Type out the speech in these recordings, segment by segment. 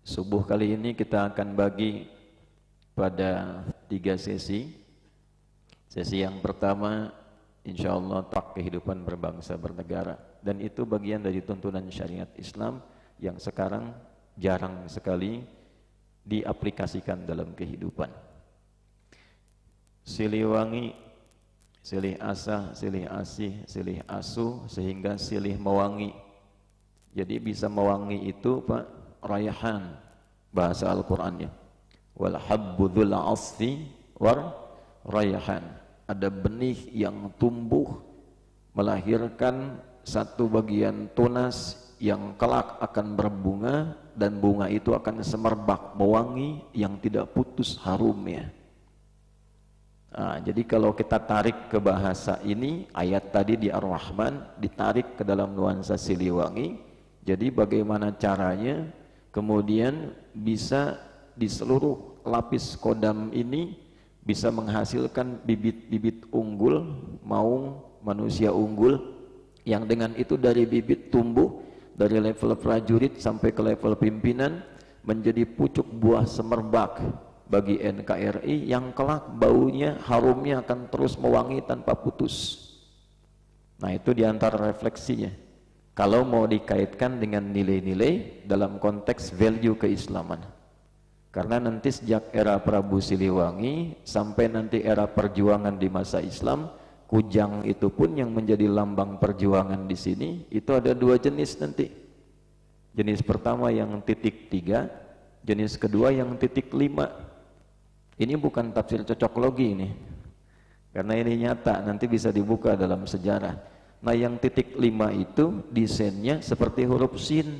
Subuh kali ini kita akan bagi pada 3 sesi. Sesi yang pertama insya Allah tentang kehidupan berbangsa bernegara, dan itu bagian dari tuntunan syariat Islam yang sekarang jarang sekali diaplikasikan dalam kehidupan. Silih wangi, silih asah, silih asih, silih asuh, sehingga silih mewangi. Jadi bisa mewangi itu Pak, rayhan bahasa Al-Qur'annya. Wal habbu dzul asfi war rayhan. Ada benih yang tumbuh melahirkan satu bagian tunas yang kelak akan berbunga, dan bunga itu akan semerbak mewangi yang tidak putus harumnya. Nah, jadi kalau kita tarik ke bahasa ini, ayat tadi di Ar-Rahman ditarik ke dalam nuansa siliwangi. Jadi bagaimana caranya kemudian bisa di seluruh lapis kodam ini bisa menghasilkan bibit-bibit unggul, maung manusia unggul, yang dengan itu dari bibit tumbuh dari level prajurit sampai ke level pimpinan menjadi pucuk buah semerbak bagi NKRI yang kelak baunya, harumnya akan terus mewangi tanpa putus. Nah, itu diantara refleksinya kalau mau dikaitkan dengan nilai-nilai dalam konteks value keislaman. Karena nanti sejak era Prabu Siliwangi sampai nanti era perjuangan di masa Islam, kujang itu pun yang menjadi lambang perjuangan di sini itu ada 2 jenis nanti. Jenis pertama yang titik 3, jenis kedua yang titik 5. Ini bukan tafsir cocok logi ini, karena ini nyata, nanti bisa dibuka dalam sejarah. Nah, yang titik 5 itu desainnya seperti huruf sin.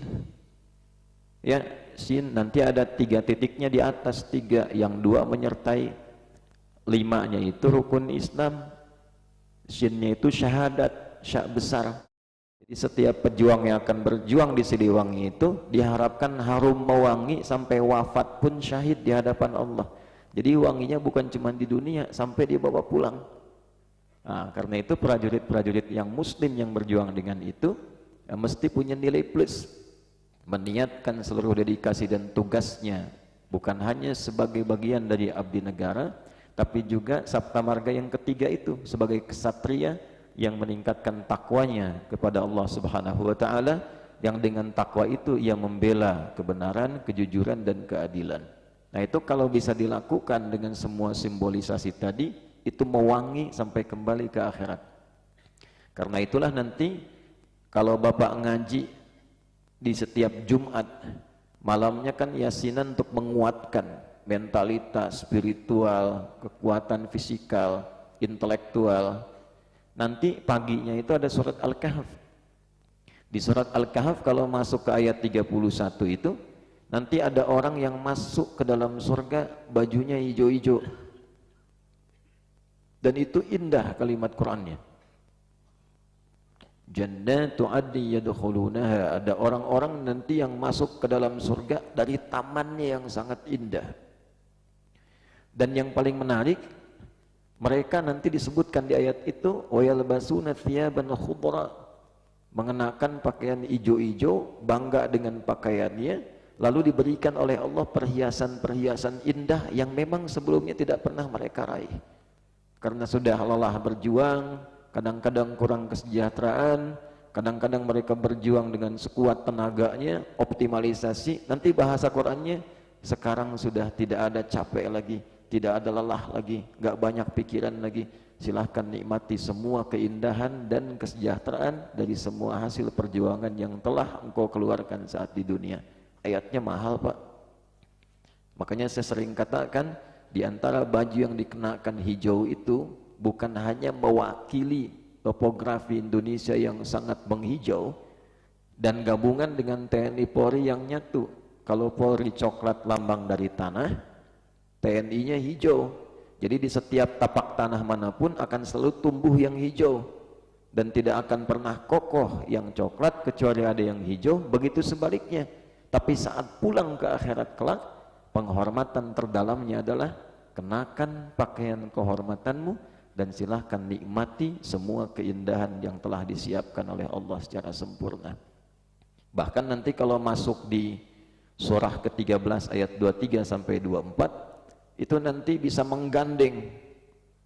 Ya, sin nanti ada 3 titiknya di atas 3, yang 2 menyertai 5-nya itu rukun Islam, sinnya itu syahadat, syak besar. Jadi setiap pejuang yang akan berjuang di Siliwangi itu diharapkan harum mewangi sampai wafat pun syahid di hadapan Allah. Jadi wanginya bukan cuma di dunia, sampai dibawa pulang. Nah, karena itu prajurit-prajurit yang muslim yang berjuang dengan itu ya, mesti punya nilai plus, meniatkan seluruh dedikasi dan tugasnya bukan hanya sebagai bagian dari abdi negara, tapi juga sabta marga yang ketiga itu sebagai kesatria yang meningkatkan takwanya kepada Allah Subhanahu wa taala, yang dengan takwa itu ia membela kebenaran, kejujuran dan keadilan. Nah, itu kalau bisa dilakukan dengan semua simbolisasi tadi, itu mewangi sampai kembali ke akhirat. Karena itulah nanti kalau Bapak ngaji di setiap Jumat malamnya kan yasinan untuk menguatkan mentalitas, spiritual, kekuatan fisikal, intelektual. Nanti paginya itu ada surat Al-Kahf. Di surat Al-Kahf kalau masuk ke ayat 31 itu nanti ada orang yang masuk ke dalam surga bajunya hijau-hijau. Dan itu indah kalimat Qur'annya. Jannatu adni yadkhulunaha, ada orang-orang nanti yang masuk ke dalam surga dari tamannya yang sangat indah. Dan yang paling menarik, mereka nanti disebutkan di ayat itu wa yalbasuna thiyaban khudra, mengenakan pakaian hijau-hijau, bangga dengan pakaiannya, lalu diberikan oleh Allah perhiasan-perhiasan indah yang memang sebelumnya tidak pernah mereka raih. Karena sudah lelah berjuang, kadang-kadang kurang kesejahteraan, kadang-kadang mereka berjuang dengan sekuat tenaganya, optimalisasi, nanti bahasa Qur'annya sekarang sudah tidak ada capek lagi, tidak ada lelah lagi, gak banyak pikiran lagi. Silahkan nikmati semua keindahan dan kesejahteraan dari semua hasil perjuangan yang telah engkau keluarkan saat di dunia. Ayatnya mahal Pak. Makanya saya sering katakan, di antara baju yang dikenakan hijau itu bukan hanya mewakili topografi Indonesia yang sangat menghijau dan gabungan dengan TNI Polri yang nyatu. Kalau Polri coklat lambang dari tanah, TNI-nya hijau. Jadi di setiap tapak tanah manapun akan selalu tumbuh yang hijau dan tidak akan pernah kokoh yang coklat kecuali ada yang hijau, begitu sebaliknya. Tapi saat pulang ke akhirat kelak, penghormatan terdalamnya adalah kenakan pakaian kehormatanmu dan silahkan nikmati semua keindahan yang telah disiapkan oleh Allah secara sempurna. Bahkan nanti kalau masuk di surah ke-13 ayat 23 sampai 24, itu nanti bisa menggandeng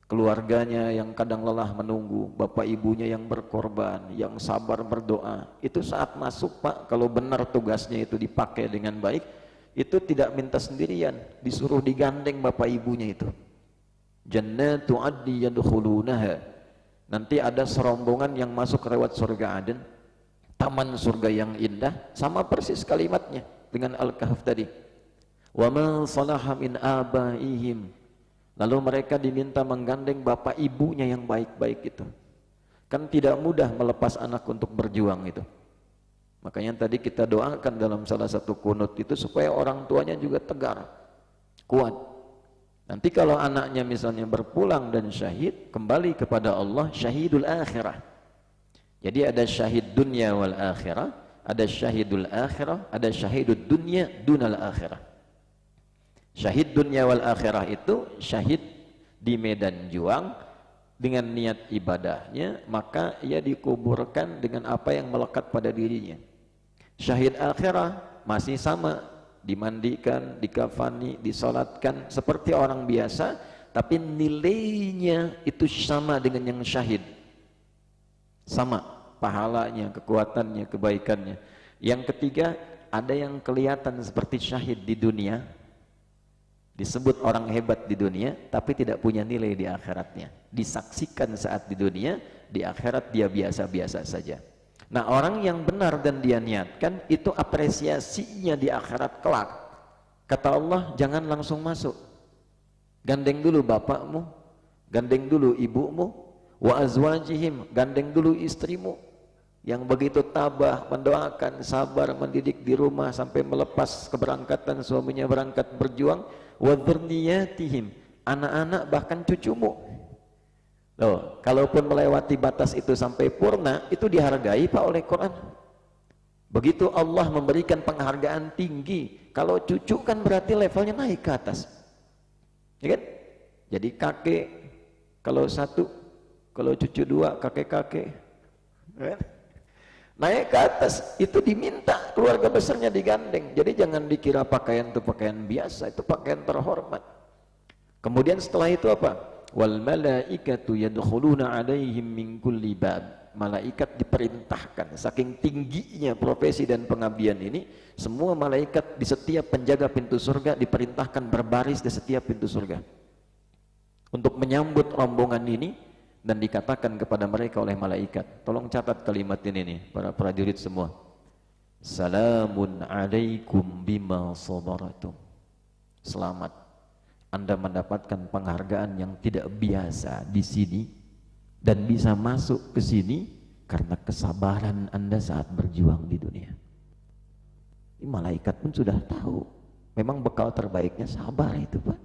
keluarganya yang kadang lelah menunggu, bapak ibunya yang berkorban, yang sabar berdoa. Itu saat masuk Pak, kalau benar tugasnya itu dipakai dengan baik, itu tidak minta sendirian, disuruh digandeng bapak ibunya itu. Jannatu adni yadkhulunaha. Nanti ada serombongan yang masuk lewat surga Aden, taman surga yang indah, sama persis kalimatnya dengan Al-Kahf tadi. Wa man salaha min abaihim. Lalu mereka diminta menggandeng bapak ibunya yang baik-baik itu. Kan tidak mudah melepas anak untuk berjuang itu. Makanya tadi kita doakan dalam salah satu kunut itu supaya orang tuanya juga tegar, kuat. Nanti kalau anaknya misalnya berpulang dan syahid, kembali kepada Allah, syahidul akhirah. Jadi ada syahid dunia wal akhirah, ada syahidul akhirah, ada syahidul dunia dunal akhirah. Syahid dunia wal akhirah itu syahid di medan juang dengan niat ibadahnya, maka ia dikuburkan dengan apa yang melekat pada dirinya. Syahid akhirah masih sama, dimandikan, dikafani, disolatkan seperti orang biasa, tapi nilainya itu sama dengan yang syahid, sama pahalanya, kekuatannya, kebaikannya. Yang ketiga, ada yang kelihatan seperti syahid di dunia, disebut orang hebat di dunia, tapi tidak punya nilai di akhiratnya, disaksikan saat di dunia, di akhirat dia biasa-biasa saja. Nah, orang yang benar dan dia niatkan, itu apresiasinya di akhirat kelak. Kata Allah, jangan langsung masuk, gandeng dulu bapakmu, gandeng dulu ibumu, wa azwajihim, gandeng dulu istrimu yang begitu tabah mendoakan, sabar mendidik di rumah sampai melepas keberangkatan suaminya berangkat berjuang, wa dzurriyyatihim, anak-anak bahkan cucumu. Loh, kalaupun melewati batas itu sampai purna, itu dihargai Pak oleh Quran. Begitu Allah memberikan penghargaan tinggi. Kalau cucu kan berarti levelnya naik ke atas, ya kan? Jadi kakek kalau satu, kalau cucu dua, kakek-kakek, ya kan? Naik ke atas, itu diminta keluarga besarnya digandeng. Jadi jangan dikira pakaian itu pakaian biasa, itu pakaian terhormat. Kemudian setelah itu apa? Wal malaikatu yadkhuluna alaihim min kulli bab. Malaikat diperintahkan, saking tingginya profesi dan pengabdian ini, semua malaikat di setiap penjaga pintu surga diperintahkan berbaris di setiap pintu surga untuk menyambut rombongan ini, dan dikatakan kepada mereka oleh malaikat, tolong catat kalimat ini nih para prajurit semua, salamun alaikum bima sabaratum. Selamat, Anda mendapatkan penghargaan yang tidak biasa di sini dan bisa masuk ke sini karena kesabaran Anda saat berjuang di dunia. Ini malaikat pun sudah tahu, memang bekal terbaiknya sabar itu Pak.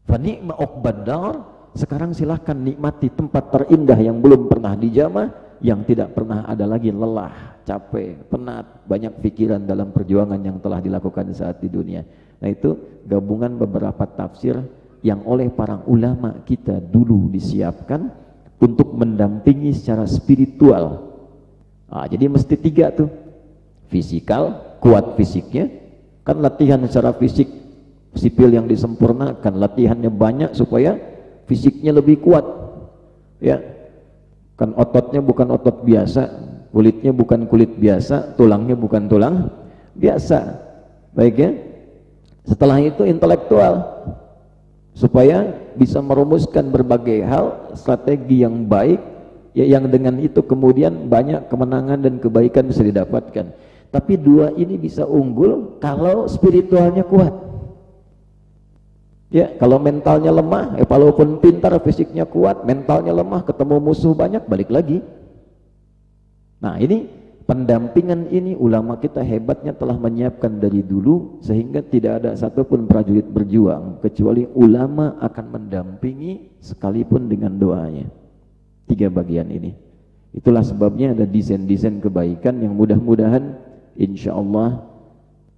Fa ni'ma uqbad dar, sekarang silahkan nikmati tempat terindah yang belum pernah dijamah, yang tidak pernah ada lagi lelah, capek, penat, banyak pikiran dalam perjuangan yang telah dilakukan saat di dunia. Nah, itu gabungan beberapa tafsir yang oleh para ulama kita dulu disiapkan untuk mendampingi secara spiritual. Nah, jadi mesti tiga tuh, fisikal, kuat fisiknya, kan latihan secara fisik sipil yang disempurnakan, latihannya banyak supaya fisiknya lebih kuat, ya kan, ototnya bukan otot biasa, kulitnya bukan kulit biasa, tulangnya bukan tulang biasa, baik ya. Setelah itu intelektual, supaya bisa merumuskan berbagai hal, strategi yang baik, ya, yang dengan itu kemudian banyak kemenangan dan kebaikan bisa didapatkan. Tapi dua ini bisa unggul kalau spiritualnya kuat. Ya, kalau mentalnya lemah, walaupun pintar, fisiknya kuat, mentalnya lemah, ketemu musuh banyak, balik lagi. Nah, ini pendampingan ini ulama kita hebatnya telah menyiapkan dari dulu, sehingga tidak ada satupun prajurit berjuang kecuali ulama akan mendampingi sekalipun dengan doanya. Tiga bagian ini. Itulah sebabnya ada desain-desain kebaikan yang mudah-mudahan insya Allah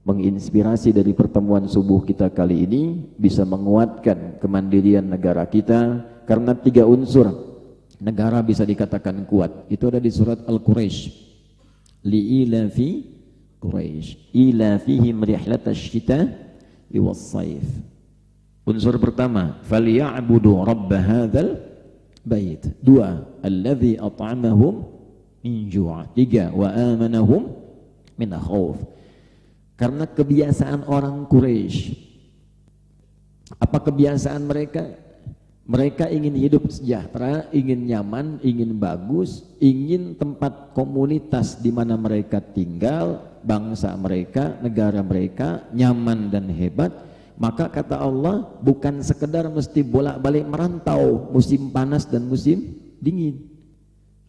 menginspirasi dari pertemuan subuh kita kali ini, bisa menguatkan kemandirian negara kita, karena tiga unsur negara bisa dikatakan kuat. Itu ada di surat Al-Quraisy. Li'ilafi Quraisy ila fihim rihlatash shita was saif. Unsur pertama, falyabudu rabb hadzal bait. Dua, alladzi at'amahum min ju'. Tiga, wa amanahum min khauf. Karena kebiasaan orang Quraisy, apa kebiasaan mereka? Mereka ingin hidup sejahtera, ingin nyaman, ingin bagus, ingin tempat komunitas di mana mereka tinggal, bangsa mereka, negara mereka nyaman dan hebat. Maka kata Allah, bukan sekedar mesti bolak-balik merantau musim panas dan musim dingin.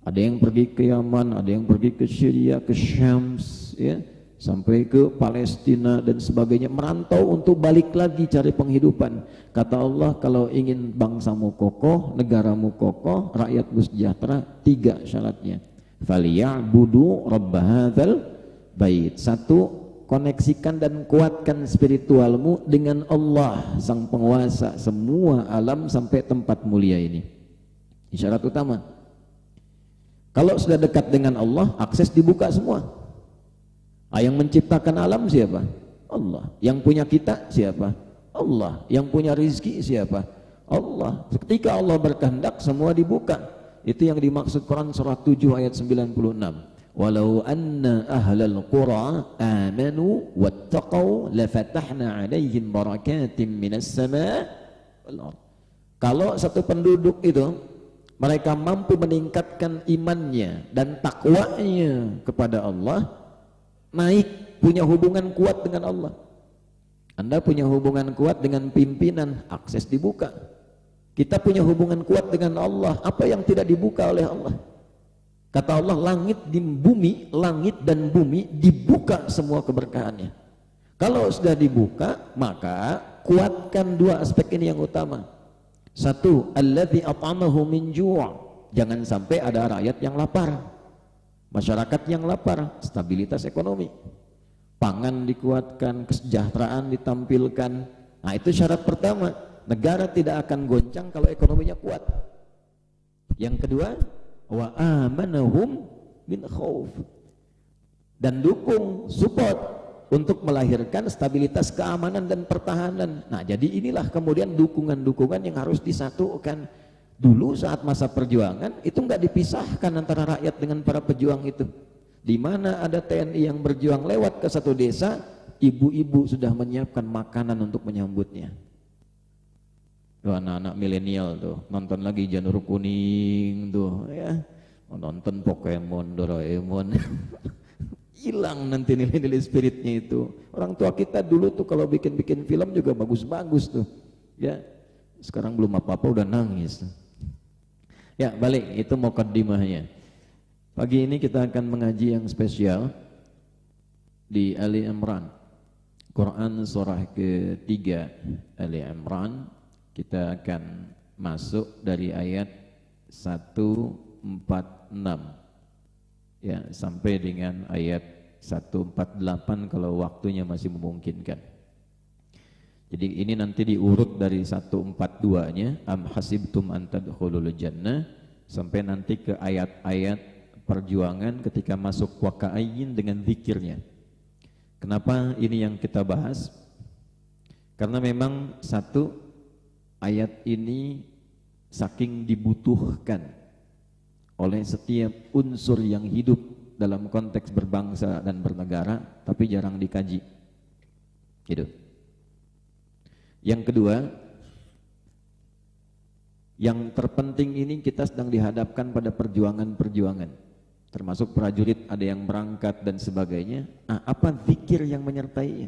Ada yang pergi ke Yaman, ada yang pergi ke Syria, ke Syams, ya, sampai ke Palestina dan sebagainya, merantau untuk balik lagi cari penghidupan. Kata Allah, kalau ingin bangsamu kokoh, negaramu kokoh, rakyatmu sejahtera, tiga syaratnya. Falyabudu rabb hadzal bait. Satu, koneksikan dan kuatkan spiritualmu dengan Allah, sang penguasa semua alam sampai tempat mulia ini. Syarat utama. Kalau sudah dekat dengan Allah, akses dibuka semua. Yang menciptakan alam siapa? Allah. Yang punya kita siapa? Allah. Yang punya rizki siapa? Allah. Ketika Allah berkehendak, semua dibuka. Itu yang dimaksud Quran surah 7 ayat 96. Walau anna ahlal qura amanu wattaqau lafatahna alaihim barakatim minas sama' wal ard. Kalau satu penduduk itu mereka mampu meningkatkan imannya dan takwanya kepada Allah, naik, punya hubungan kuat dengan Allah. Anda punya hubungan kuat dengan pimpinan, akses dibuka. Kita punya hubungan kuat dengan Allah, apa yang tidak dibuka oleh Allah? Kata Allah, langit dan bumi dibuka semua keberkahannya. Kalau sudah dibuka, maka kuatkan dua aspek ini yang utama. Satu, alladzi at'amahu min ju'. Jangan sampai ada rakyat yang lapar, masyarakat yang lapar. Stabilitas ekonomi, pangan dikuatkan, kesejahteraan ditampilkan. Nah, itu syarat pertama. Negara tidak akan goncang kalau ekonominya kuat. Yang kedua, wa amanahum min khauf. Dan dukung, support untuk melahirkan stabilitas keamanan dan pertahanan. Nah, jadi inilah kemudian dukungan-dukungan yang harus disatukan. Dulu saat masa perjuangan itu enggak dipisahkan antara rakyat dengan para pejuang itu. Di mana ada TNI yang berjuang lewat ke satu desa, ibu-ibu sudah menyiapkan makanan untuk menyambutnya. Tuh, anak-anak milenial tuh nonton lagi Janur Kuning tuh, ya, nonton Pokemon, Doraemon. Hilang nanti nilai-nilai spiritnya itu. Orang tua kita dulu tuh kalau bikin-bikin film juga bagus-bagus tuh, ya. Sekarang belum apa-apa udah nangis. Ya, balik, itu mukaddimahnya. Pagi ini kita akan mengaji yang spesial di Ali Imran, Quran surah ketiga Ali Imran. Kita akan masuk dari ayat 146 ya sampai dengan ayat 148 kalau waktunya masih memungkinkan. Jadi ini nanti diurut dari 142-nya, am hasibtum an tadkhulul jannah, sampai nanti ke ayat-ayat perjuangan ketika masuk waqa'ayyin dengan zikirnya. Kenapa ini yang kita bahas? Karena memang satu, ayat ini saking dibutuhkan oleh setiap unsur yang hidup dalam konteks berbangsa dan bernegara, tapi jarang dikaji. Gitu. Yang kedua, yang terpenting ini kita sedang dihadapkan pada perjuangan-perjuangan, termasuk prajurit ada yang berangkat dan sebagainya. Apa zikir yang menyertainya?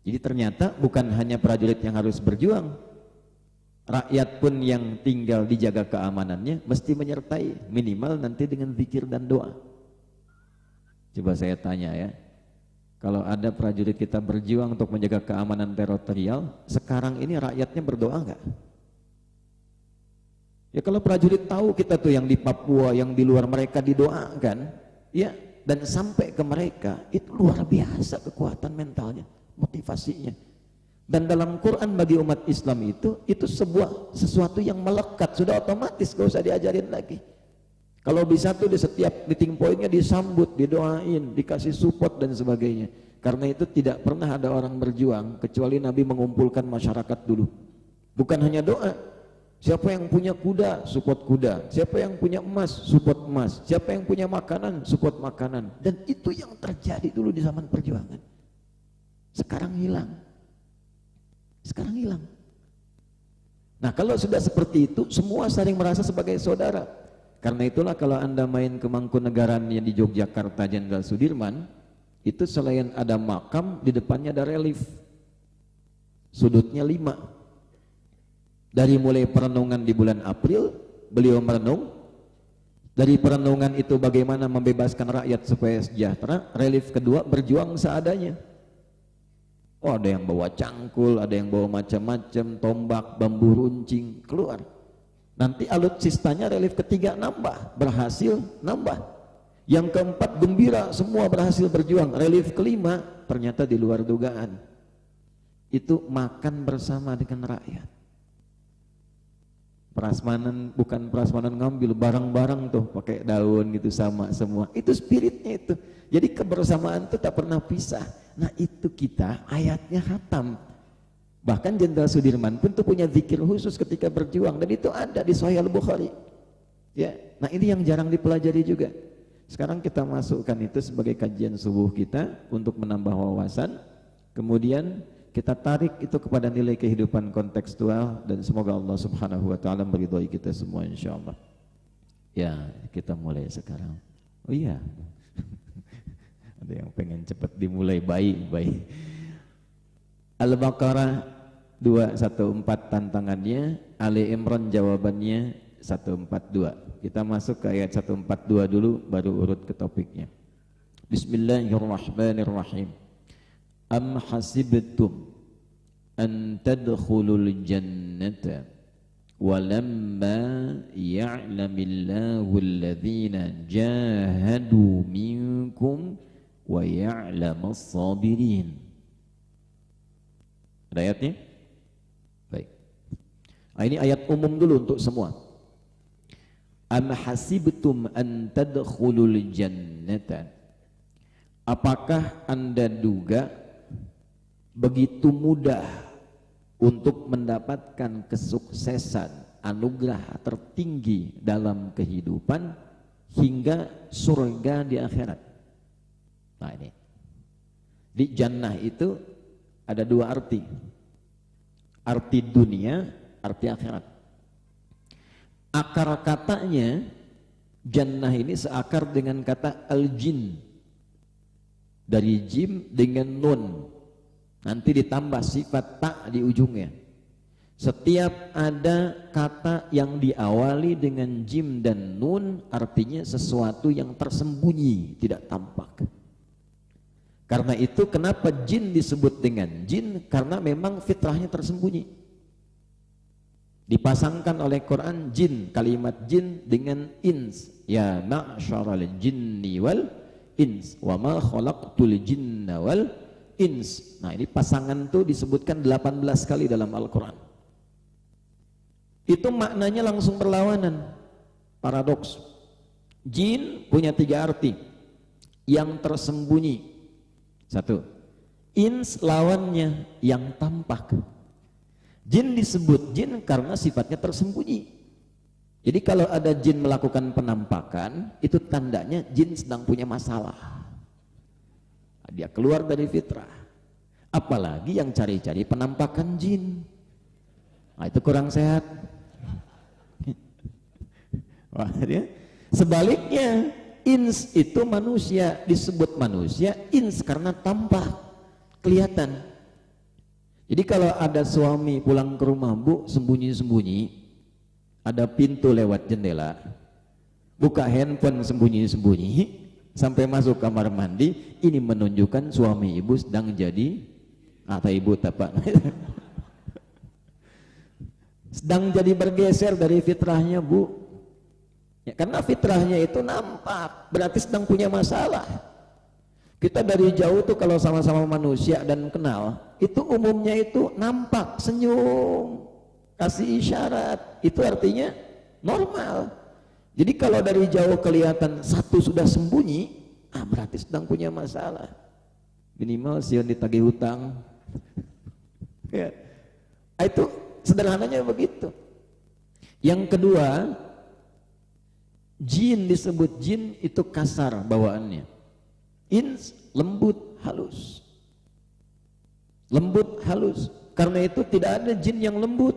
Jadi ternyata bukan hanya prajurit yang harus berjuang, rakyat pun yang tinggal dijaga keamanannya mesti menyertai, minimal nanti dengan zikir dan doa. Coba saya tanya ya, kalau ada prajurit kita berjuang untuk menjaga keamanan teritorial, sekarang ini rakyatnya berdoa enggak? Ya kalau prajurit tahu kita tuh yang di Papua, yang di luar mereka didoakan, ya, dan sampai ke mereka, itu luar biasa kekuatan mentalnya, motivasinya. Dan dalam Quran bagi umat Islam itu sesuatu yang melekat, sudah otomatis, gak usah diajarin lagi. Kalau bisa tuh di setiap meeting pointnya disambut, didoain, dikasih support dan sebagainya. Karena itu tidak pernah ada orang berjuang kecuali Nabi mengumpulkan masyarakat dulu. Bukan hanya doa. Siapa yang punya kuda, support kuda. Siapa yang punya emas, support emas. Siapa yang punya makanan, support makanan. Dan itu yang terjadi dulu di zaman perjuangan. Sekarang hilang. Sekarang hilang. Nah, kalau sudah seperti itu, semua saling merasa sebagai saudara. Karena itulah kalau Anda main ke Mangkunegaran yang di Yogyakarta Jenderal Sudirman, itu selain ada makam, di depannya ada relief. Sudutnya 5. Dari mulai perenungan di bulan April, beliau merenung. Dari perenungan itu bagaimana membebaskan rakyat supaya sejahtera. Relief kedua, berjuang seadanya. Oh, ada yang bawa cangkul, ada yang bawa macam-macam, tombak, bambu runcing, keluar. Nanti alutsistanya relief ketiga nambah, berhasil nambah. Yang keempat gembira, semua berhasil berjuang. Relief kelima ternyata di luar dugaan. Itu makan bersama dengan rakyat. Prasmanan, bukan prasmanan ngambil barang-barang tuh pakai daun gitu sama semua. Itu spiritnya itu. Jadi kebersamaan itu tak pernah pisah. Nah itu kita ayatnya khatam. Bahkan Jenderal Sudirman pun tuh punya zikir khusus ketika berjuang dan itu ada di Sahih Al-Bukhari. Ya, nah ini yang jarang dipelajari juga. Sekarang kita masukkan itu sebagai kajian subuh kita untuk menambah wawasan. Kemudian kita tarik itu kepada nilai kehidupan kontekstual dan semoga Allah Subhanahu wa taala meridhai kita semua insyaallah. Ya, kita mulai sekarang. Oh iya. Ada yang pengen cepat dimulai baik-baik. Al-Baqarah 214 tantangannya, Ali Imran jawabannya 142. Kita masuk ke ayat 142 dulu baru urut ke topiknya. Bismillahirrahmanirrahim. Am hasibtum an tadkhulul jannata walamma ya'lamillahu alladhina jahadu minkum wa ya'lamas sabirin. Ada ayatnya? Baik. Nah, ini ayat umum dulu untuk semua. Am hasibtum an tadkhulul jannata. Apakah Anda duga begitu mudah untuk mendapatkan kesuksesan, anugerah tertinggi dalam kehidupan hingga surga di akhirat? Nah ini. Di jannah itu ada 2 arti. Arti dunia, arti akhirat. Akar katanya jannah ini seakar dengan kata al-jin. Dari jim dengan nun. Nanti ditambah sifat tak di ujungnya. Setiap ada kata yang diawali dengan jim dan nun artinya sesuatu yang tersembunyi, tidak tampak. Karena itu kenapa jin disebut dengan jin? Karena memang fitrahnya tersembunyi. Dipasangkan oleh Quran jin, kalimat jin dengan ins. Ya ma'syaral jinni wal ins wa ma khalaqtul jinna wal ins. Nah ini pasangan tuh disebutkan 18 kali dalam Al-Quran. Itu maknanya langsung berlawanan. Paradoks. Jin punya 3 arti. Yang tersembunyi. 1. Ins lawannya yang tampak. Jin disebut jin karena sifatnya tersembunyi. Jadi kalau ada jin melakukan penampakan, itu tandanya jin sedang punya masalah. Dia keluar dari fitrah. Apalagi yang cari-cari penampakan jin. Nah, itu kurang sehat. Wah, dia. Sebaliknya ins itu manusia, disebut manusia ins karena tampak, kelihatan. Jadi kalau ada suami pulang ke rumah, Bu, sembunyi-sembunyi, ada pintu lewat jendela, buka handphone sembunyi-sembunyi sampai masuk kamar mandi, ini menunjukkan suami ibu sedang jadi atau ibu apa sedang jadi bergeser dari fitrahnya, Bu. Ya, karena fitrahnya itu nampak, berarti sedang punya masalah. Kita dari jauh tuh kalau sama-sama manusia dan kenal, itu umumnya itu nampak, senyum, kasih isyarat, itu artinya normal. Jadi kalau dari jauh kelihatan satu sudah sembunyi, berarti sedang punya masalah. Minimal sion ditagih hutang. Ya. Itu sederhananya begitu. Yang kedua, jin disebut jin itu kasar bawaannya. Ins lembut halus. Lembut halus. Karena itu tidak ada jin yang lembut.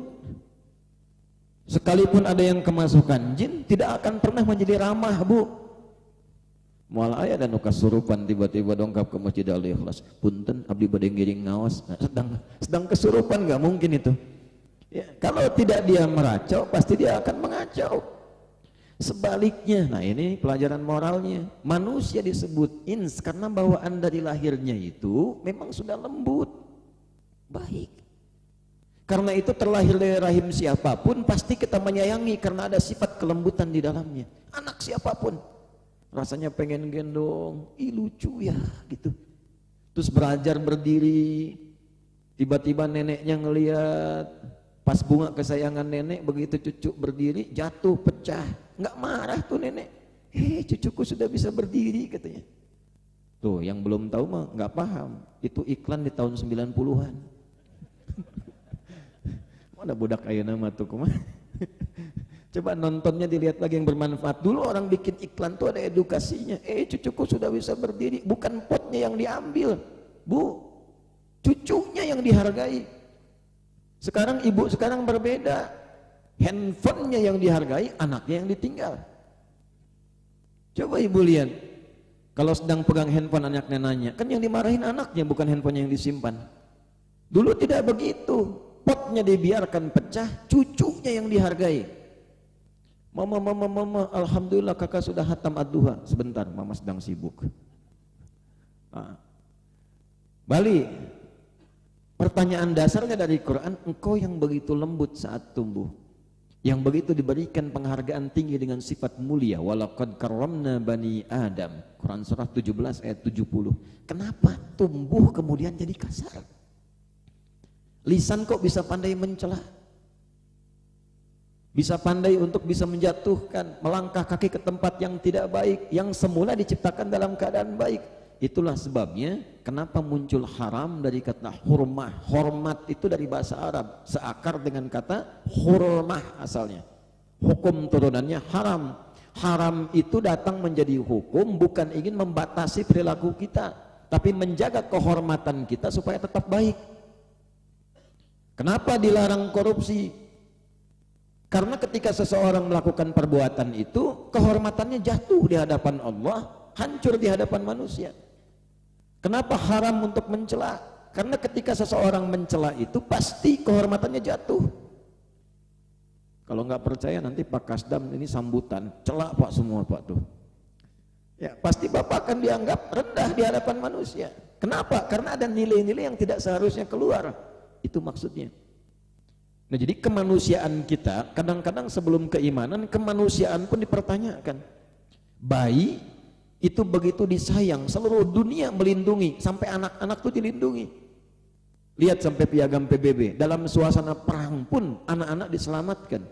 Sekalipun ada yang kemasukan jin, tidak akan pernah menjadi ramah, Bu. Mual aya dan kasurupan tiba-tiba dongkap ke Masjid Al-Ikhlas. Punten abdi bade ngiring ngaos. Sedang kesurupan, nggak mungkin itu. Ya, kalau tidak dia meracau, pasti dia akan mengacau. Sebaliknya, nah ini pelajaran moralnya. Manusia disebut ins karena bawaan dari lahirnya itu memang sudah lembut, baik. Karena itu terlahir dari rahim siapapun pasti kita menyayangi karena ada sifat kelembutan di dalamnya. Anak siapapun rasanya pengen gendong, lucu ya gitu. Terus belajar berdiri, tiba-tiba neneknya ngelihat pas bunga kesayangan nenek, begitu cucu berdiri jatuh pecah, nggak marah tuh nenek. Cucuku sudah bisa berdiri katanya. Tuh yang belum tahu mah nggak paham, itu iklan di tahun 90-an. Ada budak ayeuna mah tuh kumaha. Coba nontonnya dilihat lagi yang bermanfaat. Dulu orang bikin iklan tuh ada edukasinya. Cucuku sudah bisa berdiri, bukan potnya yang diambil, Bu. Cucunya yang dihargai. Sekarang ibu sekarang berbeda. Handphonenya yang dihargai, anaknya yang ditinggal. Coba ibu lihat. Kalau sedang pegang handphone anaknya nanya, kan yang dimarahin anaknya bukan handphonenya yang disimpan. Dulu tidak begitu. Potnya dibiarkan pecah, cucunya yang dihargai. Mama, alhamdulillah kakak sudah hatam ad-duha. Sebentar, mama sedang sibuk. Balik. Pertanyaan dasarnya dari Quran, engkau yang begitu lembut saat tumbuh, yang begitu diberikan penghargaan tinggi dengan sifat mulia. Walaqad karramna bani Adam. Quran surah 17 ayat 70. Kenapa tumbuh kemudian jadi kasar? Lisan kok bisa pandai mencela, bisa pandai untuk bisa menjatuhkan, melangkah kaki ke tempat yang tidak baik, yang semula diciptakan dalam keadaan baik. Itulah sebabnya kenapa muncul haram dari kata hurmah. Hormat itu dari bahasa Arab, seakar dengan kata hurmah asalnya. Hukum turunannya haram. Haram itu datang menjadi hukum bukan ingin membatasi perilaku kita, tapi menjaga kehormatan kita supaya tetap baik. Kenapa dilarang korupsi? Karena ketika seseorang melakukan perbuatan itu, kehormatannya jatuh di hadapan Allah, hancur di hadapan manusia. Kenapa haram untuk mencela? Karena ketika seseorang mencela itu pasti kehormatannya jatuh. Kalau nggak percaya nanti Pak Kasdam ini sambutan, celak Pak semua Pak tuh. Ya pasti Bapak akan dianggap rendah di hadapan manusia. Kenapa? Karena ada nilai-nilai yang tidak seharusnya keluar. Itu maksudnya. Nah jadi kemanusiaan kita kadang-kadang sebelum keimanan, kemanusiaan pun dipertanyakan. Bayi itu begitu disayang, seluruh dunia melindungi, sampai anak-anak tuh dilindungi. Lihat sampai piagam PBB, dalam suasana perang pun anak-anak diselamatkan.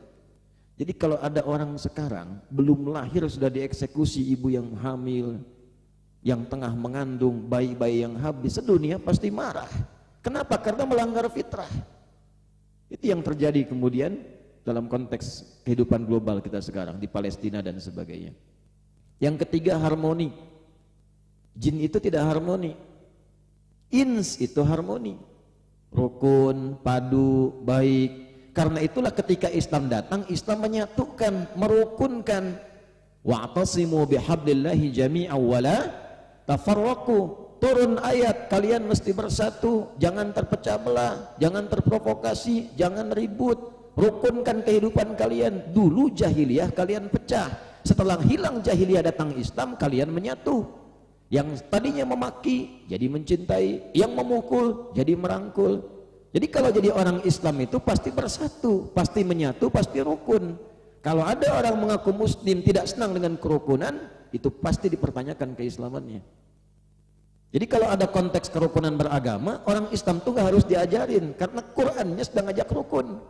Jadi kalau ada orang sekarang belum lahir sudah dieksekusi ibu yang hamil, yang tengah mengandung, bayi-bayi yang habis, sedunia pasti marah. Kenapa? Karena melanggar fitrah. Itu yang terjadi kemudian dalam konteks kehidupan global kita sekarang di Palestina dan sebagainya. Yang ketiga, harmoni. Jin itu tidak harmoni. Ins itu harmoni. Rukun, padu, baik. Karena itulah ketika Islam datang, Islam menyatukan, merukunkan. Wa'tasimu bihablillahi jami'an wala tafarraqu. Turun ayat, kalian mesti bersatu, jangan terpecah belah, jangan terprovokasi, jangan ribut, rukunkan kehidupan kalian. Dulu jahiliyah kalian pecah, setelah hilang jahiliyah datang Islam, kalian menyatu. Yang tadinya memaki jadi mencintai, yang memukul jadi merangkul. Jadi kalau jadi orang Islam itu pasti bersatu, pasti menyatu, pasti rukun. Kalau ada orang mengaku muslim tidak senang dengan kerukunan, itu pasti dipertanyakan keislamannya. Jadi kalau ada konteks kerukunan beragama, orang Islam tuh gak harus diajarin, karena Qurannya sedang ngajak rukun.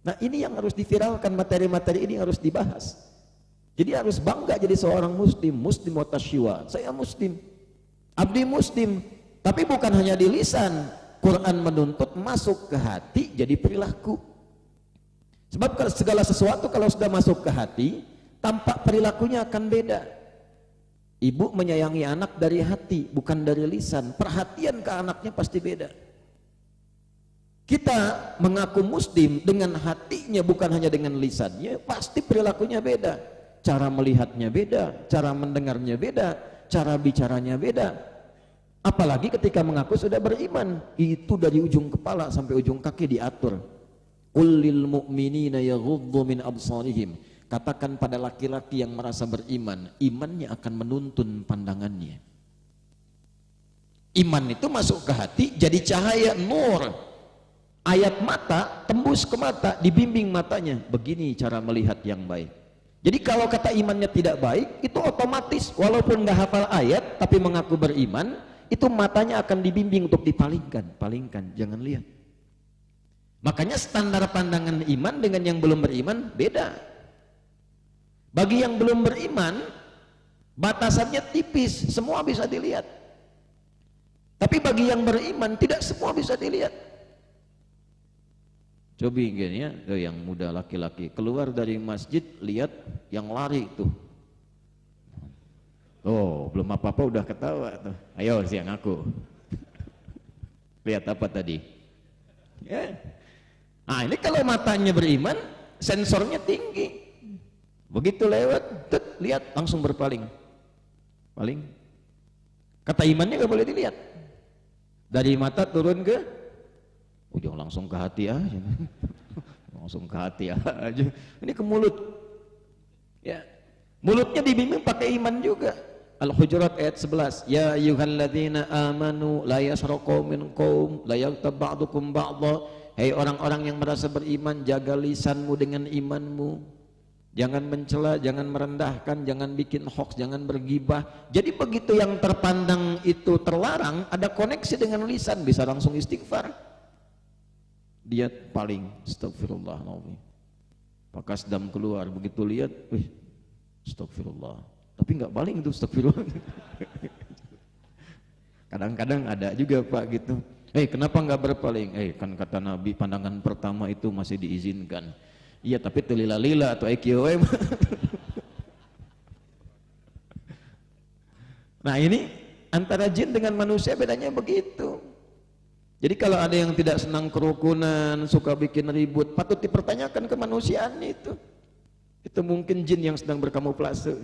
Nah ini yang harus diviralkan, materi-materi ini harus dibahas. Jadi harus bangga jadi seorang muslim, muslim wa tasyiwa. Saya muslim, abdi muslim, tapi bukan hanya di lisan. Quran menuntut masuk ke hati jadi perilaku. Sebab segala sesuatu kalau sudah masuk ke hati, tampak perilakunya akan beda. Ibu menyayangi anak dari hati, bukan dari lisan. Perhatian ke anaknya pasti beda. Kita mengaku muslim dengan hatinya, bukan hanya dengan lisannya, pasti perilakunya beda. Cara melihatnya beda, cara mendengarnya beda, cara bicaranya beda. Apalagi ketika mengaku sudah beriman, itu dari ujung kepala sampai ujung kaki diatur. Qul lil mu'minina yaghuddu min absarihim. Katakan pada laki-laki yang merasa beriman, imannya akan menuntun pandangannya. Iman itu masuk ke hati jadi cahaya nur. Ayat mata tembus ke mata, dibimbing matanya. Begini cara melihat yang baik. Jadi kalau kata imannya tidak baik, itu otomatis walaupun nggak hafal ayat tapi mengaku beriman, itu matanya akan dibimbing untuk dipalingkan. Palingkan, jangan lihat. Makanya standar pandangan iman dengan yang belum beriman beda. Bagi yang belum beriman, batasannya tipis, semua bisa dilihat. Tapi bagi yang beriman, tidak semua bisa dilihat. Coba gini ya, yang muda laki-laki keluar dari masjid, lihat yang lari tuh. Oh, belum apa-apa udah ketawa tuh. Ayo siang aku. Lihat apa tadi? Ya. Nah ini kalau matanya beriman, sensornya tinggi. Begitu lewat, lihat langsung berpaling. Paling. Kata imannya gak boleh dilihat. Dari mata turun ke ujung, langsung ke hati aja. Langsung ke hati aja. Ini ke mulut. Ya. Mulutnya dibimbing pakai iman juga. Al-Hujurat ayat 11. Ya ayyuhalladzina amanu la yasraqu minkum la yaghtab ba'dukum ba'dha. Hei orang-orang yang merasa beriman, jaga lisanmu dengan imanmu. Jangan mencela, jangan merendahkan, jangan bikin hoax, jangan bergibah. Jadi begitu yang terpandang itu terlarang, ada koneksi dengan lisan, bisa langsung istighfar. Dia paling astagfirullahaladzim. Pakas dam keluar, begitu lihat, wih, astagfirullah. Tapi nggak paling itu astagfirullah. Kadang-kadang ada juga Pak gitu. Kenapa nggak berpaling? Kan kata Nabi pandangan pertama itu masih diizinkan. Iya, tapi telila-lila atau EQM. Nah ini antara jin dengan manusia bedanya begitu. Jadi kalau ada yang tidak senang kerukunan, suka bikin ribut, patut dipertanyakan kemanusiaan itu. Itu mungkin jin yang sedang berkamuflase.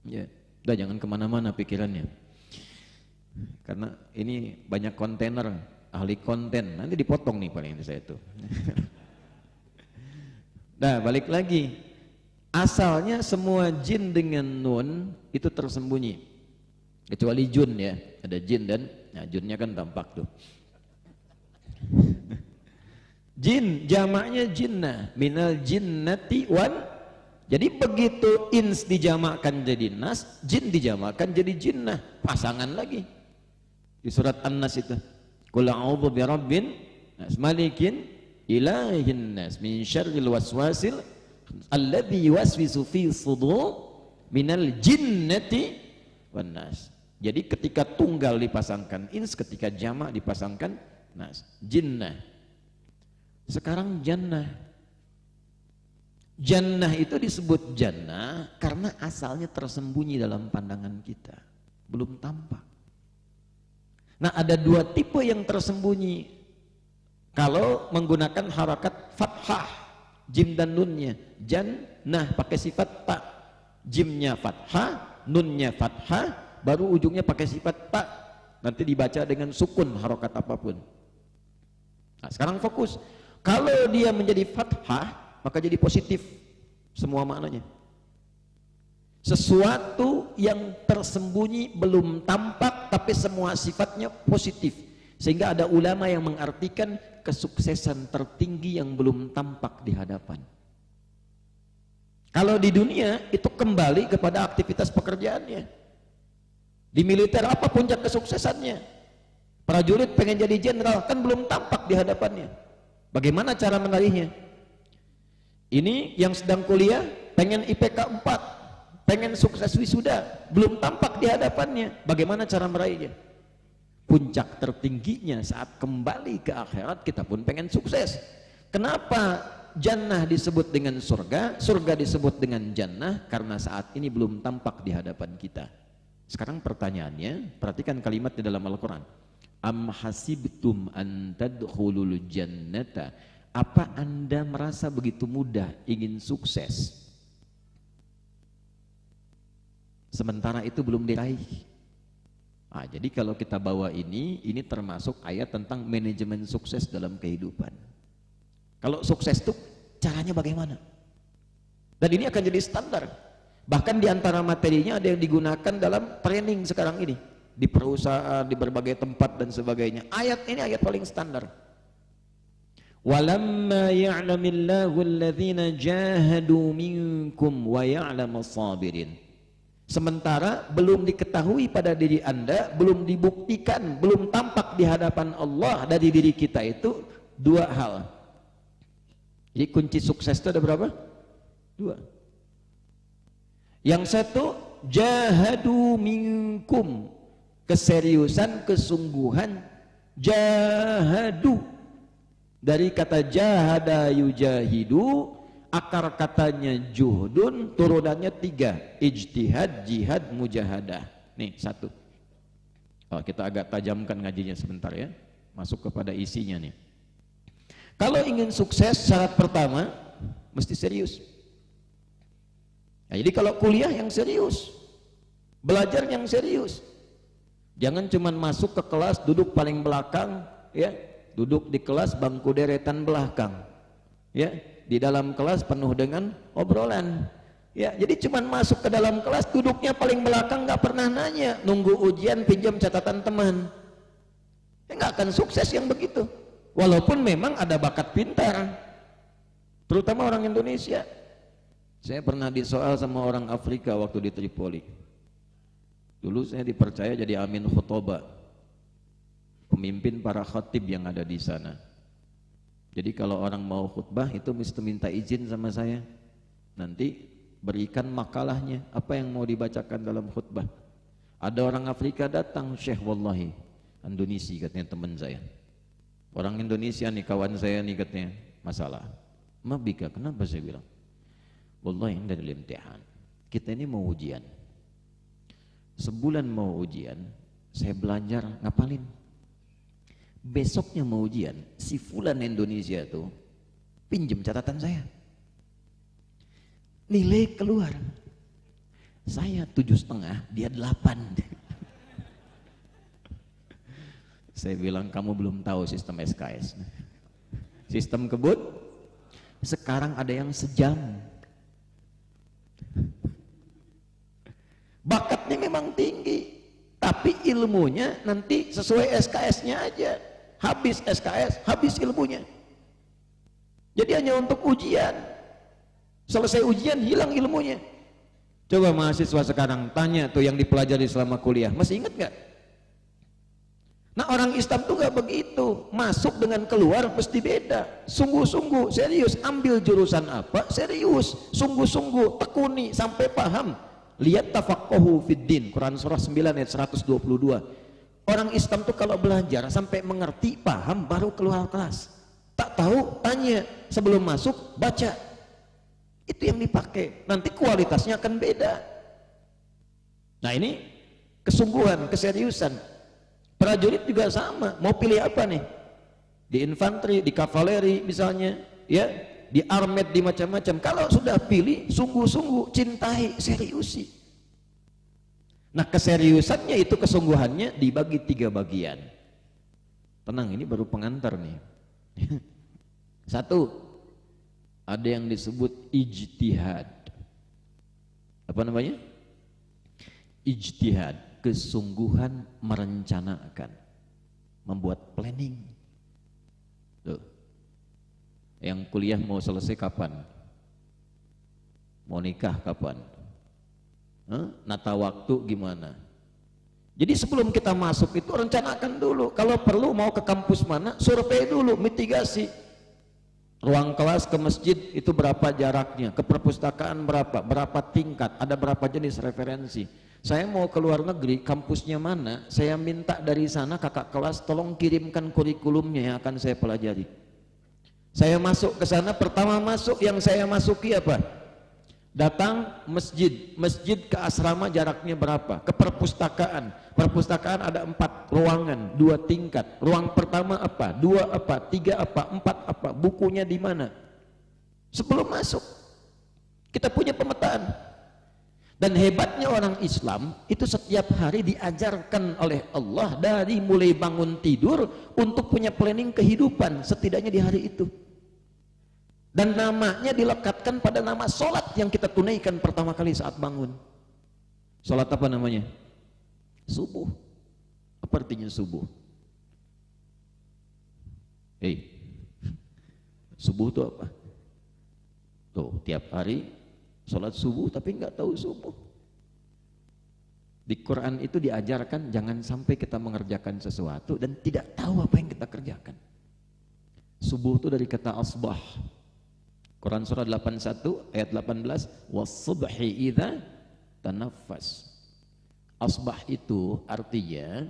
Ya, udah jangan kemana-mana pikirannya. Karena ini banyak kontainer, ahli konten, nanti dipotong nih paling saya itu. Nah balik lagi, asalnya semua jin dengan nun itu tersembunyi, kecuali jun ya, ada jin dan nah junnya kan tampak tuh. Jin jamaknya jinnah, minal jinnati wan. Jadi begitu ins dijamakkan jadi nas, jin dijamakkan jadi jinnah, pasangan lagi. Di surat An-Nas itu, qul a'udzu birabbin nas, malikin ilahin nas, min syarril waswasil alladzi yuwaswisu fi sudur minal jinnati wan nas. Jadi ketika tunggal dipasangkan ins, ketika jamak dipasangkan nas, jinnah. Sekarang jannah. Jannah itu disebut jannah karena asalnya tersembunyi dalam pandangan kita, belum tampak. Nah ada dua tipe yang tersembunyi. Kalau menggunakan harakat fathah, jim dan nunnya, jannah pakai sifat ta, jimnya fathah, nunnya fathah, baru ujungnya pakai sifat ta, nanti dibaca dengan sukun harakat apapun. Nah sekarang fokus, kalau dia menjadi fathah maka jadi positif semua maknanya. Sesuatu yang tersembunyi belum tampak tapi semua sifatnya positif, sehingga ada ulama yang mengartikan kesuksesan tertinggi yang belum tampak di hadapan. Kalau di dunia itu kembali kepada aktivitas pekerjaannya. Di militer apa puncak kesuksesannya? Prajurit pengen jadi jenderal, kan belum tampak di hadapannya. Bagaimana cara meraihnya? Ini yang sedang kuliah pengen IPK 4, pengen sukses wisuda, belum tampak di hadapannya. Bagaimana cara meraihnya? Puncak tertingginya saat kembali ke akhirat kita pun pengen sukses. Kenapa jannah disebut dengan surga, surga disebut dengan jannah? Karena saat ini belum tampak di hadapan kita. Sekarang pertanyaannya, perhatikan kalimat di dalam Al-Quran. Am hasibtum an tadkhulul jannata. Apa Anda merasa begitu mudah ingin sukses sementara itu belum diraih? Nah, jadi kalau kita bawa ini termasuk ayat tentang manajemen sukses dalam kehidupan. Kalau sukses itu caranya bagaimana? Dan ini akan jadi standar. Bahkan di antara materinya ada yang digunakan dalam training sekarang ini, di perusahaan, di berbagai tempat dan sebagainya. Ayat ini ayat paling standar. Walamma ya'lamillahu alladhina jahadu minkum wa ya'lamas sabirin. Sementara belum diketahui pada diri Anda, belum dibuktikan, belum tampak di hadapan Allah dari diri kita itu dua hal. Jadi kunci sukses itu ada berapa? Dua. Yang satu, jahadu minkum, keseriusan, kesungguhan. Jahadu dari kata jahada yujahidu, akar katanya juhdun, turunannya 3, ijtihad, jihad, mujahadah. Nih satu. Oh, kita agak tajamkan ngajinya sebentar ya, masuk kepada isinya nih. Kalau ingin sukses, syarat pertama mesti serius. Nah, jadi kalau kuliah yang serius, belajar yang serius, jangan cuman masuk ke kelas duduk paling belakang, ya, duduk di kelas bangku deretan belakang, ya, di dalam kelas penuh dengan obrolan, ya, jadi cuman masuk ke dalam kelas duduknya paling belakang, nggak pernah nanya, nunggu ujian pinjam catatan teman, ya, nggak akan sukses yang begitu. Walaupun memang ada bakat pintar, terutama orang Indonesia. Saya pernah disoal sama orang Afrika waktu di Tripoli. Dulu saya dipercaya jadi amin khutbah, pemimpin para khatib yang ada di sana. Jadi kalau orang mau khutbah itu mesti minta izin sama saya. Nanti berikan makalahnya, apa yang mau dibacakan dalam khutbah. Ada orang Afrika datang, Syekh wallahi, Indonesia katanya teman saya. Orang Indonesia nih, kawan saya nih katanya, masalah. Mabika, kenapa saya bilang? Wallahi ini dari imtihan. Kita ini mau ujian. Sebulan mau ujian, saya belajar ngapalin. Besoknya mau ujian, si fulan Indonesia tuh pinjem catatan saya. Nilai keluar. Saya 7,5, dia 8. Saya bilang kamu belum tahu sistem SKS. Sistem kebut. Sekarang ada yang sejam. Bakatnya memang tinggi, tapi ilmunya nanti sesuai SKS-nya aja. Habis SKS, habis ilmunya. Jadi hanya untuk ujian. Selesai ujian hilang ilmunya. Coba mahasiswa sekarang tanya tuh yang dipelajari selama kuliah, masih ingat nggak? Nah, orang Islam tuh nggak begitu. Masuk dengan keluar pasti beda. Sungguh-sungguh serius, ambil jurusan apa serius, sungguh-sungguh tekuni sampai paham. Lihat tafaqquhu fiddin, Quran surah 9 ayat 122. Orang Islam tuh kalau belajar sampai mengerti, paham, baru keluar kelas. Tak tahu, tanya, sebelum masuk baca. Itu yang dipakai. Nanti kualitasnya akan beda. Nah, ini kesungguhan, keseriusan. Prajurit juga sama, mau pilih apa nih? Di infanteri, di kavaleri misalnya, ya, di armet, di macam-macam. Kalau sudah pilih, sungguh-sungguh, cintai, seriusi. Nah, keseriusannya itu, kesungguhannya dibagi 3 bagian. Tenang, ini baru pengantar nih. 1, ada yang disebut ijtihad. Apa namanya? Ijtihad. Kesungguhan merencanakan, membuat planning. Tuh. Yang kuliah mau selesai kapan? Mau nikah kapan? Nata waktu gimana? Jadi sebelum kita masuk itu rencanakan dulu. Kalau perlu mau ke kampus mana, survei dulu, mitigasi. Ruang kelas ke masjid itu berapa jaraknya, ke perpustakaan berapa tingkat, ada berapa jenis referensi. Saya mau ke luar negeri, kampusnya mana, saya minta dari sana kakak kelas tolong kirimkan kurikulumnya yang akan saya pelajari. Saya masuk ke sana, pertama masuk yang saya masuki apa? Datang masjid, masjid ke asrama jaraknya berapa? Ke perpustakaan, perpustakaan ada 4 ruangan, 2 tingkat. Ruang pertama apa? 2 apa? 3 apa? 4 apa? Bukunya di mana? Sebelum masuk, kita punya pemetaan. Dan hebatnya orang Islam itu setiap hari diajarkan oleh Allah dari mulai bangun tidur untuk punya planning kehidupan setidaknya di hari itu. Dan namanya dilekatkan pada nama sholat yang kita tunaikan pertama kali saat bangun. Sholat apa namanya? Subuh. Apa artinya subuh? Subuh itu apa? Tuh, tiap hari sholat subuh tapi nggak tahu subuh. Di Quran itu diajarkan jangan sampai kita mengerjakan sesuatu dan tidak tahu apa yang kita kerjakan. Subuh itu dari kata asbah. Quran surah 81 ayat 18, was-subhi idza tanaffas. Asbah itu artinya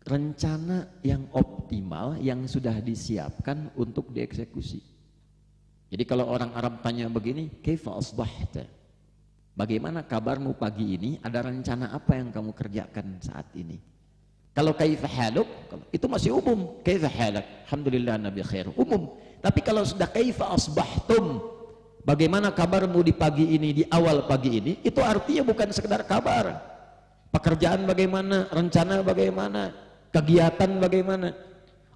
rencana yang optimal yang sudah disiapkan untuk dieksekusi. Jadi kalau orang Arab tanya begini, kaifa asbahta? Bagaimana kabarmu pagi ini? Ada rencana apa yang kamu kerjakan saat ini? Kalau kaifa haluk, itu masih umum. Kaifa halak? Alhamdulillah nabi khair. Umum. Tapi kalau sudah kaifa asbahtum, bagaimana kabarmu di pagi ini, di awal pagi ini, itu artinya bukan sekedar kabar. Pekerjaan bagaimana, rencana bagaimana, kegiatan bagaimana.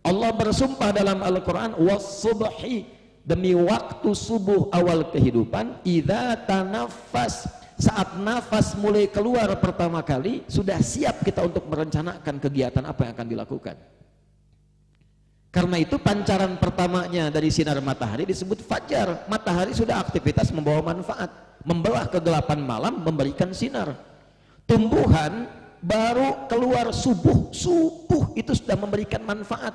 Allah bersumpah dalam Al-Quran, was-subhi, demi waktu subuh awal kehidupan, idza tanaffas, saat nafas mulai keluar pertama kali, sudah siap kita untuk merencanakan kegiatan apa yang akan dilakukan. Karena itu pancaran pertamanya dari sinar matahari disebut fajar. Matahari sudah aktivitas membawa manfaat, membelah kegelapan malam, memberikan sinar. Tumbuhan baru keluar subuh, subuh itu sudah memberikan manfaat.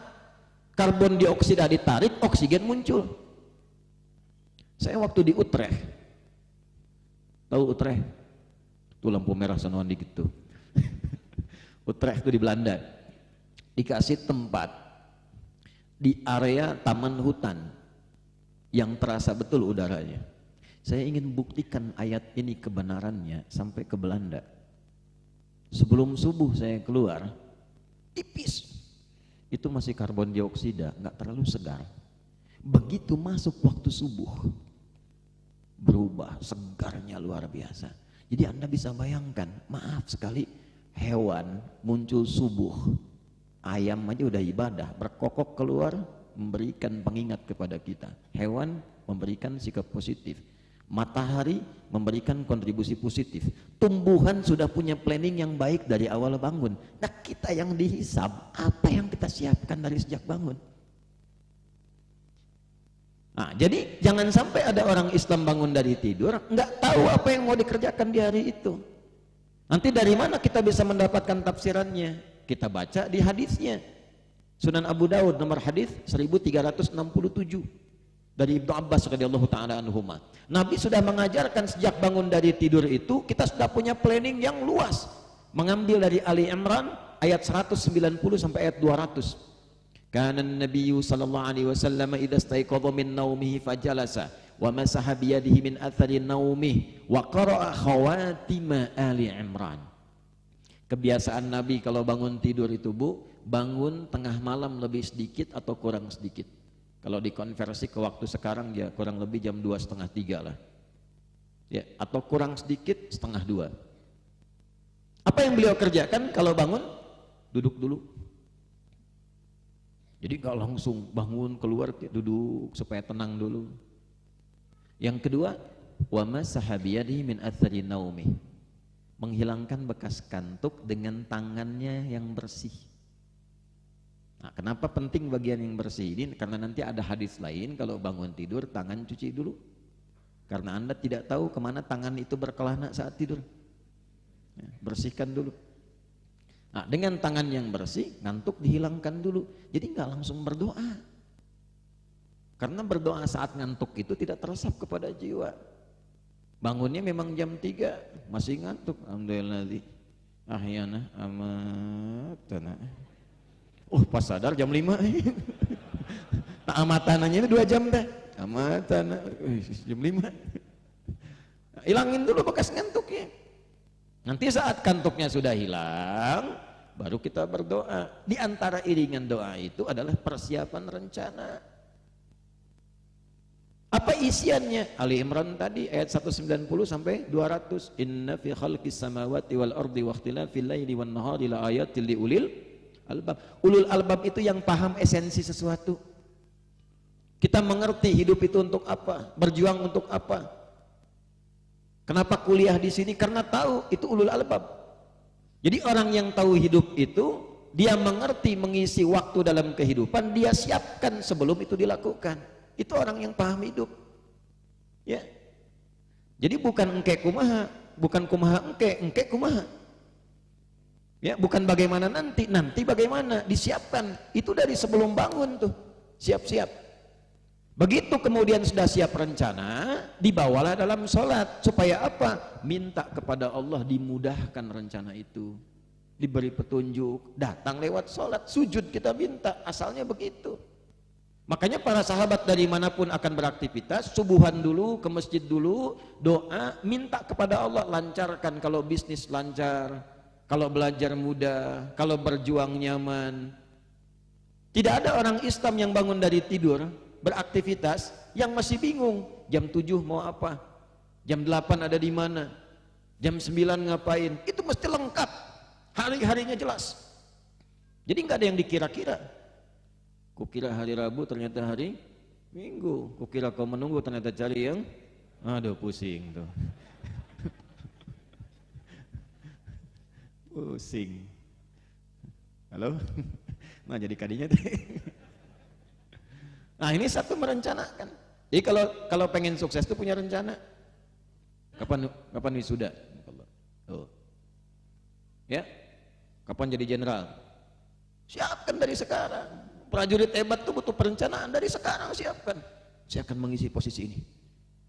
Karbon dioksida ditarik, oksigen muncul. Saya waktu di Utrecht, tahu Utrecht? Tuh lampu merah sanoan dikit tuh. Utrecht itu di Belanda, dikasih tempat di area taman hutan yang terasa betul udaranya. Saya ingin buktikan ayat ini kebenarannya sampai ke Belanda. Sebelum subuh saya keluar, tipis, itu masih karbon dioksida, nggak terlalu segar. Begitu masuk waktu subuh, berubah, segarnya luar biasa. Jadi Anda bisa bayangkan, maaf sekali, hewan muncul subuh, ayam aja udah ibadah, berkokok keluar memberikan pengingat kepada kita. Hewan memberikan sikap positif, matahari memberikan kontribusi positif, tumbuhan sudah punya planning yang baik dari awal bangun. Nah kita yang dihisab, apa yang kita siapkan dari sejak bangun? Nah jadi jangan sampai ada orang Islam bangun dari tidur nggak tahu apa yang mau dikerjakan di hari itu. Nanti dari mana kita bisa mendapatkan tafsirannya? Kita baca di hadisnya. Sunan Abu Daud nomor hadis 1367 dari Ibnu Abbas radhiyallahu taala anhuma. Nabi sudah mengajarkan sejak bangun dari tidur itu kita sudah punya planning yang luas. Mengambil dari Ali Imran ayat 190 sampai ayat 200. Kana an-nabiyyu sallallahu alaihi wasallam idza istayqadha min naumihi fajalasa wa masaha bi yadihi min athari naumihi wa qara'a khawatima Ali Imran. Kebiasaan Nabi kalau bangun tidur itu Bu, bangun tengah malam lebih sedikit atau kurang sedikit. Kalau dikonversi ke waktu sekarang ya kurang lebih jam 2:30 lah. Ya, atau kurang sedikit 1:30. Apa yang beliau kerjakan kalau bangun? Duduk dulu. Jadi nggak langsung bangun keluar, duduk supaya tenang dulu. Yang kedua, wa masaha biyadihi min athari naumih. Menghilangkan bekas kantuk dengan tangannya yang bersih. Nah, kenapa penting bagian yang bersih ini? Karena nanti ada hadis lain kalau bangun tidur tangan cuci dulu. Karena Anda tidak tahu kemana tangan itu berkelana saat tidur. Ya, bersihkan dulu. Nah, dengan tangan yang bersih, ngantuk dihilangkan dulu. Jadi nggak langsung berdoa. Karena berdoa saat ngantuk itu tidak teresap kepada jiwa. Bangunnya memang jam 3, masih ngantuk. Alhamdulillah ahyana amatana. Pas sadar jam 5. Tak amatananya itu 2 jam dah. Amatana jam 5. Hilangin dulu bekas ngantuknya. Nanti saat kantuknya sudah hilang, baru kita berdoa. Di antara iringan doa itu adalah persiapan rencana. Apa isiannya? Ali Imran tadi ayat 190 sampai 200. Inna fi khalqis samawati wal ardi wa ikhtilafil laili wan nahari la ayatil liulil albab. Ulul albab itu yang paham esensi sesuatu. Kita mengerti hidup itu untuk apa, berjuang untuk apa. Kenapa kuliah di sini? Karena tahu itu ulul albab. Jadi orang yang tahu hidup itu, dia mengerti mengisi waktu dalam kehidupan, dia siapkan sebelum itu dilakukan. Itu orang yang paham hidup. Ya. Jadi bukan engke kumaha, bukan kumaha engke kumaha. Ya, bukan bagaimana nanti bagaimana, disiapkan. Itu dari sebelum bangun tuh, siap-siap. Begitu kemudian sudah siap rencana, dibawalah dalam sholat. Supaya apa? Minta kepada Allah dimudahkan rencana itu, diberi petunjuk, datang lewat sholat, sujud kita minta, asalnya begitu. Makanya para sahabat dari manapun akan beraktivitas, subuhan dulu, ke masjid dulu, doa, minta kepada Allah, lancarkan kalau bisnis lancar, kalau belajar mudah, kalau berjuang nyaman. Tidak ada orang Islam yang bangun dari tidur, beraktivitas, yang masih bingung, jam 7 mau apa, jam 8 ada di mana, jam 9 ngapain, itu mesti lengkap, hari-harinya jelas. Jadi nggak ada yang dikira-kira. Kukira hari Rabu ternyata hari Minggu. Kukira kau menunggu ternyata cari yang aduh pusing tuh. Pusing. Halo? Nah jadi kadinya tuh. Nah ini satu merencanakan. Jadi kalau pengen sukses tuh punya rencana. Kapan wisuda? Oh. Ya? Kapan jadi jenderal? Siapkan dari sekarang. Prajurit hebat itu butuh perencanaan dari sekarang, siapkan. Saya akan mengisi posisi ini.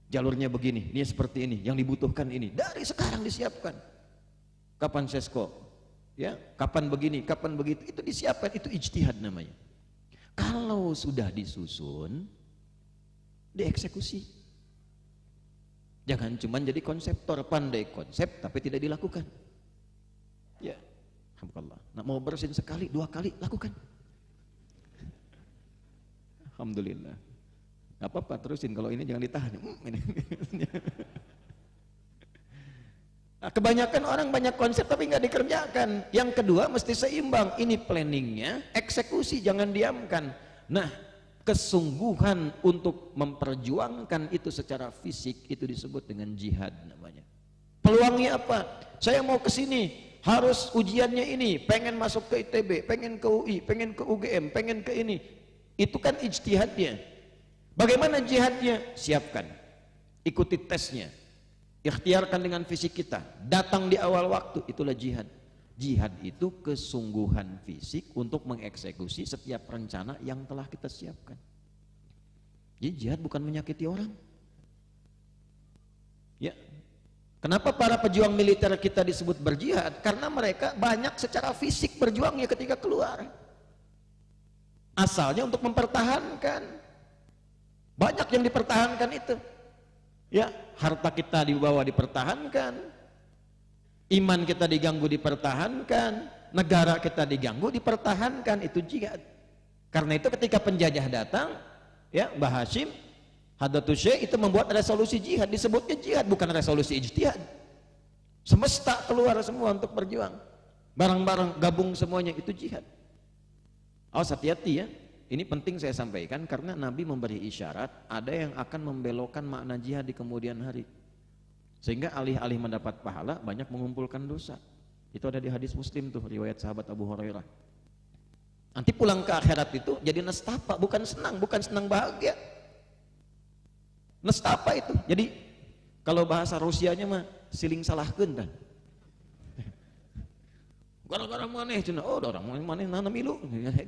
Jalurnya begini, ini seperti ini, yang dibutuhkan ini. Dari sekarang disiapkan. Kapan sesko? Ya, kapan begini, kapan begitu, itu disiapkan, itu ijtihad namanya. Kalau sudah disusun, dieksekusi. Jangan cuma jadi konseptor, pandai konsep tapi tidak dilakukan. Ya, alhamdulillah. Nah, mau bersin sekali, 2 kali, lakukan. Alhamdulillah. Gak apa-apa, terusin. Kalau ini jangan ditahan. Nah, kebanyakan orang banyak konsep tapi nggak dikerjakan. Yang kedua mesti seimbang. Ini planningnya, eksekusi, jangan diamkan. Nah, kesungguhan untuk memperjuangkan itu secara fisik itu disebut dengan jihad namanya. Peluangnya apa? Saya mau ke sini, harus ujiannya ini, pengen masuk ke ITB, pengen ke UI, pengen ke UGM, pengen ke ini. Itu kan ijtihadnya. Bagaimana jihadnya? Siapkan, ikuti tesnya, ikhtiarkan dengan fisik kita, datang di awal waktu, itulah jihad. Jihad itu kesungguhan fisik untuk mengeksekusi setiap rencana yang telah kita siapkan. Jadi jihad bukan menyakiti orang. Ya. Kenapa para pejuang militer kita disebut berjihad? Karena mereka banyak secara fisik berjuangnya ketika keluar. Asalnya untuk mempertahankan. Banyak yang dipertahankan itu. Ya, harta kita dibawa dipertahankan. Iman kita diganggu dipertahankan. Negara kita diganggu dipertahankan, itu jihad. Karena itu ketika penjajah datang, ya, Mbah Hashim Hadatul Syekh itu membuat resolusi jihad, disebutnya jihad, bukan resolusi ijtihad. Semesta keluar semua untuk berjuang. Barang-barang gabung semuanya, itu jihad. Awas, hati-hati ya, ini penting saya sampaikan karena Nabi memberi isyarat ada yang akan membelokkan makna jihad di kemudian hari, sehingga alih-alih mendapat pahala banyak mengumpulkan dosa. Itu ada di hadis Muslim tuh, riwayat sahabat Abu Hurairah. Nanti pulang ke akhirat itu jadi nestapa, bukan senang bahagia. Nestapa itu, jadi kalau bahasa Rusianya mah siling salahkeun kan. Gara-gara maneh cina, oh orang maneh nana milu.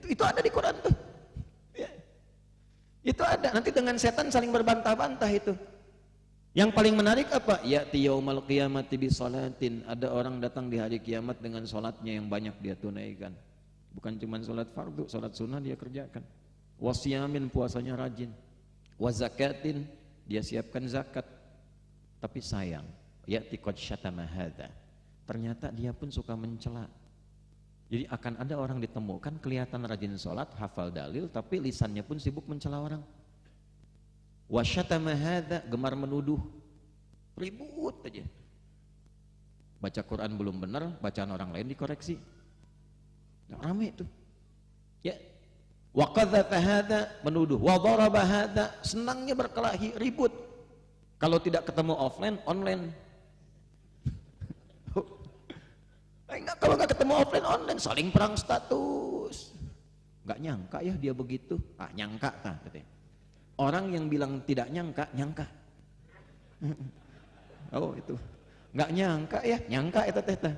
Itu ada di Quran tuh. Ya. Itu ada, nanti dengan setan saling berbantah-bantah itu. Yang paling menarik apa? Ya'ti yaumal qiyamati bi salatin. Ada orang datang di hari kiamat dengan salatnya yang banyak dia tunaikan. Bukan cuma salat fardu, salat sunnah dia kerjakan. Wasiyamin, puasanya rajin. Wa zakatin, dia siapkan zakat. Tapi sayang, ya'ti qad syatama hadza. Ternyata dia pun suka mencela. Jadi akan ada orang ditemukan kelihatan rajin sholat, hafal dalil, tapi lisannya pun sibuk mencela orang. Wasyatama hadza, gemar menuduh, ribut aja. Baca Quran belum benar, bacaan orang lain dikoreksi. Nah, rame itu. Ya. Wa qadzafa hadza, menuduh. Wa daraba hadza, senangnya berkelahi, ribut. Kalau tidak ketemu offline, online. Enggak, kalau nggak ketemu offline, online, saling perang status. Nggak nyangka ya dia begitu. Ah, nyangka kah katanya. Orang yang bilang tidak nyangka, nyangka. Oh itu, nggak nyangka ya, nyangka itu teh.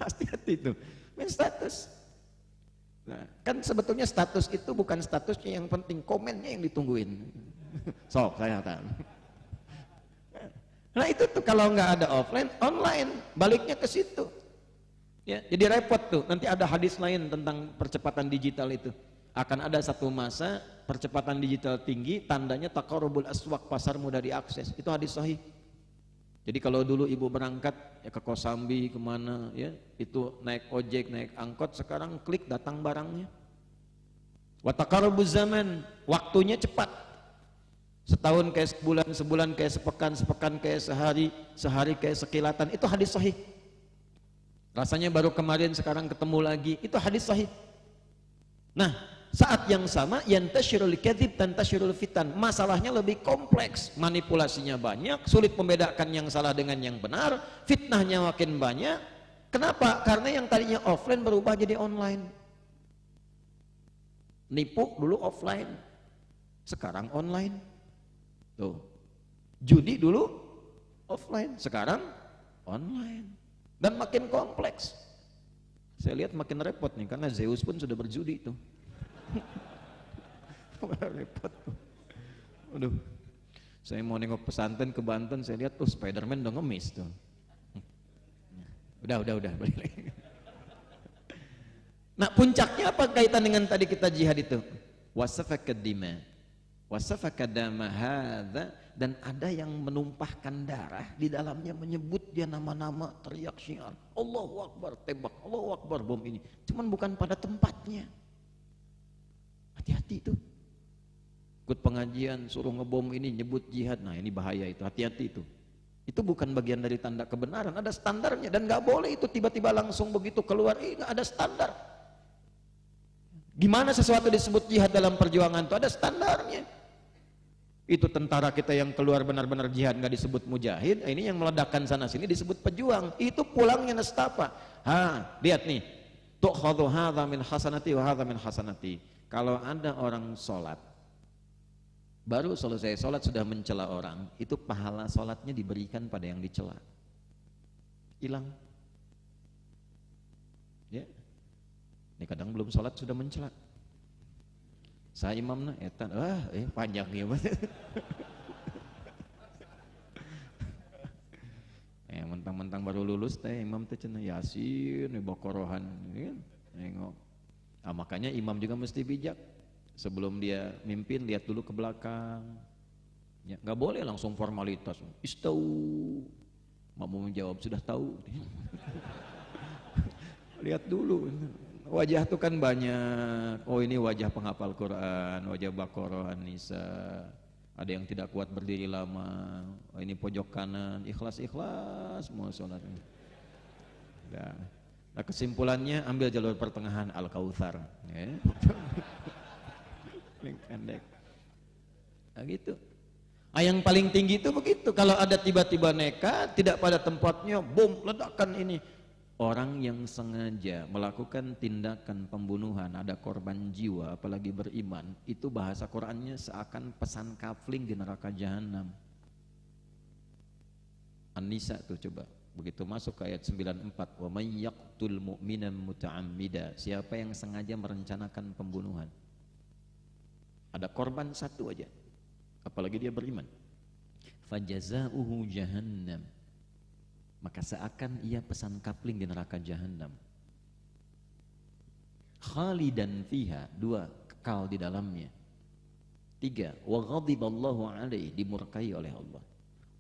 Hati-hati itu, main status. Nah, kan sebetulnya status itu bukan statusnya yang penting, komennya yang ditungguin. Sok saya tahu. Nah itu tuh kalau nggak ada offline, online, baliknya ke situ. Ya, jadi repot tuh. Nanti ada hadis lain tentang percepatan digital itu. Akan ada satu masa percepatan digital tinggi, tandanya taqarrubul aswaq, pasar mudah diakses. Itu hadis sahih. Jadi kalau dulu ibu berangkat ya ke Kosambi kemana ya, itu naik ojek, naik angkot, sekarang klik datang barangnya. Wa taqarrubuz zaman, waktunya cepat. Setahun kayak sebulan, sebulan kayak sepekan, sepekan kayak sehari, sehari kayak sekilatan. Itu hadis sahih. Rasanya baru kemarin, sekarang ketemu lagi. Itu hadis sahih. Nah, saat yang sama yantashirul kadzib tantashirul fitan. Masalahnya lebih kompleks, manipulasinya banyak, sulit membedakan yang salah dengan yang benar, fitnahnya makin banyak. Kenapa? Karena yang tadinya offline berubah jadi online. Nipu dulu offline, sekarang online. Tuh, judi dulu offline, sekarang online, dan makin kompleks. Saya lihat makin repot nih, karena Zeus pun sudah berjudi itu. Repot tuh. Aduh, saya mau nengok pesantren ke Banten, saya lihat tuh Spiderman udah ngemis tuh. Udah balik lagi. Nah puncaknya apa kaitan dengan tadi kita jihad itu? Wasafakad dima. Wasafakadama hadza, dan ada yang menumpahkan darah di dalamnya, menyebut dia nama-nama, teriak syiar, Allahu Akbar, tembak, Allahu Akbar, bom ini. Cuman bukan pada tempatnya. Hati-hati itu. Ikut pengajian suruh ngebom ini, nyebut jihad, nah ini bahaya itu, hati-hati itu. Itu bukan bagian dari tanda kebenaran, ada standarnya, dan nggak boleh itu tiba-tiba langsung begitu keluar, nggak ada standar. Gimana sesuatu disebut jihad dalam perjuangan itu ada standarnya. Itu tentara kita yang keluar benar-benar jihad nggak disebut mujahid, ini yang meledakkan sana sini disebut pejuang. Itu pulangnya nestapa. Lihat nih, tu'khadhu hadza min hasanati wa hadza min hasanati. Kalau ada orang sholat, baru selesai sholat sudah mencela orang, itu pahala sholatnya diberikan pada yang dicela. Hilang. Ya. Ini kadang belum sholat sudah mencela. Saya imamna etan, panjang ya. Mentang-mentang baru lulus teh imam teh cenah Yasin, Baqarahan, ya. Nengok. Makanya imam juga mesti bijak. Sebelum dia mimpin lihat dulu ke belakang. Ya, nggak boleh langsung formalitas. Istau. Mau menjawab sudah tahu. Lihat dulu. Wajah itu kan banyak. Oh ini wajah penghafal Quran, wajah Baqarah, An-Nisa. Ada yang tidak kuat berdiri lama. Oh ini pojok kanan, ikhlas mau sholat. Nah kesimpulannya ambil jalur pertengahan, Al-Kautsar. Ya. Pendek. Nah gitu. Yang paling tinggi itu begitu. Kalau ada tiba-tiba nekat, tidak pada tempatnya, bom, ledakan ini. Orang yang sengaja melakukan tindakan pembunuhan, ada korban jiwa, apalagi beriman, itu bahasa Qur'annya seakan pesan kafling di neraka jahanam. An-Nisa tuh coba, begitu masuk ke ayat 94, wa may yaqtul mu'minan muta'ammida, siapa yang sengaja merencanakan pembunuhan. Ada korban satu aja, apalagi dia beriman. Fajazauhu jahannam, maka seakan ia pesan kapling di neraka jahanam. Khalidan fiha, 2, kekal di dalamnya. 3, wa ghadiballahu alaihi, dimurkai oleh Allah.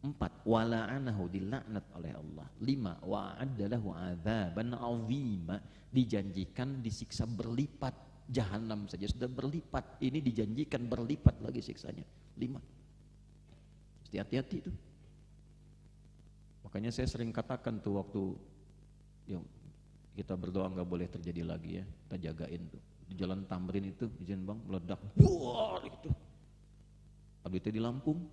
4, wa la'anahu, dilaknat oleh Allah. 5, wa a'addalahu adzaban 'azima, dijanjikan disiksa berlipat. Jahanam saja sudah berlipat, ini dijanjikan berlipat lagi siksanya. 5. Mesti hati-hati itu. Makanya saya sering katakan tuh waktu ya, kita berdoa nggak boleh terjadi lagi ya, kita jagain tuh di Jalan Tamrin itu, izin bang, meledak, buar itu. Habis itu di Lampung,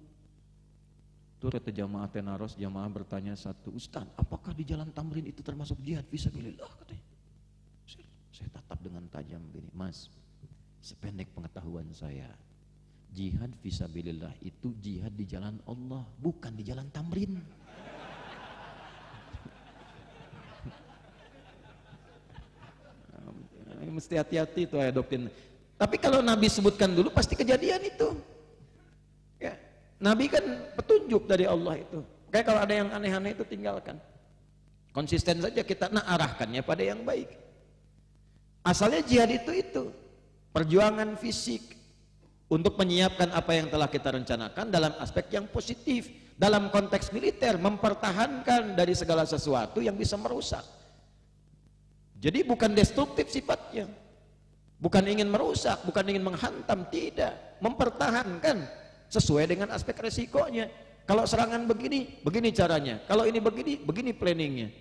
tuh rete jamaah tenaros, jamaah bertanya satu, Ustaz, apakah di Jalan Tamrin itu termasuk jihad fisabilillah? Katanya. Saya tatap dengan tajam gini, Mas, sependek pengetahuan saya, jihad fisabilillah itu jihad di jalan Allah, bukan di Jalan Tamrin. Mesti hati-hati itu ya doktrin. Tapi kalau Nabi sebutkan dulu pasti kejadian itu. Ya, Nabi kan petunjuk dari Allah itu. Kayak kalau ada yang aneh-aneh itu tinggalkan. Konsisten saja kita arahkannya pada yang baik. Asalnya jihad itu perjuangan fisik untuk menyiapkan apa yang telah kita rencanakan dalam aspek yang positif. Dalam konteks militer, mempertahankan dari segala sesuatu yang bisa merusak. Jadi bukan destruktif sifatnya, bukan ingin merusak, bukan ingin menghantam, tidak, mempertahankan sesuai dengan aspek resikonya. Kalau serangan begini, begini caranya, kalau ini begini, begini planningnya.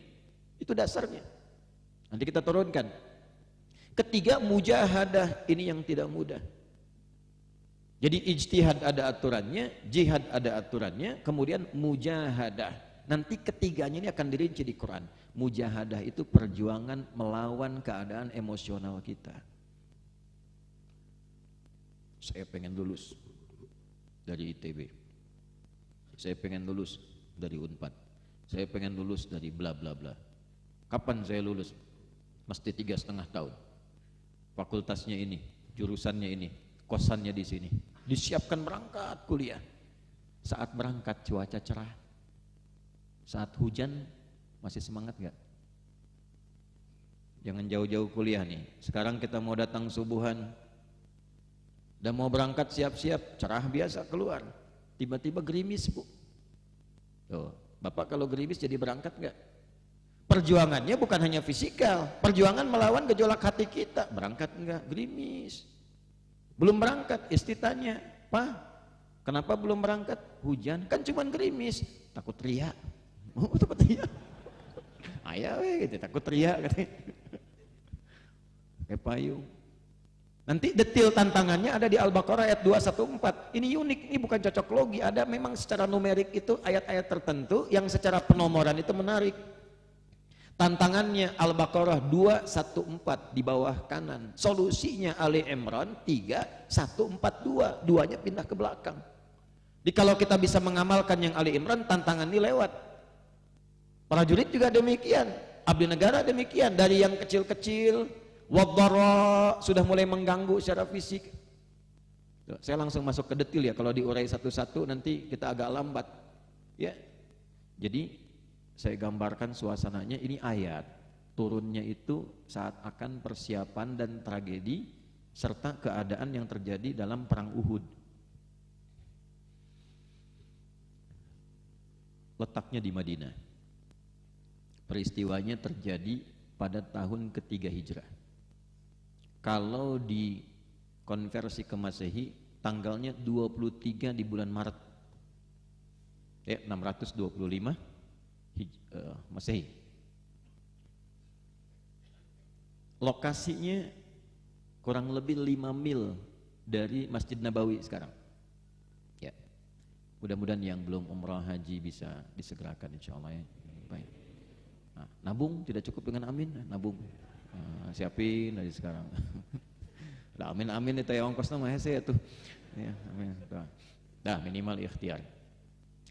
Itu dasarnya. Nanti kita turunkan. Ketiga, mujahadah, ini yang tidak mudah. Jadi ijtihad ada aturannya, jihad ada aturannya, kemudian mujahadah. Nanti ketiganya ini akan dirinci di Quran. Mujahadah itu perjuangan melawan keadaan emosional kita. Saya pengen lulus dari ITB. Saya pengen lulus dari Unpad. Saya pengen lulus dari bla bla bla. Kapan saya lulus? Mesti 3,5 tahun. Fakultasnya ini, jurusannya ini, kosannya di sini. Disiapkan berangkat kuliah. Saat berangkat cuaca cerah. Saat hujan masih semangat gak? Jangan jauh-jauh kuliah nih. Sekarang kita mau datang subuhan, udah mau berangkat siap-siap, cerah biasa keluar. Tiba-tiba gerimis bu. Tuh, Bapak kalau gerimis jadi berangkat gak? Perjuangannya bukan hanya fisikal, perjuangan melawan gejolak hati kita. Berangkat enggak? Gerimis. Belum berangkat, istri tanya, Pak, kenapa belum berangkat? Hujan, kan cuman gerimis. Takut riak. Oh, takut riak. Ayah gitu, takut riak katanya. Kayak payung. Nanti detail tantangannya ada di Al-Baqarah ayat 214. Ini unik, ini bukan cocok logi. Ada memang secara numerik itu ayat-ayat tertentu yang secara penomoran itu menarik. Tantangannya Al-Baqarah 214 di bawah kanan. Solusinya Ali Imran 3142. Duanya pindah ke belakang. Jadi kalau kita bisa mengamalkan yang Ali Imran, tantangan ini lewat. Prajurit juga demikian, abdi negara demikian, dari yang kecil-kecil, wadhara sudah mulai mengganggu secara fisik. Tuh, saya langsung masuk ke detail ya, kalau diurai satu-satu nanti kita agak lambat. Ya, jadi saya gambarkan suasananya, ini ayat turunnya itu saat akan persiapan dan tragedi serta keadaan yang terjadi dalam perang Uhud. Letaknya di Madinah. Peristiwanya terjadi pada tahun ketiga Hijrah. Kalau dikonversi ke Masehi, tanggalnya 23 di bulan Maret. 625 Masehi. Lokasinya kurang lebih 5 mil dari Masjid Nabawi sekarang. Ya. Mudah-mudahan yang belum umrah haji bisa disegerakan insyaallah ya. Baik. Nah, nabung tidak cukup dengan amin, nabung. Siapin dari sekarang. Lah amin itu ya ongkosnya mah hese tuh. Ya, amin. Dah minimal ikhtiar.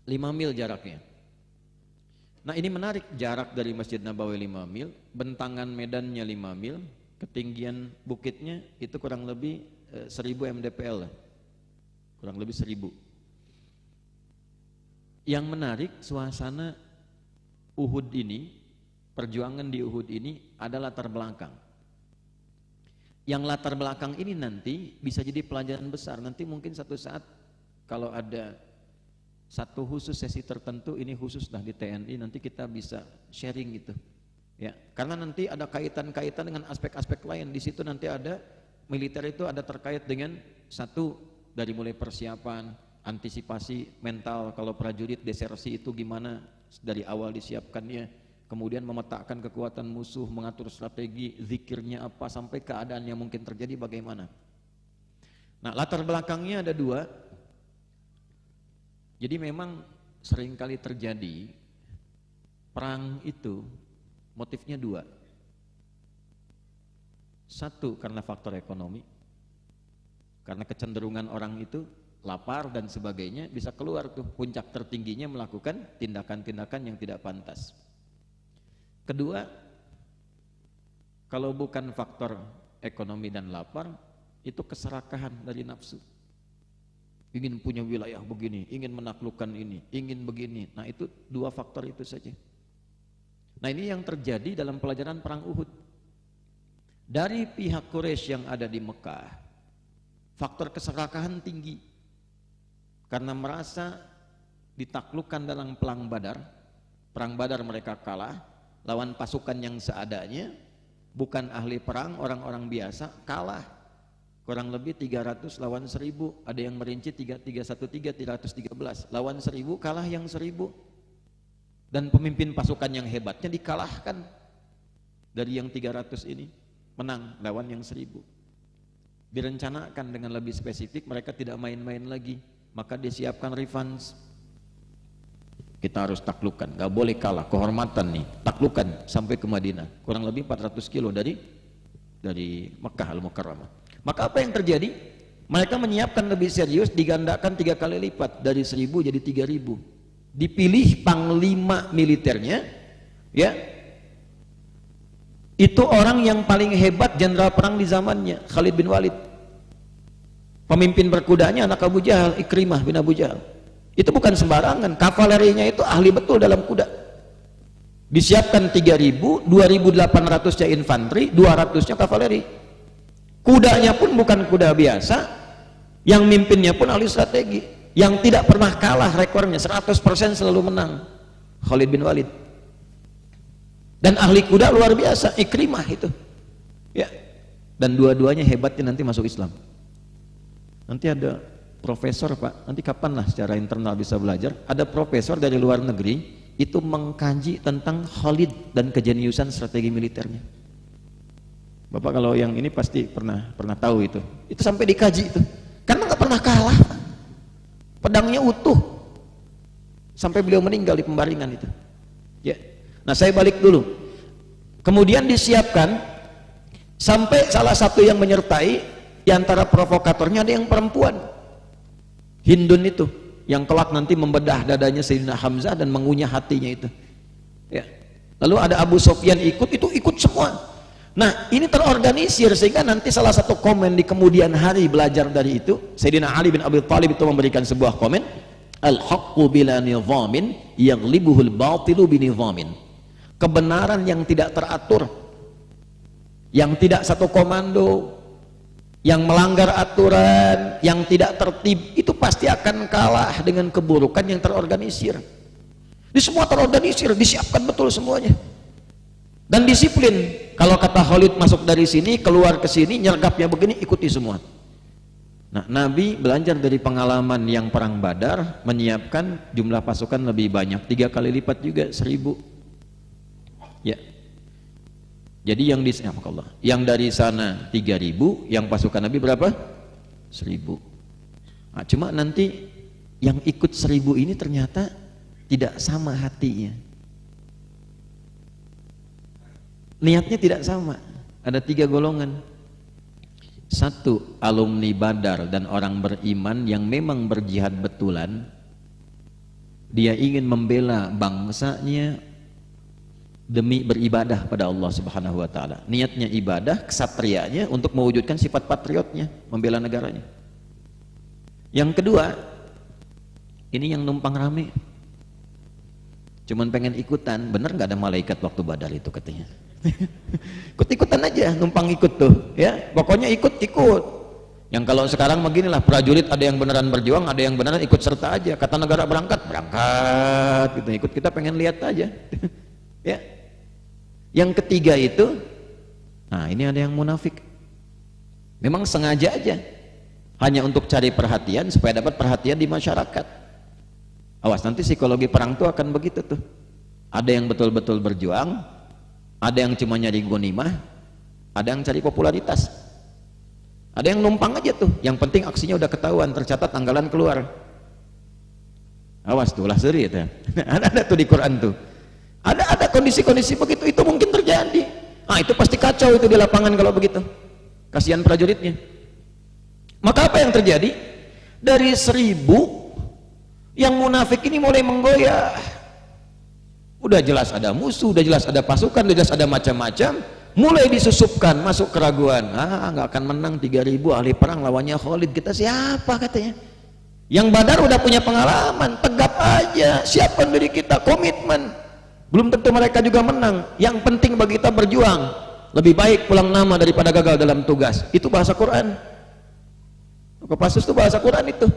5 mil jaraknya. Nah, ini menarik, jarak dari Masjid Nabawi 5 mil, bentangan medannya 5 mil, ketinggian bukitnya itu kurang lebih 1000 mdpl lah. kurang lebih 1000. Yang menarik suasana Uhud ini, perjuangan di Uhud ini ada latar belakang. Yang latar belakang ini nanti bisa jadi pelajaran besar. Nanti mungkin satu saat kalau ada satu khusus sesi tertentu, ini khusus dah di TNI, nanti kita bisa sharing gitu. Ya, karena nanti ada kaitan-kaitan dengan aspek-aspek lain. Di situ nanti ada militer itu ada terkait dengan satu dari mulai persiapan, antisipasi mental kalau prajurit desersi itu gimana dari awal disiapkannya. Kemudian memetakan kekuatan musuh, mengatur strategi, zikirnya apa, sampai keadaan yang mungkin terjadi bagaimana. Nah, latar belakangnya ada 2. Jadi memang seringkali terjadi perang itu motifnya 2. 1 karena faktor ekonomi, karena kecenderungan orang itu lapar dan sebagainya, bisa keluar tuh puncak tertingginya melakukan tindakan-tindakan yang tidak pantas. Kedua, kalau bukan faktor ekonomi dan lapar, itu keserakahan dari nafsu. Ingin punya wilayah begini, ingin menaklukkan ini, ingin begini. Nah, itu 2 faktor itu saja. Nah, ini yang terjadi dalam pelajaran perang Uhud. Dari pihak Quraisy yang ada di Mekah, faktor keserakahan tinggi. Karena merasa ditaklukkan dalam perang Badar. Perang Badar mereka kalah lawan pasukan yang seadanya, bukan ahli perang, orang-orang biasa, kalah kurang lebih 300 lawan 1000. Ada yang merinci 313 lawan 1000, kalah yang 1000. Dan pemimpin pasukan yang hebatnya dikalahkan dari yang 300 ini, menang lawan yang 1000. Direncanakan dengan lebih spesifik, mereka tidak main-main lagi, maka disiapkan revenge. Kita harus taklukkan, gak boleh kalah, kehormatan nih, taklukkan sampai ke Madinah, kurang lebih 400 kilo dari Mekah Al-Mukarramah. Maka apa yang terjadi? Mereka menyiapkan lebih serius, digandakan 3 kali lipat, dari 1000 jadi 3000. Dipilih panglima militernya, ya, itu orang yang paling hebat jenderal perang di zamannya, Khalid bin Walid. Pemimpin berkudanya anak Abu Jahal, Ikrimah bin Abu Jahal. Itu bukan sembarangan, kavalerinya itu ahli betul dalam kuda. Disiapkan 3000, 2800-nya infanteri, 200-nya kavaleri. Kudanya pun bukan kuda biasa, yang mimpinnya pun ahli strategi, yang tidak pernah kalah rekornya, 100% selalu menang, Khalid bin Walid. Dan ahli kuda luar biasa, Ikrimah itu. Ya. Dan dua-duanya hebatnya nanti masuk Islam. Nanti ada profesor, Pak, nanti kapan lah secara internal bisa belajar, ada profesor dari luar negeri itu mengkaji tentang Khalid dan kejeniusan strategi militernya. Bapak kalau yang ini pasti pernah tahu itu sampai dikaji itu, karena nggak pernah kalah, pedangnya utuh sampai beliau meninggal di pembaringan itu. Ya, nah saya balik dulu. Kemudian disiapkan sampai salah satu yang menyertai di antara provokatornya ada yang perempuan. Hindun itu yang kelak nanti membedah dadanya Sayyidina Hamzah dan mengunyah hatinya itu, ya. Lalu ada Abu Sufyan ikut semua. Nah, ini terorganisir sehingga nanti salah satu komen di kemudian hari belajar dari itu, Sayyidina Ali bin Abi Thalib itu memberikan sebuah komen, al-haqqu bila nizamin yaghlibuhul batilu binizamin. Kebenaran yang tidak teratur, yang tidak satu komando, yang melanggar aturan, yang tidak tertib, itu pasti akan kalah dengan keburukan yang terorganisir. Ini semua terorganisir, disiapkan betul semuanya. Dan disiplin. Kalau kata Khalid masuk dari sini, keluar ke sini, nyergapnya begini, ikuti semua. Nah, Nabi belajar dari pengalaman yang perang Badar, menyiapkan jumlah pasukan lebih banyak, 3 kali lipat juga, 1000. Ya. Jadi yang dari sana 3000, yang pasukan Nabi berapa? 1000. Nah, cuma nanti yang ikut 1000 ini ternyata tidak sama hatinya. Niatnya tidak sama. Ada 3 golongan. 1, alumni Badar dan orang beriman yang memang berjihad betulan. Dia ingin membela bangsanya demi beribadah pada Allah Subhanahu wa taala. Niatnya ibadah, kesatrianya untuk mewujudkan sifat patriotnya, membela negaranya. Yang kedua, ini yang numpang rame, cuman pengen ikutan. Bener nggak ada malaikat waktu Badar itu katanya? Ikut-ikutan aja, numpang ikut tuh, ya. Pokoknya ikut-ikut. Yang kalau sekarang beginilah, prajurit ada yang beneran berjuang, ada yang beneran ikut serta aja. Kata negara berangkat, gitu. Ikut, kita pengen lihat aja. Ya. Yang ketiga itu, nah ini ada yang munafik. Memang sengaja aja, hanya untuk cari perhatian supaya dapat perhatian di masyarakat. Awas, nanti psikologi perang tuh akan begitu tuh. Ada yang betul-betul berjuang, ada yang cuma nyari ghanimah, ada yang cari popularitas, ada yang numpang aja tuh. Yang penting aksinya udah ketahuan, tercatat, tanggalan keluar. Awas tuh, lah seri itu. Ada tuh di Quran tuh. Ada kondisi-kondisi begitu, itu mungkin terjadi. Ah, itu pasti kacau itu di lapangan kalau begitu. Kasihan prajuritnya. Maka apa yang terjadi? Dari 1000 yang munafik ini mulai menggoyah. Udah jelas ada musuh, udah jelas ada pasukan, udah jelas ada macam-macam, mulai disusupkan, masuk keraguan. Nggak akan menang 3000 ahli perang lawannya Khalid, kita siapa katanya? Yang Badar udah punya pengalaman, tegap aja, siapkan diri kita, komitmen. Belum tentu mereka juga menang. Yang penting bagi kita berjuang. Lebih baik pulang nama daripada gagal dalam tugas. Itu bahasa Quran. Kopassus itu bahasa Quran itu.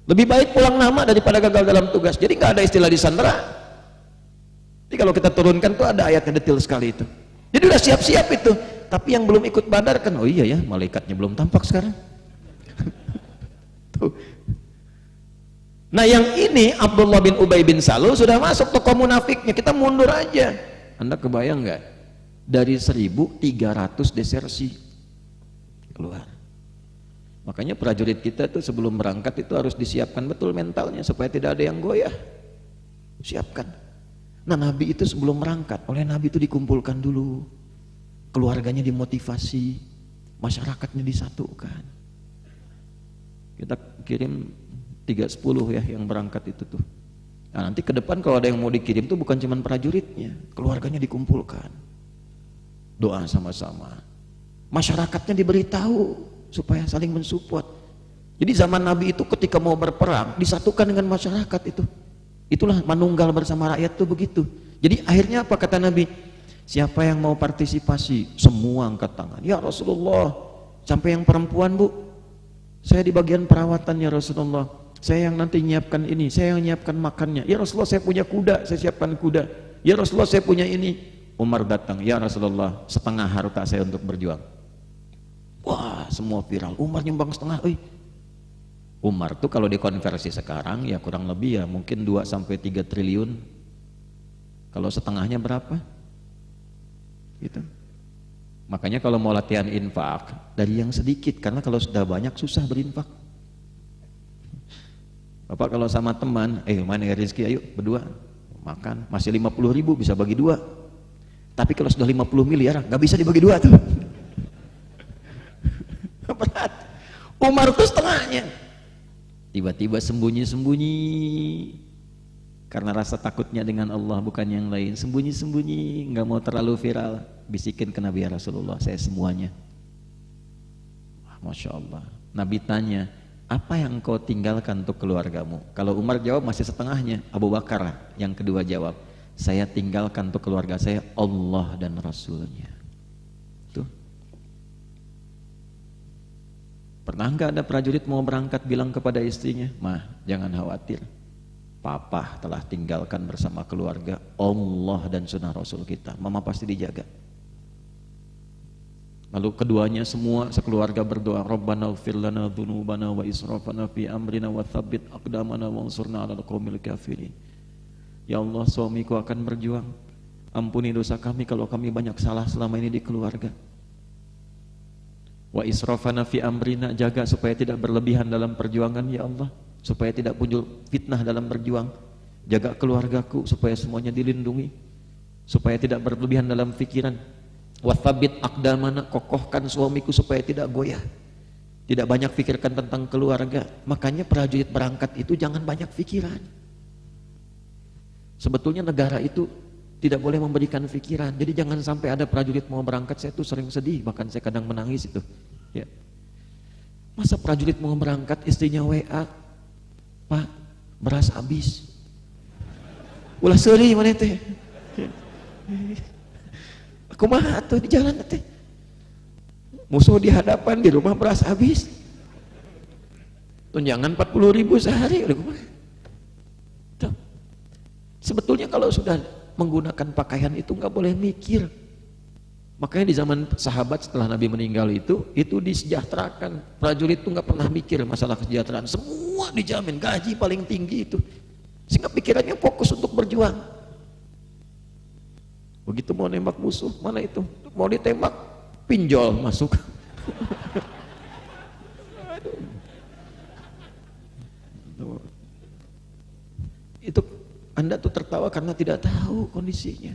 Lebih baik pulang nama daripada gagal dalam tugas. Jadi nggak ada istilah disandera. Jadi kalau kita turunkan tuh ada ayatnya detail sekali itu. Jadi udah siap-siap itu. Tapi yang belum ikut Badar kan, oh iya ya, malaikatnya belum tampak sekarang. Tuh. Nah yang ini Abdullah bin Ubay bin Salul sudah masuk tokoh munafiknya. Kita mundur aja. Anda kebayang nggak? Dari 1300 desersi keluar. Makanya prajurit kita tuh sebelum berangkat itu harus disiapkan betul mentalnya supaya tidak ada yang goyah. Siapkan. Nah Nabi itu sebelum berangkat, oleh Nabi itu dikumpulkan dulu, keluarganya dimotivasi, masyarakatnya disatukan. Kita kirim 310 ya yang berangkat itu tuh. Nah nanti ke depan kalau ada yang mau dikirim tuh bukan cuma prajuritnya, keluarganya dikumpulkan. Doa sama-sama, masyarakatnya diberitahu supaya saling mensupport. Jadi zaman Nabi itu ketika mau berperang disatukan dengan masyarakat itu. Itulah manunggal bersama rakyat tuh begitu. Jadi akhirnya apa kata Nabi? Siapa yang mau partisipasi? Semua angkat tangan. Ya Rasulullah, sampai yang perempuan bu, saya di bagian perawatan ya Rasulullah. Saya yang nanti nyiapkan ini, saya yang nyiapkan makannya. Ya Rasulullah, saya punya kuda, saya siapkan kuda. Ya Rasulullah, saya punya ini. Umar datang, ya Rasulullah, setengah harta saya untuk berjuang. Wah, semua viral. Umar nyumbang setengah. Umar tuh kalau dikonversi sekarang ya kurang lebih ya mungkin 2-3 triliun. Kalau setengahnya berapa? Gitu. Makanya kalau mau latihan infak dari yang sedikit, karena kalau sudah banyak susah berinfak. Bapak kalau sama teman, mana rezeki, ayo berdua makan, masih 50.000 bisa bagi 2. Tapi kalau sudah 50 miliar nggak bisa dibagi 2 tuh. Berat. Umar tuh setengahnya. Tiba-tiba sembunyi-sembunyi karena rasa takutnya dengan Allah bukan yang lain. Sembunyi-sembunyi, nggak mau terlalu viral. Bisikin ke Nabi ya Rasulullah, saya semuanya. Masya Allah. Nabi tanya, apa yang kau tinggalkan untuk keluargamu? Kalau Umar jawab masih setengahnya. Abu Bakar yang kedua jawab, saya tinggalkan untuk keluarga saya Allah dan Rasulnya. Tuh. Pernah nggak ada prajurit mau berangkat bilang kepada istrinya, mah jangan khawatir, papa telah tinggalkan bersama keluarga Allah dan sunnah Rasul kita, mama pasti dijaga. Lalu keduanya semua sekeluarga berdoa, Rabbana ighfir lana dzunubana wa israfana fi amrina wa tsabbit aqdamana wansurna 'alal qaumil kafirin. Ya Allah, suamiku akan berjuang, ampuni dosa kami kalau kami banyak salah selama ini di keluarga. Wa israfana fi amrina, jaga supaya tidak berlebihan dalam perjuangan ya Allah, supaya tidak muncul fitnah dalam berjuang. Jaga keluargaku supaya semuanya dilindungi, supaya tidak berlebihan dalam pikiran. Wa tsabbit aqdamana, kokohkan suamiku supaya tidak goyah, tidak banyak pikirkan tentang keluarga. Makanya prajurit berangkat itu jangan banyak pikiran. Sebetulnya negara itu tidak boleh memberikan pikiran. Jadi jangan sampai ada prajurit mau berangkat, saya tuh sering sedih, bahkan saya kadang menangis itu. Ya. Masa prajurit mau berangkat istrinya WA, Pak, beras habis. Ulah seuri mana teh. Kumaha atuh di jalan teh. Musuh di hadapan, di rumah beras habis. Tunjangan 40.000 sehari udah kumaha. Tuh. Sebetulnya kalau sudah menggunakan pakaian itu nggak boleh mikir. Makanya di zaman sahabat setelah Nabi meninggal itu disejahterakan. Prajurit itu nggak pernah mikir masalah kesejahteraan. Semua dijamin, gaji paling tinggi itu. Sehingga pikirannya fokus untuk berjuang. Begitu mau nembak musuh, mana itu? Mau ditembak, pinjol masuk. Itu Anda tuh tertawa karena tidak tahu kondisinya.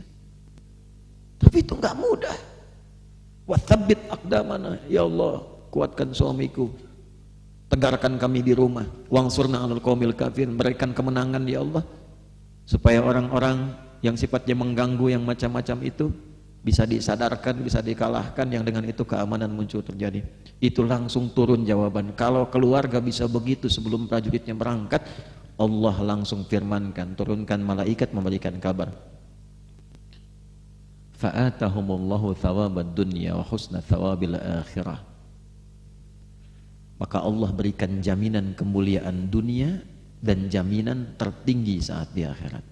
Tapi itu nggak mudah. Wathabit aqdamana, ya Allah, kuatkan suamiku, tegarkan kami di rumah, wangsurna 'alal qaumil kafirin, berikan kemenangan ya Allah, supaya orang-orang yang sifatnya mengganggu yang macam-macam itu bisa disadarkan, bisa dikalahkan, yang dengan itu keamanan muncul terjadi. Itu langsung turun jawaban. Kalau keluarga bisa begitu sebelum prajuritnya berangkat, Allah langsung firmankan, turunkan malaikat memberikan kabar. Fa'atahumullahu thawabad dunya wa husna thawabil akhirah. Maka Allah berikan jaminan kemuliaan dunia dan jaminan tertinggi saat di akhirat.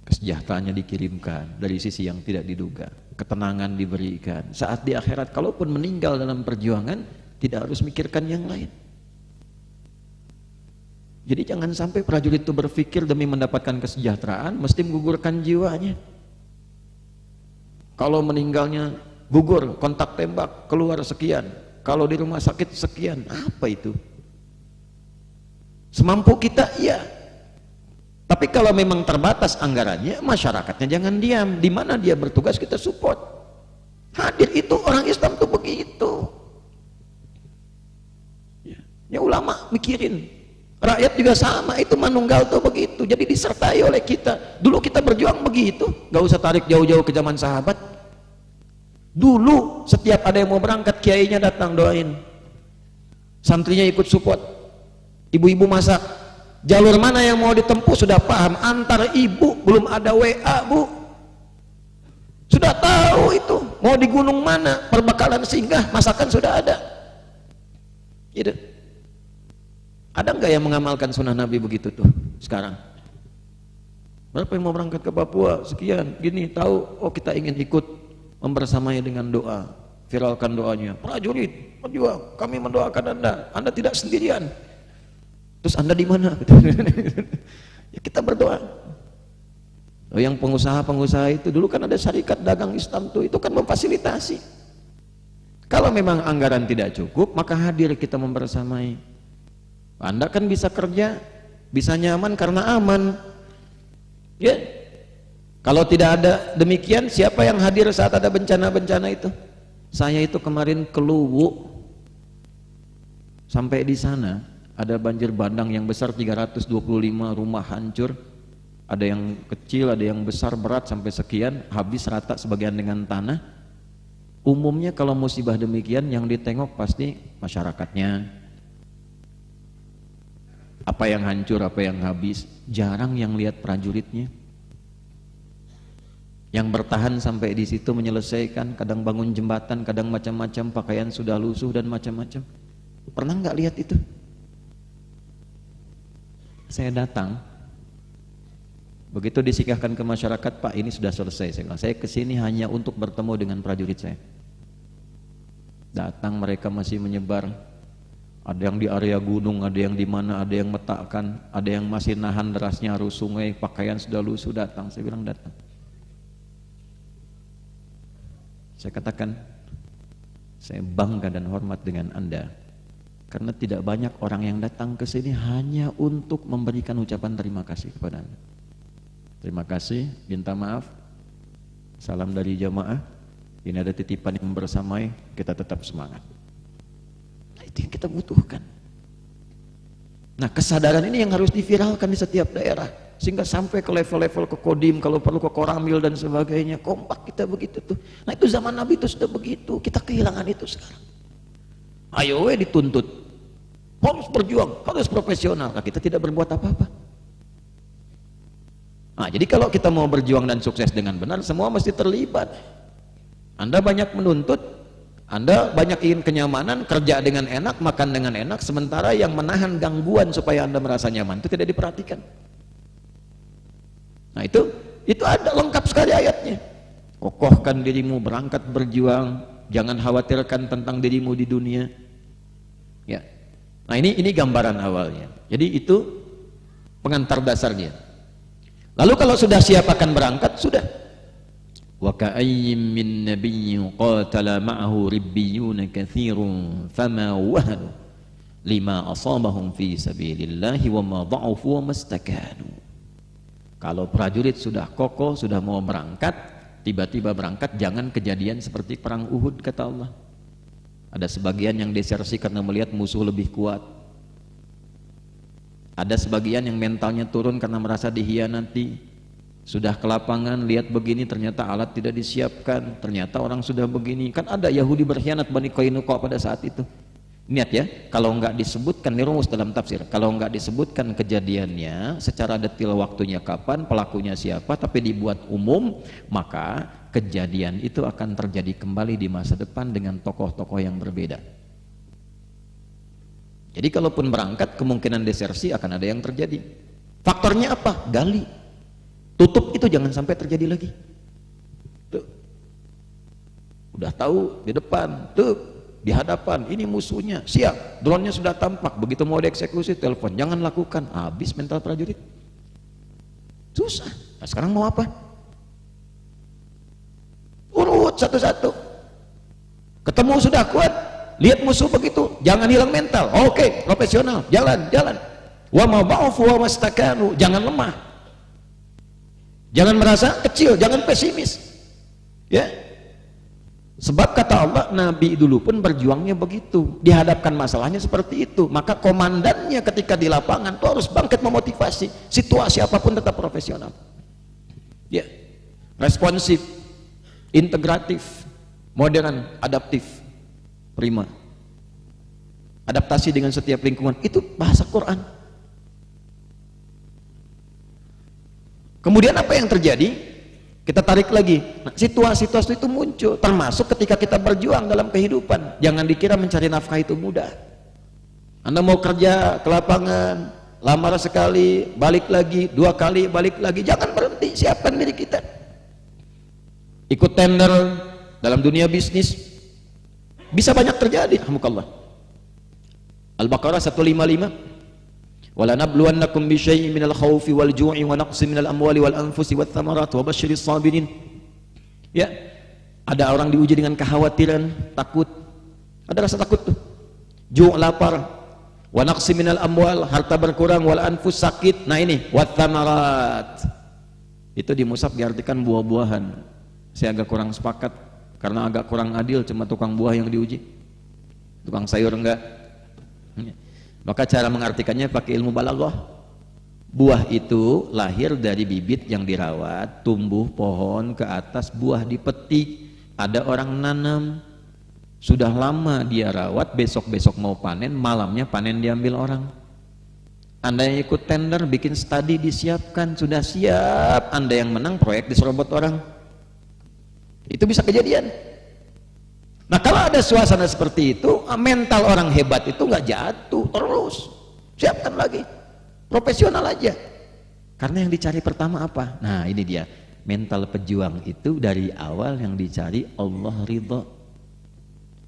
Kesejahteraannya dikirimkan dari sisi yang tidak diduga, ketenangan diberikan. Saat di akhirat kalaupun meninggal dalam perjuangan, tidak harus mikirkan yang lain. Jadi jangan sampai prajurit itu berpikir demi mendapatkan kesejahteraan mesti menggugurkan jiwanya. Kalau meninggalnya gugur, kontak tembak, keluar sekian. Kalau di rumah sakit sekian, apa itu? Semampu kita, iya. Tapi kalau memang terbatas anggarannya, masyarakatnya jangan diam. Di mana dia bertugas kita support. Hadir itu orang Islam tuh begitu. Ya ulama mikirin. Rakyat juga sama, itu manunggal tuh begitu. Jadi disertai oleh kita. Dulu kita berjuang begitu, gak usah tarik jauh-jauh ke zaman sahabat. Dulu setiap ada yang mau berangkat, kiainya datang doain, santrinya ikut support, ibu-ibu masak. Jalur mana yang mau ditempuh sudah paham. Antar ibu, belum ada WA bu, sudah tahu itu mau di gunung mana, perbekalan singgah, masakan sudah ada. Gitu. Ada nggak yang mengamalkan sunnah Nabi begitu tuh sekarang? Berapa yang mau berangkat ke Papua? Sekian, gini, tahu, oh kita ingin ikut membersamai dengan doa, viralkan doanya. Prajurit, berjuang, kami mendoakan Anda tidak sendirian. Terus Anda di mana? Ya kita berdoa. Oh, yang pengusaha-pengusaha itu dulu kan ada syarikat dagang Islam tuh, itu kan memfasilitasi. Kalau memang anggaran tidak cukup, maka hadir kita membersamai. Anda kan bisa kerja, bisa nyaman karena aman. Ya. Kalau tidak ada demikian, siapa yang hadir saat ada bencana-bencana itu? Saya itu kemarin ke Luwu. Sampai di sana ada banjir bandang yang besar, 325 rumah hancur. Ada yang kecil, ada yang besar, berat sampai sekian, habis rata sebagian dengan tanah. Umumnya kalau musibah demikian yang ditengok pasti masyarakatnya. Apa yang hancur, apa yang habis, jarang yang lihat prajuritnya. Yang bertahan sampai di situ menyelesaikan, kadang bangun jembatan, kadang macam-macam, pakaian sudah lusuh dan macam-macam. Pernah nggak lihat itu? Saya datang, begitu disikahkan ke masyarakat, Pak ini sudah selesai. Saya bilang, saya kesini hanya untuk bertemu dengan prajurit saya. Datang mereka masih menyebar. Ada yang di area gunung, ada yang di mana, ada yang metakkan, ada yang masih nahan derasnya arus sungai, pakaian sudah lusuh. Datang, saya bilang datang. Saya katakan, saya bangga dan hormat dengan Anda, karena tidak banyak orang yang datang ke sini hanya untuk memberikan ucapan terima kasih kepada Anda. Terima kasih, minta maaf, salam dari jamaah, ini ada titipan yang bersamai, kita tetap semangat. Itu yang kita butuhkan. Nah, kesadaran ini yang harus diviralkan di setiap daerah, sehingga sampai ke level-level ke Kodim, kalau perlu ke Koramil dan sebagainya. Kompak kita begitu tuh. Nah itu zaman Nabi itu sudah begitu, kita kehilangan itu sekarang. Ayo dituntut. Harus berjuang, harus profesional. Nah, kita tidak berbuat apa-apa. Nah, jadi kalau kita mau berjuang dan sukses dengan benar, semua mesti terlibat. Anda banyak menuntut, Anda banyak ingin kenyamanan, kerja dengan enak, makan dengan enak, sementara yang menahan gangguan supaya Anda merasa nyaman itu tidak diperhatikan. Nah, itu ada lengkap sekali ayatnya. Kokohkan dirimu, berangkat berjuang, jangan khawatirkan tentang dirimu di dunia. Ya. Nah, ini gambaran awalnya. Jadi itu pengantar dasarnya. Lalu kalau sudah siap akan berangkat, sudah. Wa ka'ayyim min nabiyyin qatala ma'ahu ribbiyun katsirun fama wahanu lima asabahum fi sabilillahi wa ma dha'ufu wa mastakanu. Kalau prajurit sudah kokoh, sudah mau berangkat, tiba-tiba berangkat, jangan kejadian seperti perang Uhud, kata Allah. Ada sebagian yang desersi karena melihat musuh lebih kuat. Ada sebagian yang mentalnya turun karena merasa dihianati. Sudah ke lapangan, lihat begini, ternyata alat tidak disiapkan, ternyata orang sudah begini. Kan ada Yahudi berkhianat Bani Qainuqa pada saat itu. Niat ya, kalau enggak disebutkan, ini rumus dalam tafsir, kalau enggak disebutkan kejadiannya secara detail, waktunya kapan, pelakunya siapa, tapi dibuat umum, maka kejadian itu akan terjadi kembali di masa depan dengan tokoh-tokoh yang berbeda. Jadi kalaupun berangkat, kemungkinan desersi akan ada yang terjadi. Faktornya apa? Gali, tutup itu jangan sampai terjadi lagi. Tuh. Udah tahu di depan, tuh di hadapan, ini musuhnya, siap, drone-nya sudah tampak, begitu mau dieksekusi, telepon, jangan lakukan, habis mental prajurit. Susah. Nah, sekarang mau apa? Urut satu-satu. Ketemu sudah kuat, lihat musuh begitu, jangan hilang mental. Oke, profesional, jalan. Wa ma ba'ufu wa mastakanu, jangan lemah. Jangan merasa kecil, jangan pesimis. Ya. Sebab kata Allah, Nabi dulu pun berjuangnya begitu, dihadapkan masalahnya seperti itu. Maka komandannya ketika di lapangan itu harus bangkit memotivasi, situasi apapun tetap profesional. Ya. Responsif, integratif, modern, adaptif, prima. Adaptasi dengan setiap lingkungan, itu bahasa Quran. Kemudian apa yang terjadi? Kita tarik lagi, nah, situasi-situasi itu muncul, termasuk ketika kita berjuang dalam kehidupan. Jangan dikira mencari nafkah itu mudah. Anda mau kerja ke lapangan, lamar sekali, balik lagi, 2 kali, balik lagi, jangan berhenti, siapkan diri kita. Ikut tender dalam dunia bisnis, bisa banyak terjadi. Alhamdulillah. Al-Baqarah 155. Wala nabluwannakum bisyai'in minal khaufi wal ju'i wa naqsin minal amwali wal anfusi wath thamarati wa basyiris sabirin. Ya, ada orang diuji dengan kekhawatiran, takut. Ada rasa takut tuh. Ju', lapar. Wa naqsin minal amwal, harta berkurang, wal anfus, sakit. Nah ini, wath thamarat. Itu di mushaf diartikan buah-buahan. Saya agak kurang sepakat karena agak kurang adil, cuma tukang buah yang diuji. Tukang sayur enggak. Maka cara mengartikannya pakai ilmu balaghah. Buah itu lahir dari bibit yang dirawat, tumbuh pohon ke atas, buah dipetik. Ada orang nanam, sudah lama dia rawat, besok-besok mau panen, malamnya panen diambil orang. Anda yang ikut tender, bikin studi disiapkan, sudah siap, Anda yang menang, proyek diserobot orang. Itu bisa kejadian. Nah, kalau ada suasana seperti itu, mental orang hebat itu nggak jatuh terus, siapkan lagi, profesional aja. Karena yang dicari pertama apa? Nah, ini dia, mental pejuang itu dari awal yang dicari Allah ridha.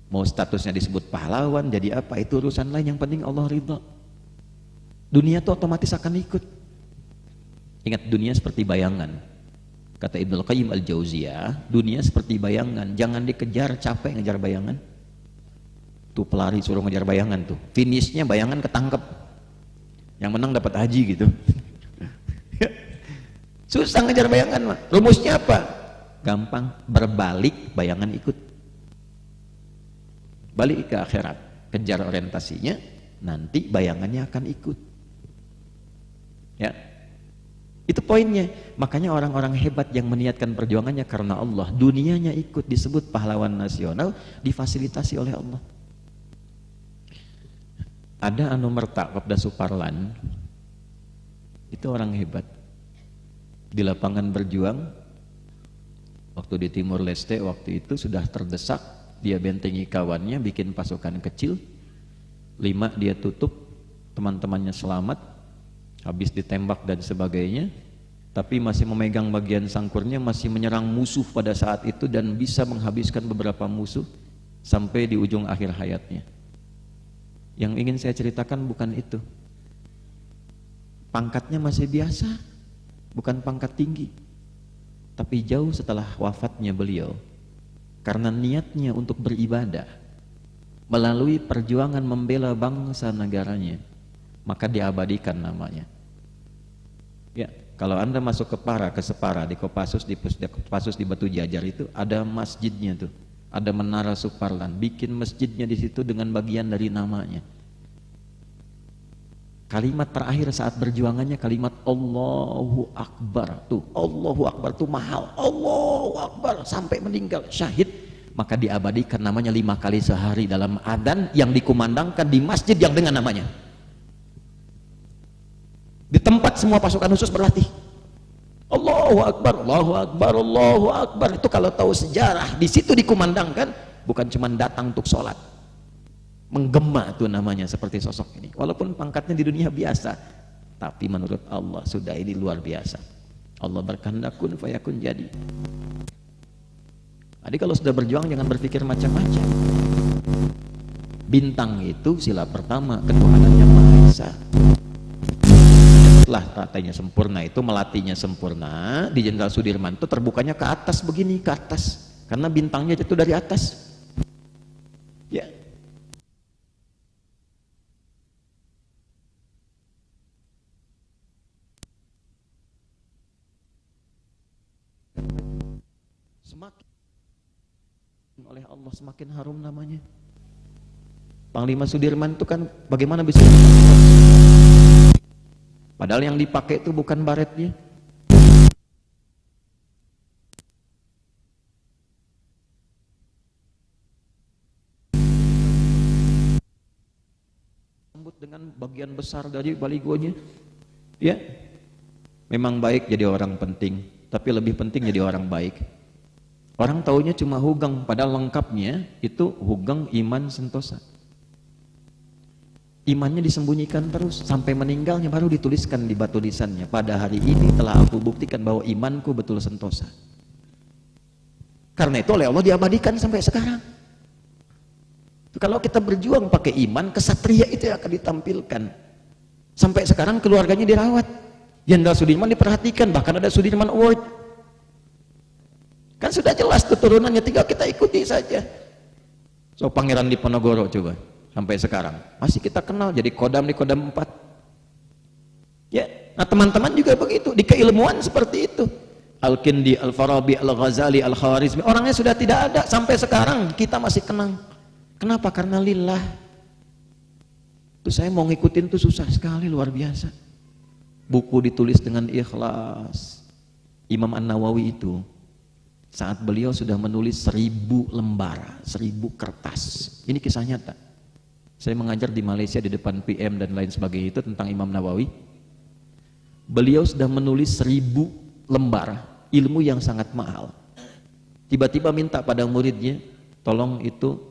Mau statusnya disebut pahlawan, jadi apa, itu urusan lain, yang penting Allah ridha. Dunia itu otomatis akan ikut. Ingat, dunia seperti bayangan. Kata Ibnu Qayyim Al-Jauziyah, dunia seperti bayangan, jangan dikejar, capek ngejar bayangan. Tuh pelari suruh ngejar bayangan tuh, finishnya bayangan ketangkep, yang menang dapat haji gitu. Susah ngejar bayangan mah. Rumusnya apa? Gampang, berbalik, bayangan ikut. Balik ke akhirat, kejar orientasinya, nanti bayangannya akan ikut. Ya. Itu poinnya. Makanya orang-orang hebat yang meniatkan perjuangannya karena Allah, dunianya ikut, disebut pahlawan nasional, difasilitasi oleh Allah. Ada anu mertak Kopda Suparlan, itu orang hebat. Di lapangan berjuang, waktu di Timur Leste waktu itu sudah terdesak, dia bentengi kawannya, bikin pasukan kecil, 5 dia tutup, teman-temannya selamat, habis ditembak dan sebagainya, tapi masih memegang bagian sangkurnya, masih menyerang musuh pada saat itu dan bisa menghabiskan beberapa musuh sampai di ujung akhir hayatnya. Yang ingin saya ceritakan bukan itu. Pangkatnya masih biasa, bukan pangkat tinggi. Tapi jauh setelah wafatnya beliau, karena niatnya untuk beribadah melalui perjuangan membela bangsa negaranya, maka diabadikan namanya. Ya, kalau Anda masuk ke Separa, di Kopassus, di Batu Jajar itu ada masjidnya tuh. Ada menara Suparlan, bikin masjidnya di situ dengan bagian dari namanya. Kalimat terakhir saat berjuangannya kalimat Allahu Akbar tuh, Allahu Akbar tuh mahal, Allahu Akbar sampai meninggal syahid, maka diabadikan namanya 5 kali sehari dalam adzan yang dikumandangkan di masjid yang dengan namanya. Di tempat semua pasukan khusus berlatih. Allahu Akbar, Allahu Akbar, Allahu Akbar. Itu kalau tahu sejarah, di situ dikumandangkan, bukan cuma datang untuk sholat, menggema tuh namanya seperti sosok ini. Walaupun pangkatnya di dunia biasa, tapi menurut Allah sudah ini luar biasa. Allah berkehendak kun fayakun jadi. Jadi kalau sudah berjuang jangan berpikir macam-macam. Bintang itu sila pertama, ketuhanannya Maha Esa. Setelah tatanya sempurna itu, melatihnya sempurna, di Jenderal Sudirman itu terbukanya ke atas begini, ke atas, karena bintangnya itu dari atas. Ya. Semakin oleh Allah semakin harum namanya. Panglima Sudirman itu kan bagaimana bisa, padahal yang dipakai itu bukan baretnya. Sambut dengan bagian besar dari baligonya. Ya, memang baik jadi orang penting, tapi lebih penting jadi orang baik. Orang taunya cuma Hugeng, padahal lengkapnya itu Hugeng Iman Sentosa. Imannya disembunyikan terus sampai meninggalnya baru dituliskan di batu lisannya, pada hari ini telah aku buktikan bahwa imanku betul sentosa. Karena itu oleh Allah diabadikan sampai sekarang. Kalau kita berjuang pakai iman, kesatria itu yang akan ditampilkan. Sampai sekarang keluarganya dirawat, Jenderal Sudirman diperhatikan, bahkan ada Sudirman Award. Kan sudah jelas keturunannya, tinggal kita ikuti saja. So Pangeran Diponegoro coba sampai sekarang masih kita kenal jadi Kodam di Kodam 4. Ya, nah teman-teman juga begitu di keilmuan seperti itu. Al-Kindi, Al-Farabi, Al-Ghazali, Al-Khawarizmi, orangnya sudah tidak ada, sampai sekarang kita masih kenang. Kenapa? Karena lillah. Tuh saya mau ngikutin tuh susah sekali, luar biasa. Buku ditulis dengan ikhlas. Imam An-Nawawi itu saat beliau sudah menulis 1000 lembar, 1000 kertas. Ini kisah nyata. Saya mengajar di Malaysia di depan PM dan lain sebagainya itu tentang Imam Nawawi. Beliau sudah menulis 1000 lembar ilmu yang sangat mahal. Tiba-tiba minta pada muridnya, tolong itu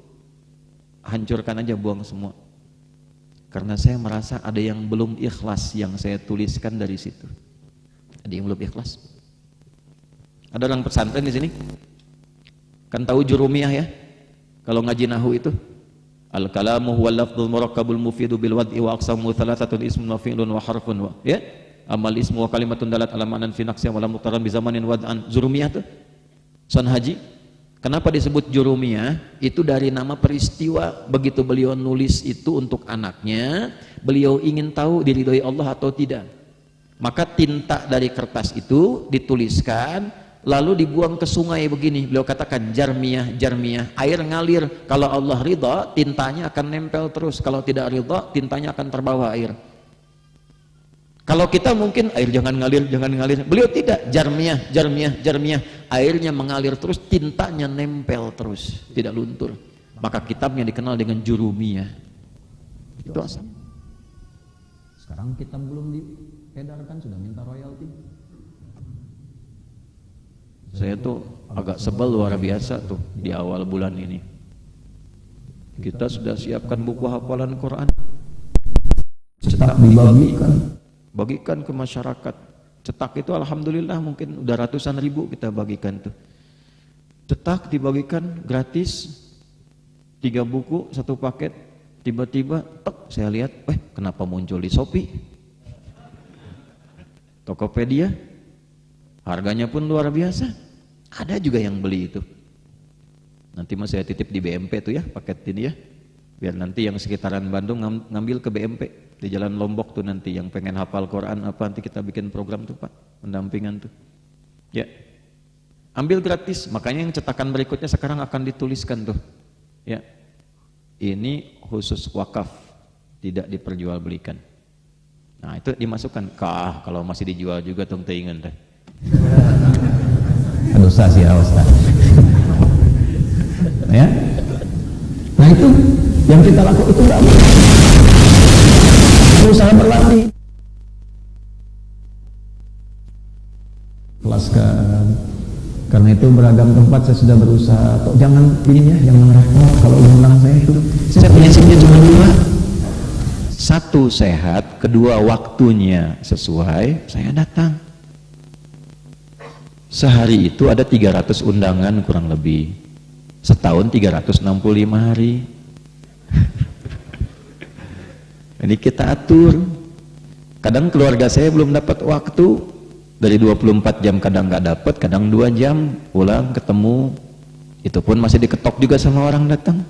hancurkan aja, buang semua. Karena saya merasa ada yang belum ikhlas yang saya tuliskan dari situ. Ada yang belum ikhlas. Ada orang pesantren di sini, kan tahu jurumiyah ya? Kalau ngaji nahu itu, al-kalamu huwa lafdzul murakkabul mufidu bil wad'i wa aqsamu thalathatun ismun wa fi'lun wa harfun wa ya? Amal ismu wa kalimatun dalat ala ma'nan fi naqsi wa lam muqtaran bi zamanin wad'an. Jurumiyah tuh. Son Haji. Kenapa disebut jurumiyah? Itu dari nama peristiwa begitu beliau nulis itu untuk anaknya, beliau ingin tahu diridhoi Allah atau tidak. Maka tinta dari kertas itu dituliskan, lalu dibuang ke sungai begini. Beliau katakan jarmiyah, jarmiyah, air ngalir. Kalau Allah ridha, tintanya akan nempel terus. Kalau tidak ridha, tintanya akan terbawa air. Kalau kita mungkin air jangan ngalir, jangan ngalir. Beliau tidak, jarmiyah, jarmiyah, jarmiyah. Airnya mengalir terus, tintanya nempel terus, tidak luntur. Maka kitabnya dikenal dengan jurumiyah. Itu asal. Sekarang kita belum diedarkan sudah minta royalti. Saya tuh agak sebel luar biasa tuh di awal bulan ini. Kita sudah siapkan buku hafalan Quran, cetak dibagikan, bagikan ke masyarakat. Cetak itu alhamdulillah mungkin udah ratusan ribu kita bagikan tuh. Cetak dibagikan gratis, 3 buku 1 paket. Tiba-tiba saya lihat, kenapa muncul di Shopee, Tokopedia, harganya pun luar biasa. Ada juga yang beli itu. Nanti mas saya titip di BMP tuh ya paket ini ya, biar nanti yang sekitaran Bandung ngambil ke BMP di Jalan Lombok tuh, nanti yang pengen hafal Quran apa, nanti kita bikin program tuh Pak, pendampingan tuh ya, ambil gratis. Makanya yang cetakan berikutnya sekarang akan dituliskan tuh ya, ini khusus wakaf, tidak diperjualbelikan. Nah itu dimasukkan kalau masih dijual juga tuh teingan deh. Dosa sih ya Ustaz. Ya. Nah itu yang kita lakukan itu enggak berusaha berlatih. Kelaskan. Karena itu beragam tempat saya sudah berusaha. Jangan ini ya, jangan repot kalau undang saya itu. Saya prinsipnya cuma 2. 1 sehat, 2 waktunya sesuai, saya datang. Sehari itu ada 300 undangan kurang lebih. Setahun 365 hari. Ini kita atur. Kadang keluarga saya belum dapat waktu, dari 24 jam kadang nggak dapat, kadang 2 jam pulang ketemu, itu pun masih diketok juga sama orang datang.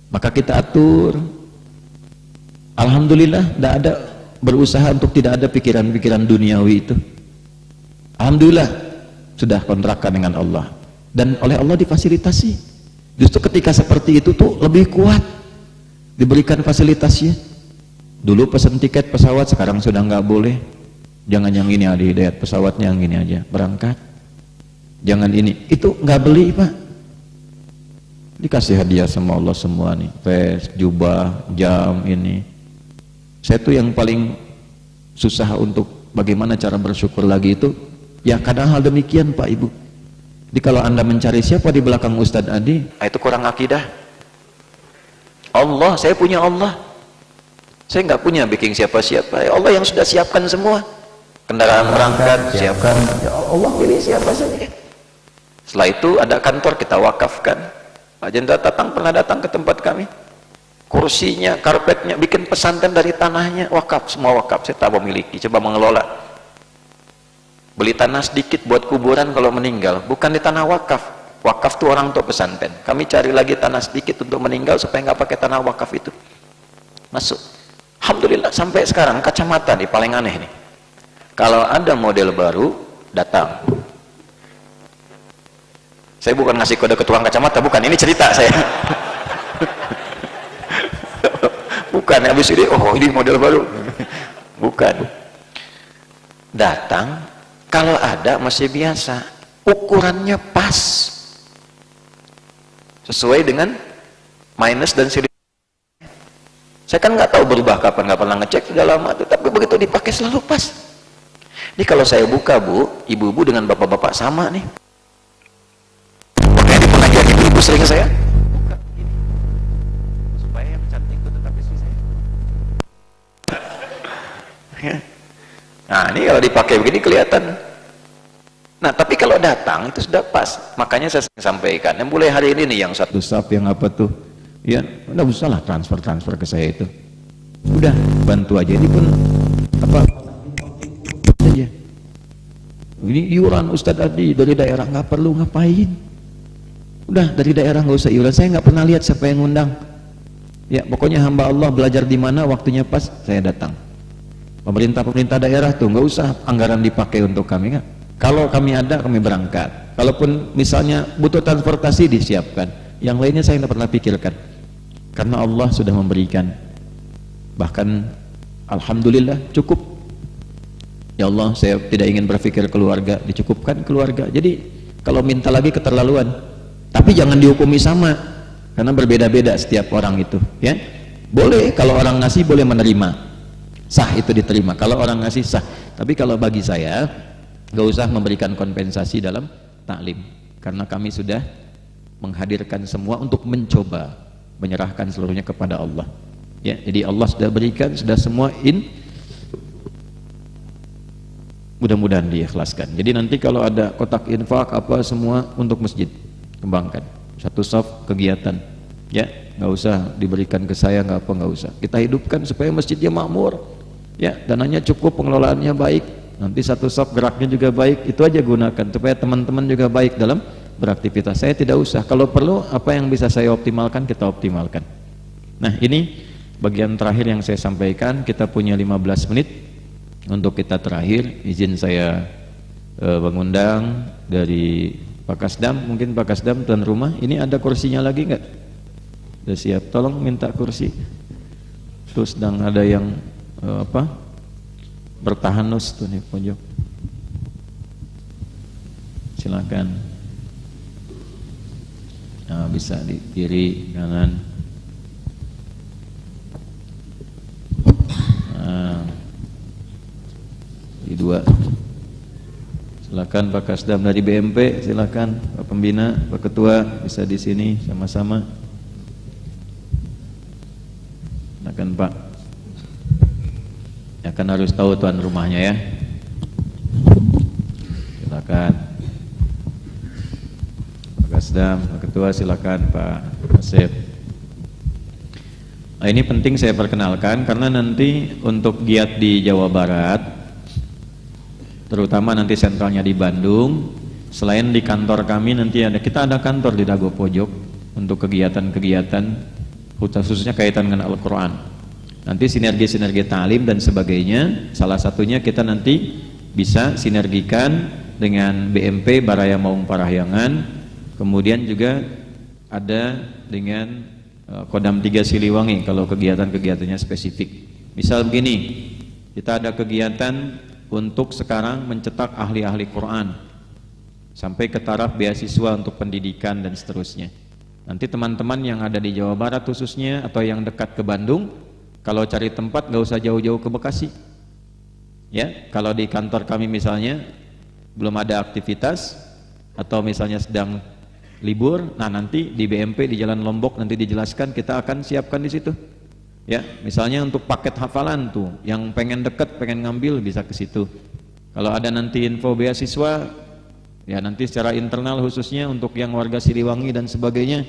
Maka kita atur. Alhamdulillah tidak ada, berusaha untuk tidak ada pikiran-pikiran duniawi itu. Alhamdulillah sudah kontrakan dengan Allah dan oleh Allah difasilitasi. Justru ketika seperti itu tuh lebih kuat diberikan fasilitasnya. Dulu pesan tiket pesawat, sekarang sudah nggak boleh. Jangan yang ini ada hidayat, pesawatnya yang ini aja berangkat. Jangan ini, itu nggak beli Pak. Dikasih hadiah sama Allah semua nih, vest, jubah, jam ini. Saya tuh yang paling susah untuk bagaimana cara bersyukur lagi itu. Ya kadang hal demikian Pak Ibu. Jadi kalau Anda mencari siapa di belakang Ustadz Adi, itu kurang akidah. Allah, saya punya Allah. Saya nggak punya bikin siapa-siapa. Ya Allah yang sudah siapkan semua. Kendaraan berangkat siapkan. Ya Allah pilih siapa saja. Setelah itu ada kantor kita wakafkan. Pak Jenderal Tatang pernah datang ke tempat kami. Kursinya, karpetnya, bikin pesantren dari tanahnya, wakaf, semua wakaf. Saya tak memiliki, coba mengelola. Beli tanah sedikit buat kuburan kalau meninggal, bukan di tanah wakaf. Wakaf tuh orang untuk pesantren. Kami cari lagi tanah sedikit untuk meninggal supaya nggak pakai tanah wakaf itu. Masuk. Alhamdulillah sampai sekarang kacamata nih paling aneh nih. Kalau ada model baru datang. Saya bukan ngasih kode ke tukang kacamata, bukan. Ini cerita saya. Bukan habis ini, oh ini model baru. Bukan. Datang. Kalau ada masih biasa, ukurannya pas, sesuai dengan minus dan siri. Saya kan nggak tahu berubah kapan, nggak pernah ngecek sudah lama tuh, tapi begitu dipakai selalu pas. Ini kalau saya buka Bu, ibu-ibu dengan bapak-bapak sama nih. Makanya di pengajian ibu-ibu sering saya buka ini, supaya yang cantik itu tetap istri saya. Nah ini kalau dipakai begini kelihatan. Nah tapi kalau datang itu sudah pas. Makanya saya sampaikan, yang mulai hari ini nih yang 1 saf yang apa tuh, ya udah usah lah transfer ke saya itu. Udah bantu aja, ini pun apa aja. Ini iuran Ustadz Adi dari daerah, nggak perlu ngapain. Udah dari daerah nggak usah iuran. Saya nggak pernah lihat siapa yang ngundang. Ya pokoknya hamba Allah belajar di mana waktunya pas saya datang. Pemerintah daerah tuh nggak usah anggaran dipakai untuk kami, nggak. Kalau kami ada kami berangkat. Kalaupun misalnya butuh transportasi disiapkan. Yang lainnya saya nggak pernah pikirkan. Karena Allah sudah memberikan. Bahkan alhamdulillah cukup. Ya Allah saya tidak ingin berpikir keluarga, dicukupkan keluarga. Jadi kalau minta lagi keterlaluan. Tapi jangan dihukumi sama. Karena berbeda-beda setiap orang itu, ya. Boleh kalau orang ngasih boleh menerima. sah itu diterima. Kalau orang ngasih sah. Tapi kalau bagi saya gak usah memberikan kompensasi dalam taklim, karena kami sudah menghadirkan semua untuk mencoba menyerahkan seluruhnya kepada Allah. Ya, jadi Allah sudah berikan, sudah semua mudah-mudahan diikhlaskan. Jadi nanti kalau ada kotak infak apa semua untuk masjid, kembangkan satu saf kegiatan. Ya, nggak usah diberikan ke saya, nggak usah. Kita hidupkan supaya masjidnya makmur. Ya, dananya cukup, pengelolaannya baik. Nanti satu saf geraknya juga baik. Itu aja gunakan supaya teman-teman juga baik dalam beraktivitas. Saya tidak usah. Kalau perlu apa yang bisa saya optimalkan, kita optimalkan. Nah, ini bagian terakhir yang saya sampaikan. Kita punya 15 menit untuk kita terakhir. Izin saya mengundang dari Pak Kasdam. Mungkin Pak Kasdam tuan rumah, ini ada kursinya lagi nggak? Sudah siap? Tolong minta kursi. Terus sedang ada yang bertahanus tuh nih pojok. Silakan. Nah, bisa di kiri, kanan. Nah, di dua. Silakan Pak Kasdam dari BMP, silakan Pak Pembina, Pak Ketua bisa di sini sama-sama. Silakan Pak. Ya kan harus tahu tuan rumahnya ya. Silakan. Pak Kasdam, Pak Ketua silakan Pak Asep. Nah, ini penting saya perkenalkan karena nanti untuk giat di Jawa Barat, terutama nanti sentralnya di Bandung, selain di kantor kami nanti kita ada kantor di Dago Pojok untuk kegiatan-kegiatan khususnya kaitan dengan Al-Quran. Nanti sinergi-sinergi ta'lim dan sebagainya, salah satunya kita nanti bisa sinergikan dengan BMP Baraya Maung Parahyangan, kemudian juga ada dengan Kodam 3 Siliwangi kalau kegiatan-kegiatannya spesifik. Misal begini, kita ada kegiatan untuk sekarang mencetak ahli-ahli Quran sampai ke taraf beasiswa untuk pendidikan dan seterusnya. Nanti teman-teman yang ada di Jawa Barat khususnya atau yang dekat ke Bandung, kalau cari tempat nggak usah jauh-jauh ke Bekasi. Ya, kalau di kantor kami misalnya belum ada aktivitas atau misalnya sedang libur, nah nanti di BMP di Jalan Lombok nanti dijelaskan, kita akan siapkan di situ. Ya, misalnya untuk paket hafalan tuh, yang pengen deket, pengen ngambil bisa ke situ. Kalau ada nanti info beasiswa, ya nanti secara internal khususnya untuk yang warga Siliwangi dan sebagainya,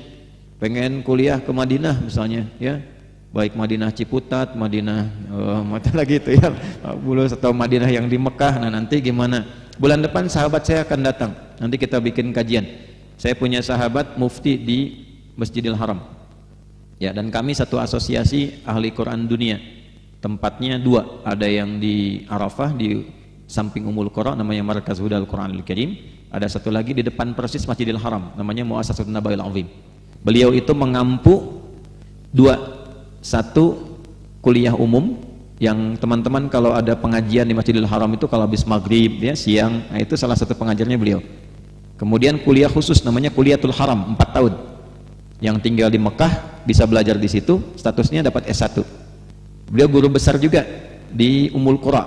pengen kuliah ke Madinah misalnya, ya. Baik Madinah Ciputat, Madinah mana lagi itu ya, Bulus atau Madinah yang di Mekah. Nah nanti gimana? Bulan depan sahabat saya akan datang. Nanti kita bikin kajian. Saya punya sahabat mufti di Masjidil Haram. Ya, dan kami satu asosiasi ahli Quran dunia. Tempatnya dua, ada yang di Arafah di samping Ummul Qura namanya Markaz Hudal Quranil Karim. Ada satu lagi di depan persis Masjidil Haram namanya Muassasatul Nabail Azim. Beliau itu mengampu dua. Satu, kuliah umum yang teman-teman kalau ada pengajian di Masjidil Haram itu kalau habis maghrib ya siang, nah itu salah satu pengajarnya beliau. Kemudian kuliah khusus namanya Kuliatul Haram 4 tahun, yang tinggal di Mekah bisa belajar di situ, statusnya dapat S1. Beliau guru besar juga di Ummul Qura.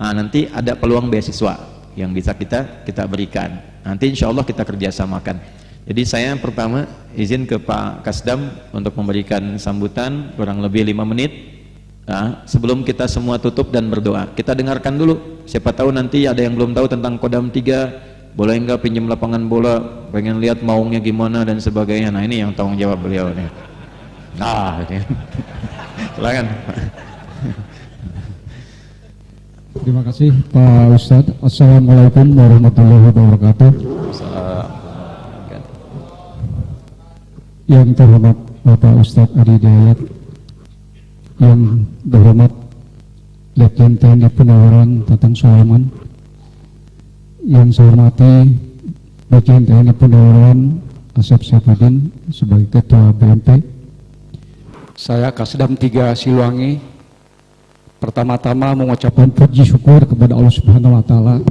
Nah, nanti ada peluang beasiswa yang bisa kita berikan. Nanti insya Allah kita kerjasamakan. Jadi saya pertama izin ke Pak Kasdam untuk memberikan sambutan kurang lebih 5 menit. Nah, sebelum kita semua tutup dan berdoa, kita dengarkan dulu. Siapa tahu nanti ada yang belum tahu tentang Kodam 3, boleh enggak pinjam lapangan bola, pengen lihat maungnya gimana dan sebagainya. Nah ini yang tanggung jawab beliau nih. Nah, ini. Silakan. Terima kasih Pak Ustadz. Assalamualaikum warahmatullahi wabarakatuh. Yang terhormat Bapak Ustadz Adi Dayat, yang terhormat Letjen TNI Purnawirawan Tatang Sulaiman, yang saya hormati Letjen TNI Purnawirawan Asep Saifuddin sebagai Ketua BMP. Saya Kasdam 3 Siliwangi, pertama-tama mengucapkan puji syukur kepada Allah Subhanahu wa Ta'ala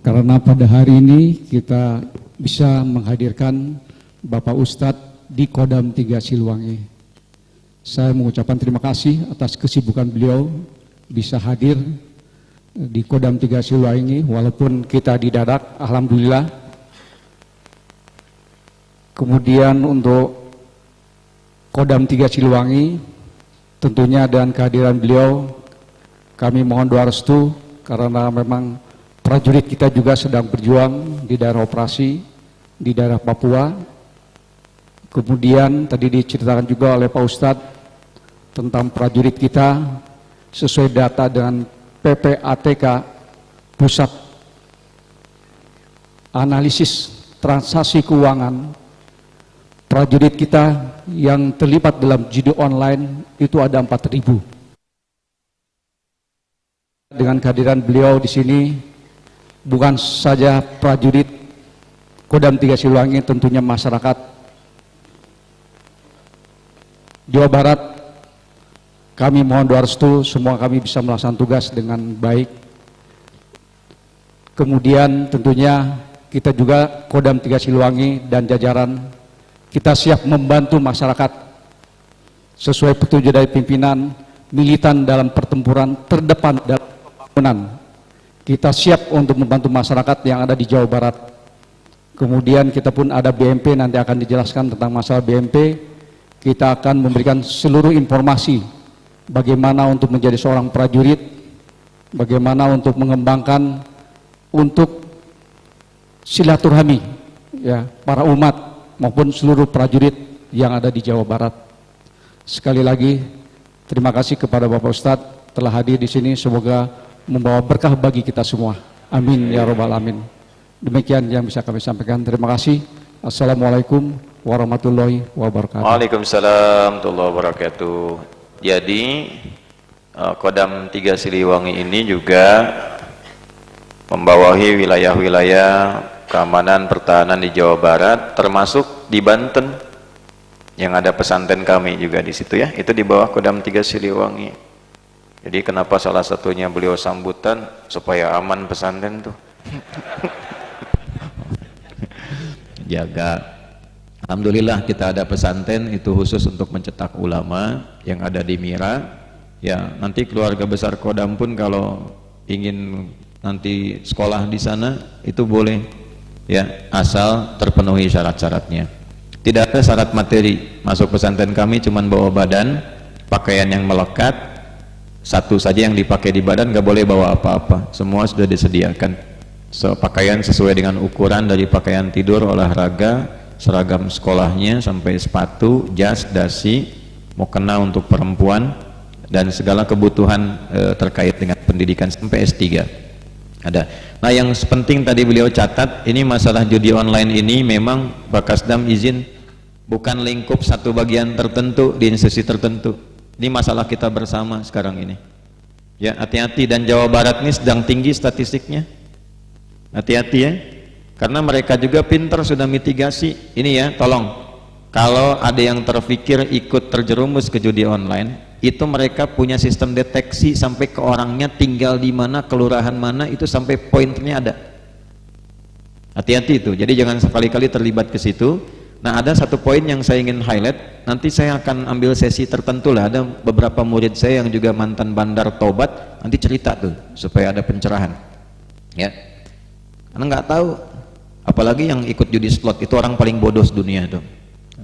karena pada hari ini kita bisa menghadirkan Bapak Ustadz di Kodam 3 Siliwangi. Saya mengucapkan terima kasih atas kesibukan beliau bisa hadir di Kodam 3 Siliwangi walaupun kita di Dadak, alhamdulillah. Kemudian untuk Kodam 3 Siliwangi, tentunya dengan kehadiran beliau kami mohon doa restu karena memang prajurit kita juga sedang berjuang di daerah operasi di daerah Papua. Kemudian tadi diceritakan juga oleh Pak Ustadz tentang prajurit kita sesuai data dengan PPATK, Pusat Analisis Transaksi Keuangan. Prajurit kita yang terlibat dalam judi online itu ada 4.000. Dengan kehadiran beliau di sini, bukan saja prajurit Kodam 3 Siliwangi, tentunya masyarakat Jawa Barat, kami mohon doa restu semua kami bisa melaksanakan tugas dengan baik. Kemudian tentunya kita juga Kodam 3 Siliwangi dan jajaran, kita siap membantu masyarakat sesuai petunjuk dari pimpinan, militan dalam pertempuran terdepan dalam pembangunan. Kita siap untuk membantu masyarakat yang ada di Jawa Barat. Kemudian kita pun ada BMP, nanti akan dijelaskan tentang masalah BMP. Kita akan memberikan seluruh informasi bagaimana untuk menjadi seorang prajurit, bagaimana untuk mengembangkan untuk silaturahmi ya para umat maupun seluruh prajurit yang ada di Jawa Barat. Sekali lagi terima kasih kepada Bapak Ustadz telah hadir di sini, semoga membawa berkah bagi kita semua. Amin ya robbal alamin. Demikian yang bisa kami sampaikan. Terima kasih. Assalamualaikum warahmatullahi wabarakatuh. Waalaikumsalam warahmatullahi wabarakatuh. Jadi Kodam 3 Siliwangi ini juga membawahi wilayah-wilayah keamanan pertahanan di Jawa Barat, termasuk di Banten yang ada pesantren kami juga di situ ya. Itu di bawah Kodam 3 Siliwangi. Jadi kenapa salah satunya beliau sambutan supaya aman pesantren tuh. Jaga. Alhamdulillah kita ada pesantren itu khusus untuk mencetak ulama yang ada di Mira. Ya, nanti keluarga besar Kodam pun kalau ingin nanti sekolah di sana itu boleh ya, asal terpenuhi syarat-syaratnya. Tidak ada syarat materi. Masuk pesantren kami cuman bawa badan, pakaian yang melekat, satu saja yang dipakai di badan, nggak boleh bawa apa-apa. Semua sudah disediakan. Pakaian sesuai dengan ukuran dari pakaian tidur, olahraga, seragam sekolahnya sampai sepatu, jas, dasi, mau kena untuk perempuan dan segala kebutuhan terkait dengan pendidikan sampai S3 ada. Nah yang penting tadi beliau catat, ini masalah judi online ini memang Bakasdam izin bukan lingkup satu bagian tertentu di institusi tertentu. Ini masalah kita bersama sekarang ini ya, hati-hati. Dan Jawa Barat ini sedang tinggi statistiknya, hati-hati ya, karena mereka juga pintar sudah mitigasi ini ya. Tolong kalau ada yang terpikir ikut terjerumus ke judi online, itu mereka punya sistem deteksi sampai ke orangnya tinggal di mana, kelurahan mana, itu sampai pointernya ada. Hati-hati itu, jadi jangan sekali-kali terlibat ke situ. Nah ada satu poin yang saya ingin highlight, nanti saya akan ambil sesi tertentu lah, ada beberapa murid saya yang juga mantan bandar tobat, nanti cerita tuh supaya ada pencerahan ya, karena nggak tahu, apalagi yang ikut judi slot itu orang paling bodoh sedunia tuh.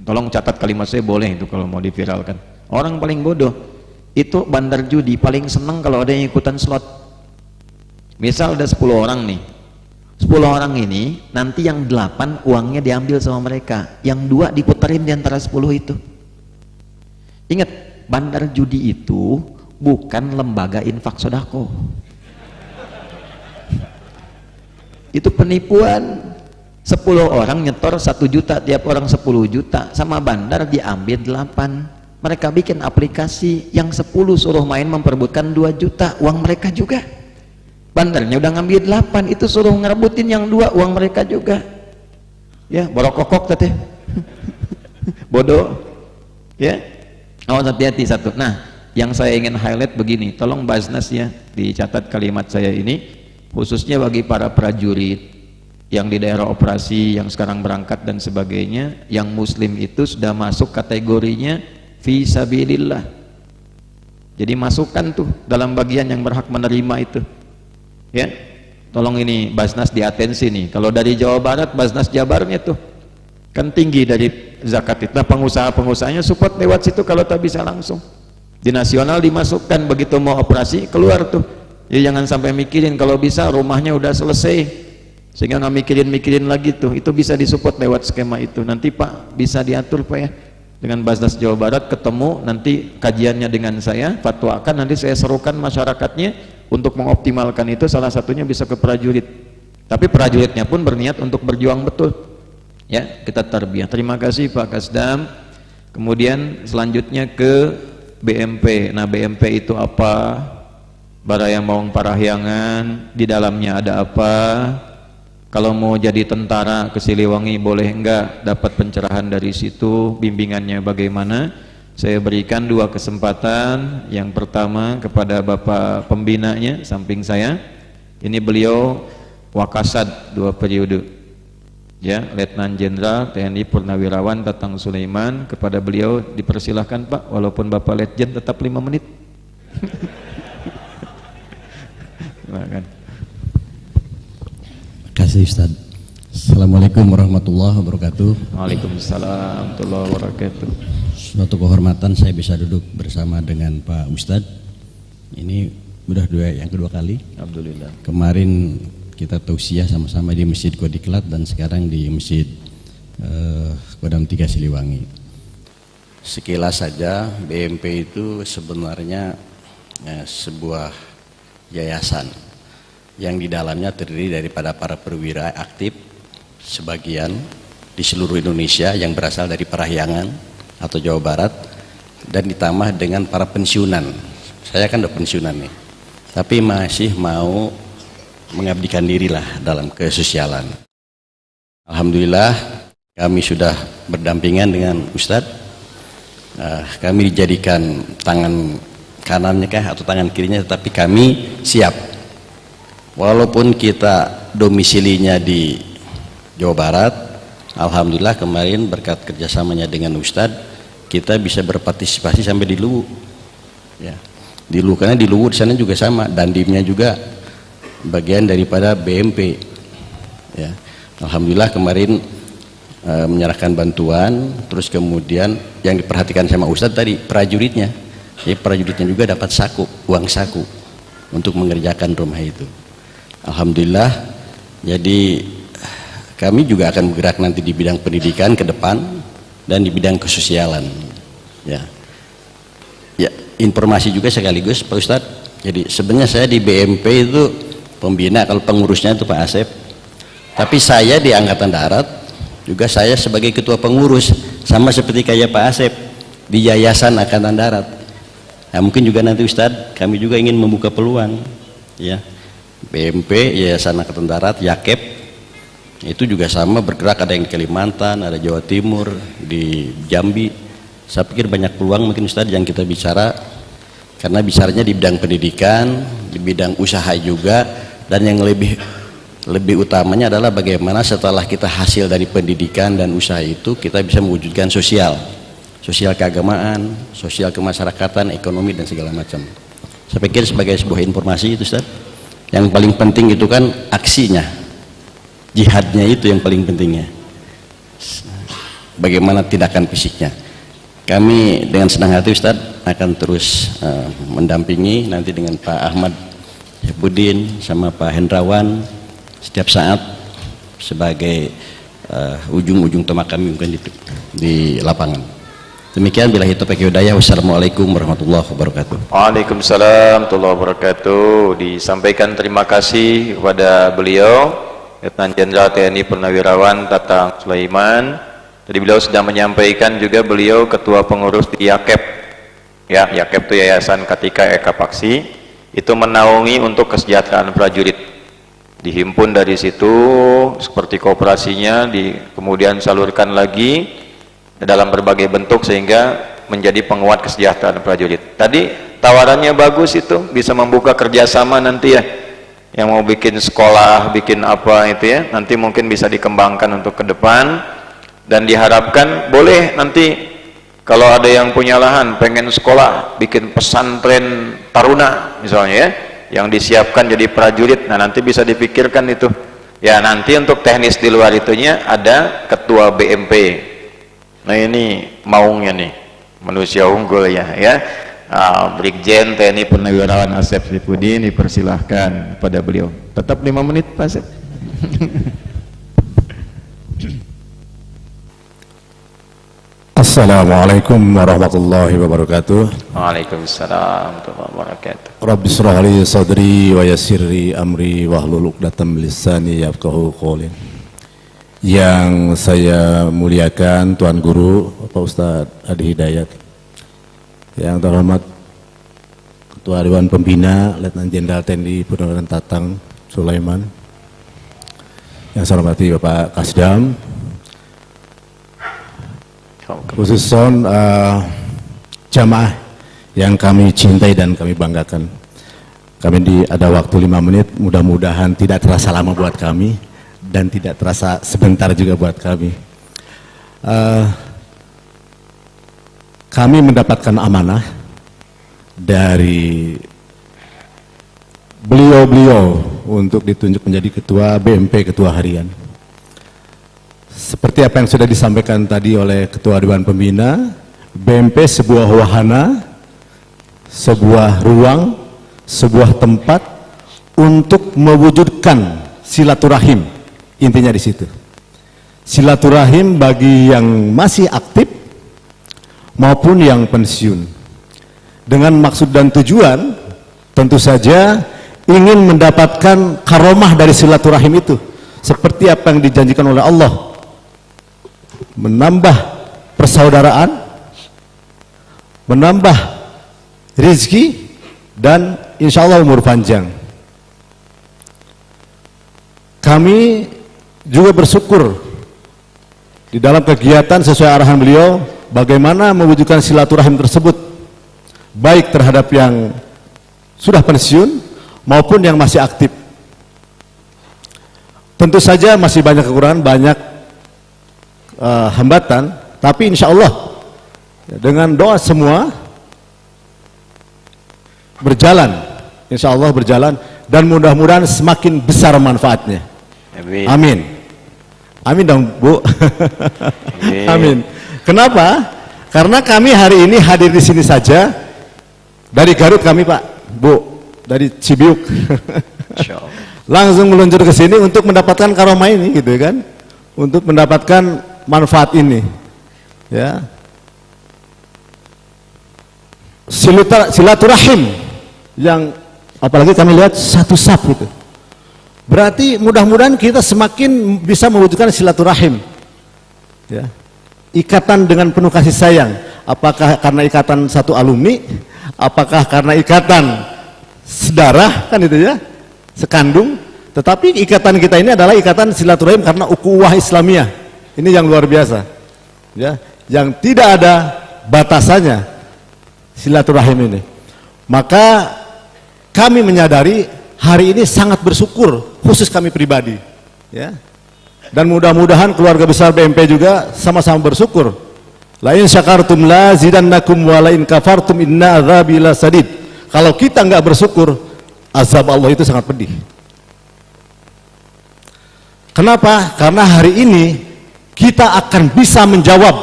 Tolong catat kalimat saya boleh itu kalau mau diviralkan. Orang paling bodoh itu bandar judi paling seneng kalau ada yang ikutan slot. Misal ada 10 orang nih, 10 orang ini nanti yang 8 uangnya diambil sama mereka, yang 2 diputerin di antara 10 itu. Ingat, bandar judi itu bukan lembaga infak sodako, itu penipuan. 10 orang nyetor 1 juta, tiap orang 10 juta, sama bandar diambil 8. Mereka bikin aplikasi, yang 10 suruh main memperebutkan 2 juta uang mereka juga. Bandarnya udah ngambil 8, itu suruh ngerebutin yang 2 uang mereka juga. Ya, borokokok teteh. Bodoh. Ya. Awas, hati-hati satu. Nah, yang saya ingin highlight begini, tolong Basnas ya, dicatat kalimat saya ini, khususnya bagi para prajurit yang di daerah operasi, yang sekarang berangkat dan sebagainya, yang muslim itu sudah masuk kategorinya fi sabilillah. Jadi masukkan tuh dalam bagian yang berhak menerima itu. Ya, tolong ini Basnas diatensi nih. Kalau dari Jawa Barat, Basnas Jabarnya tuh kan tinggi dari zakat itu. Nah, pengusaha-pengusahanya support lewat situ kalau tak bisa langsung. Di nasional dimasukkan, begitu mau operasi keluar tuh. Ya jangan sampai mikirin, kalau bisa rumahnya udah selesai sehingga nggak mikirin lagi tuh. Itu bisa disupport lewat skema itu. Nanti Pak bisa diatur Pak ya, dengan Basnas Jawa Barat ketemu, nanti kajiannya dengan saya, fatwakan, nanti saya serukan masyarakatnya untuk mengoptimalkan itu. Salah satunya bisa ke prajurit, tapi prajuritnya pun berniat untuk berjuang betul ya, kita tarbiyah. Terima kasih Pak Kasdam. Kemudian selanjutnya ke BMP. Nah, BMP itu apa? Baraya Maung Parahyangan, di dalamnya ada apa? Kalau mau jadi tentara ke Siliwangi boleh enggak? Dapat pencerahan dari situ, bimbingannya bagaimana? Saya berikan 2 kesempatan. Yang pertama kepada Bapak pembinanya samping saya. Ini beliau Wakasad 2 periode. Ya, Letnan Jenderal TNI Purnawirawan Tatang Sulaiman. Kepada beliau dipersilahkan Pak, walaupun Bapak Letjen tetap 5 menit. Silakan. Terima kasih Ustaz. Assalamualaikum warahmatullahi wabarakatuh. Waalaikumsalam warahmatullahi wabarakatuh. Suatu kehormatan saya bisa duduk bersama dengan Pak Ustaz. Ini udah yang kedua kali. Alhamdulillah. Kemarin kita tausiah sama-sama di Masjid Kodiklat dan sekarang di Masjid Kodam 3 Siliwangi. Sekilas saja BMP itu sebenarnya sebuah yayasan yang di dalamnya terdiri daripada para perwira aktif sebagian di seluruh Indonesia yang berasal dari Parahyangan atau Jawa Barat, dan ditambah dengan para pensiunan. Saya kan udah pensiunan nih, tapi masih mau mengabdikan diri lah dalam kesosialan. Alhamdulillah kami sudah berdampingan dengan Ustadz. Kami dijadikan tangan kanannya atau tangan kirinya, tetapi kami siap. Walaupun kita domisilinya di Jawa Barat, alhamdulillah kemarin berkat kerjasamanya dengan Ustadz kita bisa berpartisipasi sampai di Luwu. Ya, di Luwu, karena di Luwu di sana juga sama, Dandimnya juga bagian daripada BMP. Ya, alhamdulillah kemarin menyerahkan bantuan, terus kemudian yang diperhatikan sama Ustadz tadi prajuritnya. Jadi prajuritnya juga dapat saku, uang saku untuk mengerjakan rumah itu. Alhamdulillah. Jadi kami juga akan bergerak nanti di bidang pendidikan ke depan dan di bidang kesosialan. Ya, informasi juga sekaligus Pak Ustadz. Jadi sebenarnya saya di BMP itu pembina, kalau pengurusnya itu Pak Asep. Tapi saya di Angkatan Darat juga saya sebagai ketua pengurus, sama seperti kayak Pak Asep di Yayasan Angkatan Darat. Nah, mungkin juga nanti Ustadz kami juga ingin membuka peluang ya. BMP Yayasan Angkatan Darat, Yakep itu juga sama bergerak, ada yang di Kalimantan, ada Jawa Timur, di Jambi. Saya pikir banyak peluang mungkin Ustadz yang kita bicara, karena bicaranya di bidang pendidikan, di bidang usaha juga, dan yang lebih utamanya adalah bagaimana setelah kita hasil dari pendidikan dan usaha itu kita bisa mewujudkan sosial keagamaan, sosial kemasyarakatan, ekonomi dan segala macam. Saya pikir sebagai sebuah informasi itu Ustaz, yang paling penting itu kan aksinya, jihadnya itu yang paling pentingnya. Bagaimana tindakan fisiknya. Kami dengan senang hati Ustaz akan terus mendampingi nanti dengan Pak Ahmad Budin sama Pak Hendrawan setiap saat sebagai ujung-ujung tomak kami mungkin di lapangan. Demikian, billahi taufiq wal hidayah. Wassalamualaikum warahmatullahi wabarakatuh. Waalaikumsalam warahmatullahi wabarakatuh. Disampaikan terima kasih kepada beliau Letnan Jenderal TNI Purnawirawan Tatang Sulaiman. Tadi beliau sudah menyampaikan juga beliau ketua pengurus di Yakep. Ya, Yakep itu Yayasan Katika Eka Paksi. Itu menaungi untuk kesejahteraan prajurit. Dihimpun dari situ seperti kooperasinya, kemudian salurkan lagi dalam berbagai bentuk sehingga menjadi penguat kesejahteraan prajurit. Tadi tawarannya bagus, itu bisa membuka kerjasama nanti ya, yang mau bikin sekolah, bikin apa itu ya, nanti mungkin bisa dikembangkan untuk ke depan, dan diharapkan boleh nanti Kalau ada yang punya lahan pengen sekolah, bikin pesantren taruna misalnya ya, yang disiapkan jadi prajurit, nah nanti bisa dipikirkan itu. Ya nanti untuk teknis di luar itunya ada ketua BMP. Nah ini maunya nih manusia unggul ya, Brigjen TNI Purnawirawan Asep Sifudin, dipersilahkan pada beliau. Tetap 5 menit Pak Asep. Assalamualaikum warahmatullahi wabarakatuh. Waalaikumsalam warahmatullahi wabarakatuh. Rabbi shrah li sadri wa yassir li amri wahlul 'uqdatam min lisani yafqahu qawli. Yang saya muliakan Tuan Guru Bapak Ustadz Adi Hidayat, yang terhormat Ketua Dewan Pembina Letnan Jenderal TNI Purnawirawan Tatang Sulaiman, yang saya hormati Bapak Kasdam, khususnya jamaah yang kami cintai dan kami banggakan. Kami ada waktu 5 menit, mudah-mudahan tidak terasa lama buat kami dan tidak terasa sebentar juga buat kami. Kami mendapatkan amanah dari beliau-beliau untuk ditunjuk menjadi ketua BMP, ketua harian. Seperti apa yang sudah disampaikan tadi oleh Ketua Dewan Pembina, BMP sebuah wahana, sebuah ruang, sebuah tempat untuk mewujudkan silaturahim. Intinya di situ. Silaturahim bagi yang masih aktif maupun yang pensiun. Dengan maksud dan tujuan tentu saja ingin mendapatkan karomah dari silaturahim itu. Seperti apa yang dijanjikan oleh Allah. Menambah persaudaraan, menambah rezeki, dan insya Allah umur panjang. Kami juga bersyukur di dalam kegiatan sesuai arahan beliau bagaimana mewujudkan silaturahim tersebut, baik terhadap yang sudah pensiun maupun yang masih aktif. Tentu saja masih banyak kekurangan, banyak hambatan, tapi insya Allah dengan doa semua berjalan, insya Allah berjalan, dan mudah-mudahan semakin besar manfaatnya. Amin. Amin. Amin dong Bu. Amin. Amin. Kenapa? Karena kami hari ini hadir di sini saja dari Garut kami Pak, Bu, dari Cibiuk. Langsung meluncur ke sini untuk mendapatkan karomah ini, gitu kan? Untuk mendapatkan manfaat ini, ya. Silaturahim yang apalagi kami lihat satu saf itu. Berarti mudah-mudahan kita semakin bisa mewujudkan silaturahim, ya. Ikatan dengan penuh kasih sayang. Apakah karena ikatan satu alumni, apakah karena ikatan sedarah, kan itu ya, sekandung. Tetapi ikatan kita ini adalah ikatan silaturahim karena ukhuwah Islamiyah. Ini yang luar biasa, ya, yang tidak ada batasannya silaturahim ini. Maka kami menyadari hari ini sangat bersyukur, khusus kami pribadi, ya. Dan mudah-mudahan keluarga besar BMP juga sama-sama bersyukur. La in syakartum la zidannakum wa la in kafartum inna adzabi lasadid. Kalau kita nggak bersyukur, azab Allah itu sangat pedih. Kenapa? Karena hari ini kita akan bisa menjawab,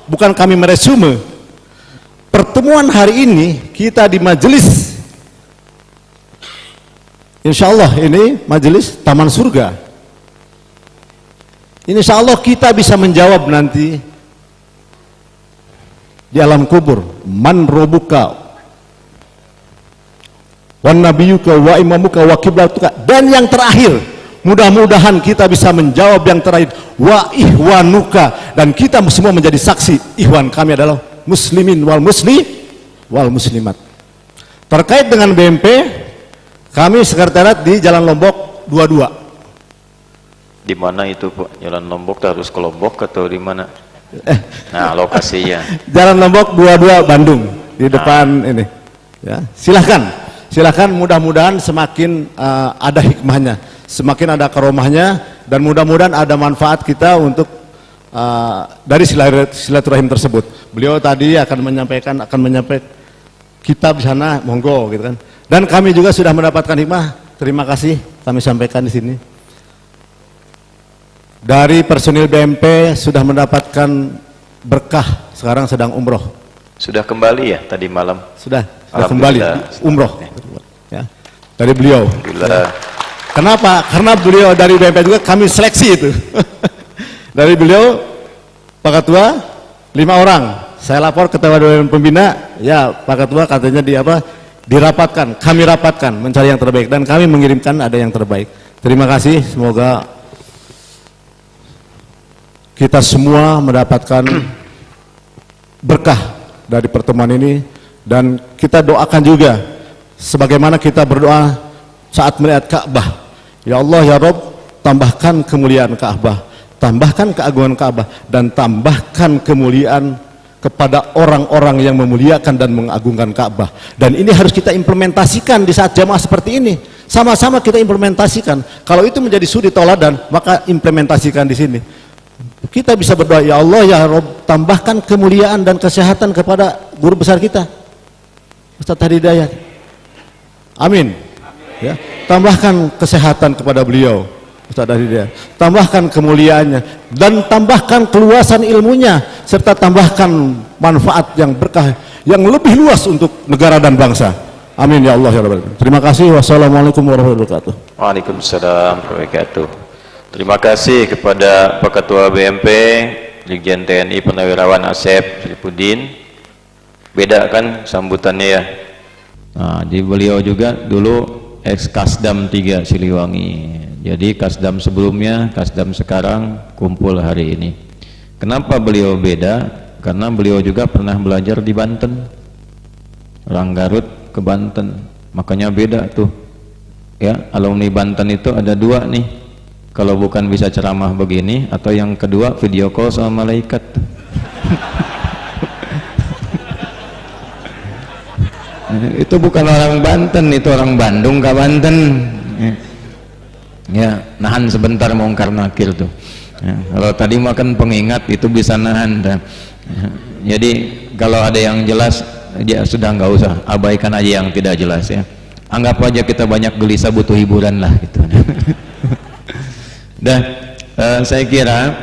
bukan kami meresume. Pertemuan hari ini kita di majelis, insya Allah ini majelis Taman Surga. Insya Allah kita bisa menjawab nanti di alam kubur, man robuka wan nabiyuka wa imamuka wa kiblatuka, dan yang terakhir mudah-mudahan kita bisa menjawab yang terakhir, wa ihwanuka, dan kita semua menjadi saksi. Ihwan kami adalah muslimin wal muslimat. Terkait dengan BMP, kami sekretariat di Jalan Lombok 22. Di mana itu Pak? Jalan Lombok harus ke Lombok atau di mana? Nah, lokasinya. Jalan Lombok 22 Bandung, di depan ini. Ya, silahkan mudah-mudahan semakin ada hikmahnya, semakin ada karomahnya, dan mudah-mudahan ada manfaat kita untuk dari silaturahim tersebut. Beliau tadi akan menyampaikan kitab di sana, monggo gitu kan. Dan kami juga sudah mendapatkan hikmah. Terima kasih kami sampaikan di sini. Dari personil BMP sudah mendapatkan berkah, sekarang sedang umroh. Sudah kembali ya tadi malam? Sudah kembali umroh. Ya. Dari beliau. Ya. Kenapa? Karena beliau dari BMP juga kami seleksi itu. Dari beliau, Pak Ketua 5 orang. Saya lapor ke Ketua Dewan Pembina, ya Pak Ketua katanya dirapatkan, kami rapatkan mencari yang terbaik dan kami mengirimkan ada yang terbaik. Terima kasih, semoga kita semua mendapatkan berkah dari pertemuan ini dan kita doakan juga sebagaimana kita berdoa saat melihat Ka'bah. Ya Allah ya Rabb, tambahkan kemuliaan Ka'bah, tambahkan keagungan Ka'bah dan tambahkan kemuliaan kepada orang-orang yang memuliakan dan mengagungkan Ka'bah. Dan ini harus kita implementasikan di saat jamaah seperti ini. Sama-sama kita implementasikan. Kalau itu menjadi suri tauladan, maka implementasikan di sini. Kita bisa berdoa, ya Allah ya Rabb, tambahkan kemuliaan dan kesehatan kepada guru besar kita, Ustaz Hidayat. Amin. Ya, tambahkan kesehatan kepada beliau, Ustaz Hidayat. Tambahkan kemuliaannya dan tambahkan keluasan ilmunya serta tambahkan manfaat yang berkah yang lebih luas untuk negara dan bangsa. Amin ya Allah ya Rabb. Terima kasih. Wassalamualaikum warahmatullahi wabarakatuh. Waalaikumsalam warahmatullahi wabarakatuh. Terima kasih kepada Pak Ketua BMP, Dirjen TNI Purnawirawan Asep Sripuddin. Beda kan sambutannya ya. Nah, di beliau juga dulu ex Kasdam 3 Siliwangi. Jadi Kasdam sebelumnya, Kasdam sekarang kumpul hari ini. Kenapa beliau beda? Karena beliau juga pernah belajar di Banten. Orang Garut ke Banten. Makanya beda tuh. Ya, alumni Banten itu ada 2 nih. Kalau bukan bisa ceramah begini, atau yang kedua video call sama malaikat. Itu bukan orang Banten, itu orang Bandung ke Banten. Ya, nahan sebentar mungkar nakir tuh. Ya, kalau tadi makan pengingat itu bisa nahan. Ya, jadi kalau ada yang jelas, dia sudah nggak usah, abaikan aja yang tidak jelas ya. Anggap aja kita banyak gelisah butuh hiburan lah gitu. Dan saya kira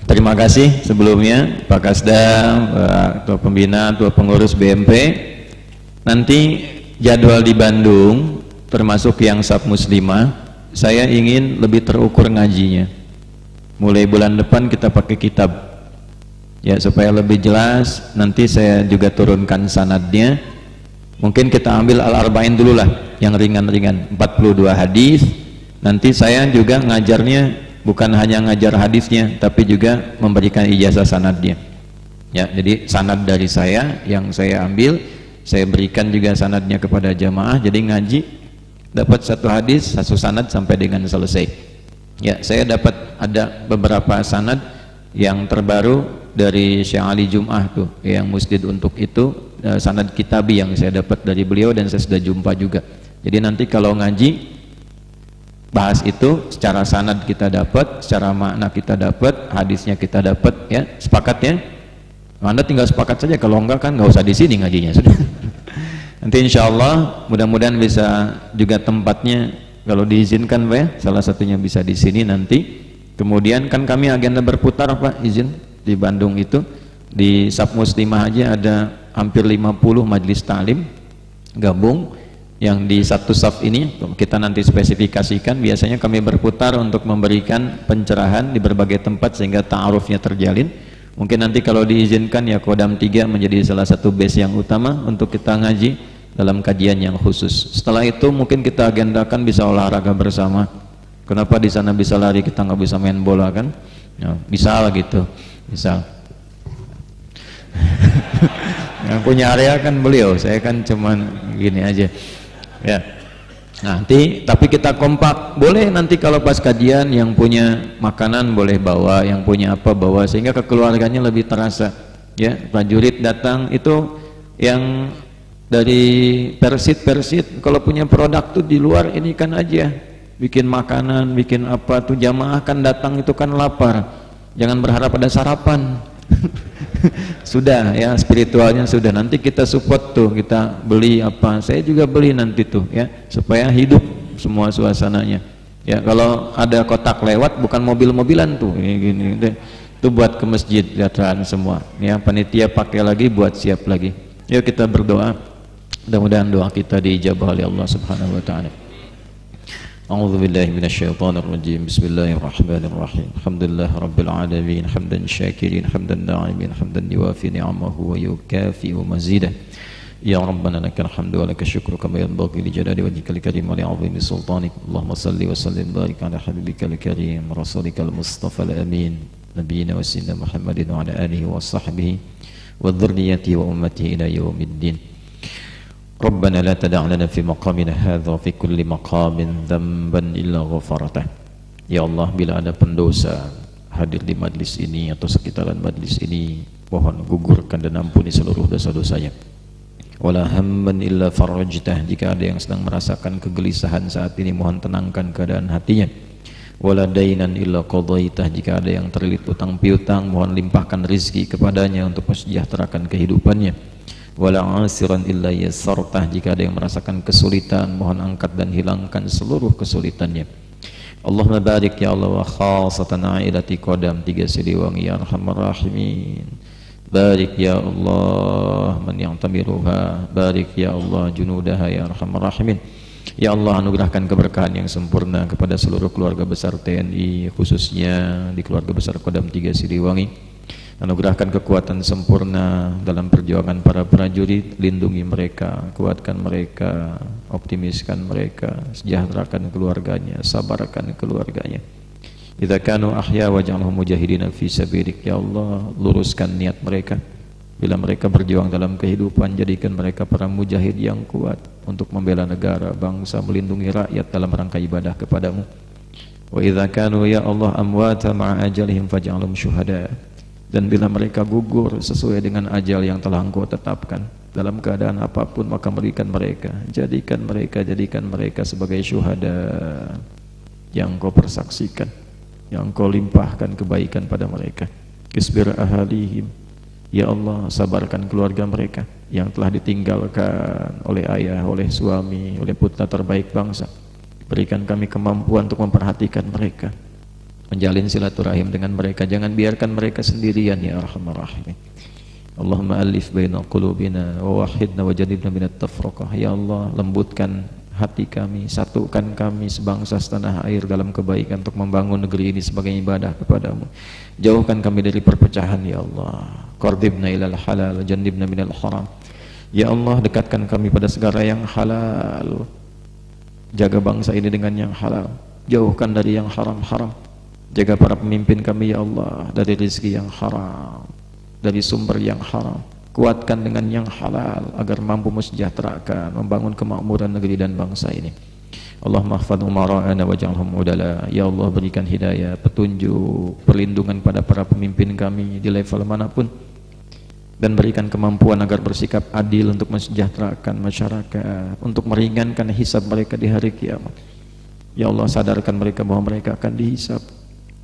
terima kasih sebelumnya Pak Kasdam, Ketua Pembina, Ketua Pengurus BMP. Nanti jadwal di Bandung termasuk yang sub muslimah, saya ingin lebih terukur ngajinya. Mulai bulan depan kita pakai kitab ya, supaya lebih jelas. Nanti saya juga turunkan sanadnya. Mungkin kita ambil Al-Arba'in dulu lah, yang ringan-ringan, 42 hadis. Nanti saya juga ngajarnya bukan hanya ngajar hadisnya, tapi juga memberikan ijazah sanadnya. Ya, jadi sanad dari saya yang saya ambil, saya berikan juga sanadnya kepada jamaah. Jadi ngaji dapat 1 hadis, 1 sanad sampai dengan selesai. Ya, saya dapat ada beberapa sanad yang terbaru dari Syekh Ali Jum'ah tuh, yang musnid untuk itu, sanad kitabi yang saya dapat dari beliau dan saya sudah jumpa juga. Jadi nanti kalau ngaji bahas itu secara sanad kita dapat, secara makna kita dapat, hadisnya kita dapat ya, sepakat ya. Anda tinggal sepakat saja, kalau enggak kan nggak usah di sini ngajinya sudah. Nanti insya Allah mudah-mudahan bisa juga tempatnya kalau diizinkan Pak ya, salah satunya bisa di sini nanti. Kemudian kan kami agenda berputar Pak, izin di Bandung itu di Sub Muslimah aja ada hampir 50 majelis ta'lim gabung. Yang di satu saf ini kita nanti spesifikasikan, biasanya kami berputar untuk memberikan pencerahan di berbagai tempat sehingga ta'arufnya terjalin. Mungkin nanti kalau diizinkan ya Kodam 3 menjadi salah satu base yang utama untuk kita ngaji dalam kajian yang khusus. Setelah itu mungkin kita agendakan bisa olahraga bersama. Kenapa di sana bisa lari, kita nggak bisa main bola kan? Ya, bisa lah gitu, bisa. Yang punya area kan beliau, saya kan cuman gini aja. Ya, nanti tapi kita kompak, boleh nanti kalau pas kajian yang punya makanan boleh bawa, yang punya apa bawa, sehingga kekeluarganya lebih terasa. Ya, prajurit datang itu yang dari Persit, kalau punya produk tuh di luar ini kan aja, bikin makanan, bikin apa tuh, jamaah kan datang itu kan lapar. Jangan berharap ada sarapan. Sudah ya, spiritualnya sudah, nanti kita support tuh, kita beli apa, saya juga beli nanti tuh ya, supaya hidup semua suasananya ya. Kalau ada kotak lewat bukan mobil-mobilan tuh gini deh, itu buat ke masjid datang semua ya, panitia pakai lagi buat siap lagi. Yuk kita berdoa, mudah-mudahan doa kita diijabah oleh Allah Subhanahu wa taala. أعوذ بالله من الشيطان الرجيم بسم الله الرحمن الرحيم الحمد لله رب العالمين حمدا شاكرين حمدا داعمين حمدا يوافي نعمه ويكافئ مزيده يا ربنا لك الحمد ولك الشكر كما ينبغي لجلال وجهك الكريم ولعظيم سلطانك اللهم صل وسلم وبارك على حبيبك الكريم رسولك المصطفى الأمين نبينا وسيدنا محمد وعلى آله وصحبه وذريته وأمته إلى يوم الدين ربنا لا تدع لنا في مقامنا هذا في كل مقام ذنبا إلا غفرته. Ya Allah, bila ada pendosa hadir di majlis ini atau sekitaran majlis ini, mohon gugurkan dan ampuni seluruh dosa-dosanya. Wala hamman illa farajtah, jika ada yang sedang merasakan kegelisahan saat ini, mohon tenangkan keadaan hatinya. Wala dainan illa qadaitah, jika ada yang terlilit utang piutang, mohon limpahkan rizki kepadanya untuk mensejahterakan kehidupannya. Wala asiran illa yassartah, jika ada yang merasakan kesulitan, mohon angkat dan hilangkan seluruh kesulitannya. Allahumma barik ya Allah wa khasatan ailati Qadam 3 Siliwangi ya arhamar rahimin. Barik ya Allah man ya'tamiruha, barik ya Allah junudaha ya arhamar rahimin. Ya Allah, anugerahkan keberkahan yang sempurna kepada seluruh keluarga besar TNI, khususnya di keluarga besar Qadam 3 Siliwangi. Anugerahkan kekuatan sempurna dalam perjuangan para prajurit, lindungi mereka, kuatkan mereka, optimiskan mereka, sejahterakan keluarganya, sabarkan keluarganya. Idza kanu ahya waj'alhum mujahidina fi sabilik, ya Allah, luruskan niat mereka. Bila mereka berjuang dalam kehidupan, jadikan mereka para mujahid yang kuat untuk membela negara, bangsa, melindungi rakyat dalam rangka ibadah kepadamu. Wa idza kanu ya Allah amwata ma'a ajalihim faj'alhum syuhada. Dan bila mereka gugur sesuai dengan ajal yang telah Engkau tetapkan, dalam keadaan apapun, maka jadikan mereka sebagai syuhada yang Engkau persaksikan, yang Engkau limpahkan kebaikan pada mereka. Isbir ahalihim, ya Allah, sabarkan keluarga mereka yang telah ditinggalkan oleh ayah, oleh suami, oleh putra terbaik bangsa. Berikan kami kemampuan untuk memperhatikan mereka, menjalin silaturahim dengan mereka, jangan biarkan mereka sendirian ya arhamar rahimin. Allahumma alif baina qulubina wa wahidna wa jannibna minat tafraqah. Ya Allah, lembutkan hati kami, satukan kami sebangsa setanah air dalam kebaikan untuk membangun negeri ini sebagai ibadah kepadamu. Jauhkan kami dari perpecahan ya Allah. Qardibna ilal halal jannibna minal haram. Ya Allah, dekatkan kami pada segala yang halal. Jaga bangsa ini dengan yang halal, jauhkan dari yang haram-haram. Jaga para pemimpin kami ya Allah dari rezeki yang haram, dari sumber yang haram. Kuatkan dengan yang halal agar mampu mensejahterakan, membangun kemakmuran negeri dan bangsa ini. Allahumma ihfadh umara'ana waj'alhum udala. Ya Allah, berikan hidayah, petunjuk, perlindungan pada para pemimpin kami di level manapun, dan berikan kemampuan agar bersikap adil untuk mensejahterakan masyarakat, untuk meringankan hisab mereka di hari kiamat. Ya Allah, sadarkan mereka bahwa mereka akan dihisab.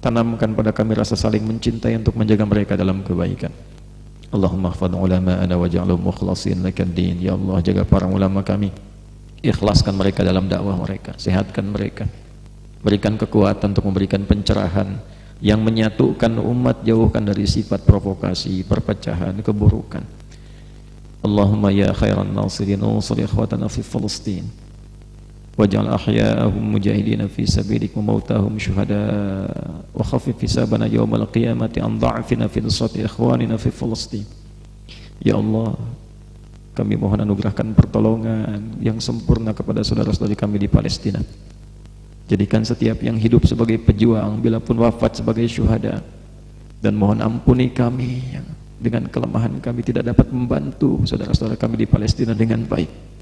Tanamkan pada kami rasa saling mencintai untuk menjaga mereka dalam kebaikan. Allahumma ihfadh ulama'ana waj'alhum mukhlasin lakad-din. Ya Allah, jaga para ulama kami, ikhlaskan mereka dalam dakwah mereka, sehatkan mereka, berikan kekuatan untuk memberikan pencerahan yang menyatukan umat, jauhkan dari sifat provokasi, perpecahan, keburukan. Allahumma ya khairan nasirin unsur ikhwatana fi Palestin waj'al ahya'ahum mujahidina fi sabilik wa mautahum syuhada wa khaffif hisabana yawmal qiyamati an dha'fina fi nusrati ikhwanina fi Palestin. Ya Allah, kami mohon anugerahkan pertolongan yang sempurna kepada saudara-saudari kami di Palestina. Jadikan setiap yang hidup sebagai pejuang, bila pun wafat sebagai syuhada. Dan mohon ampuni kami yang dengan kelemahan kami tidak dapat membantu saudara-saudara kami di Palestina dengan baik.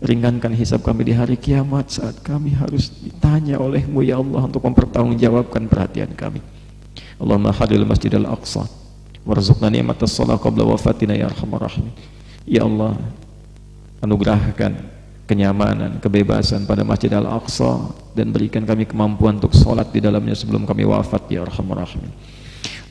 Ringankan hisab kami di hari kiamat saat kami harus ditanya oleh-Mu ya Allah untuk mempertanggungjawabkan perhatian kami. Allahumma hadil masjidil aqsa warzuqna ni'matas shalah qabla wafatina ya arhamar rahimin. Ya Allah, anugerahkan kenyamanan, kebebasan pada Masjid Al-Aqsa dan berikan kami kemampuan untuk sholat di dalamnya sebelum kami wafat ya arhamar rahimin.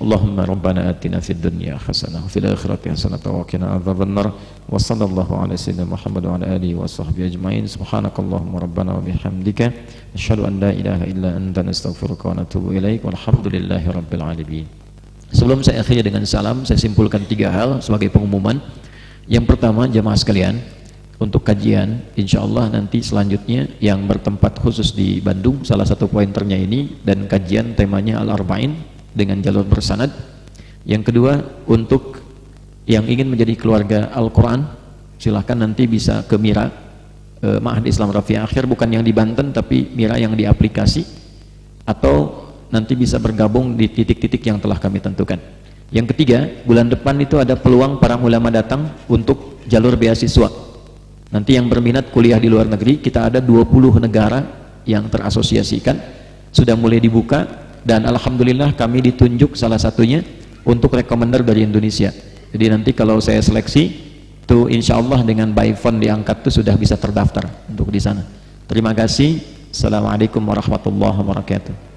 Allahumma rabbana atina fid dunya hasanah wa fil akhirati hasanah wa qina adzabannar. Wa sallallahu ala sayyidina Muhammad wa ala alihi wa sahbihi ajmain. Subhanakallahumma rabbana wa bihamdika asyhadu an la ilaha illa anta nastaghfiruka wa natubu ilaik. Walhamdulillahi rabbil alamin. Sebelum saya akhiri dengan salam, saya simpulkan 3 hal sebagai pengumuman. Yang pertama, jamaah sekalian, untuk kajian insyaallah nanti selanjutnya yang bertempat khusus di Bandung, salah satu pointernya ini, dan kajian temanya Al-Arba'in dengan jalur bersanad. Yang kedua, untuk yang ingin menjadi keluarga Al-Quran, silahkan nanti bisa ke Mira, Ma'had Islam Rafi Akhir, bukan yang di Banten tapi Mira yang di aplikasi, atau nanti bisa bergabung di titik-titik yang telah kami tentukan. Yang ketiga, bulan depan itu ada peluang para ulama datang untuk jalur beasiswa. Nanti yang berminat kuliah di luar negeri, kita ada 20 negara yang terasosiasikan, sudah mulai dibuka. Dan alhamdulillah kami ditunjuk salah satunya untuk rekomender dari Indonesia. Jadi nanti kalau saya seleksi itu insya Allah dengan by phone diangkat itu sudah bisa terdaftar untuk di sana. Terima kasih. Assalamualaikum warahmatullahi wabarakatuh.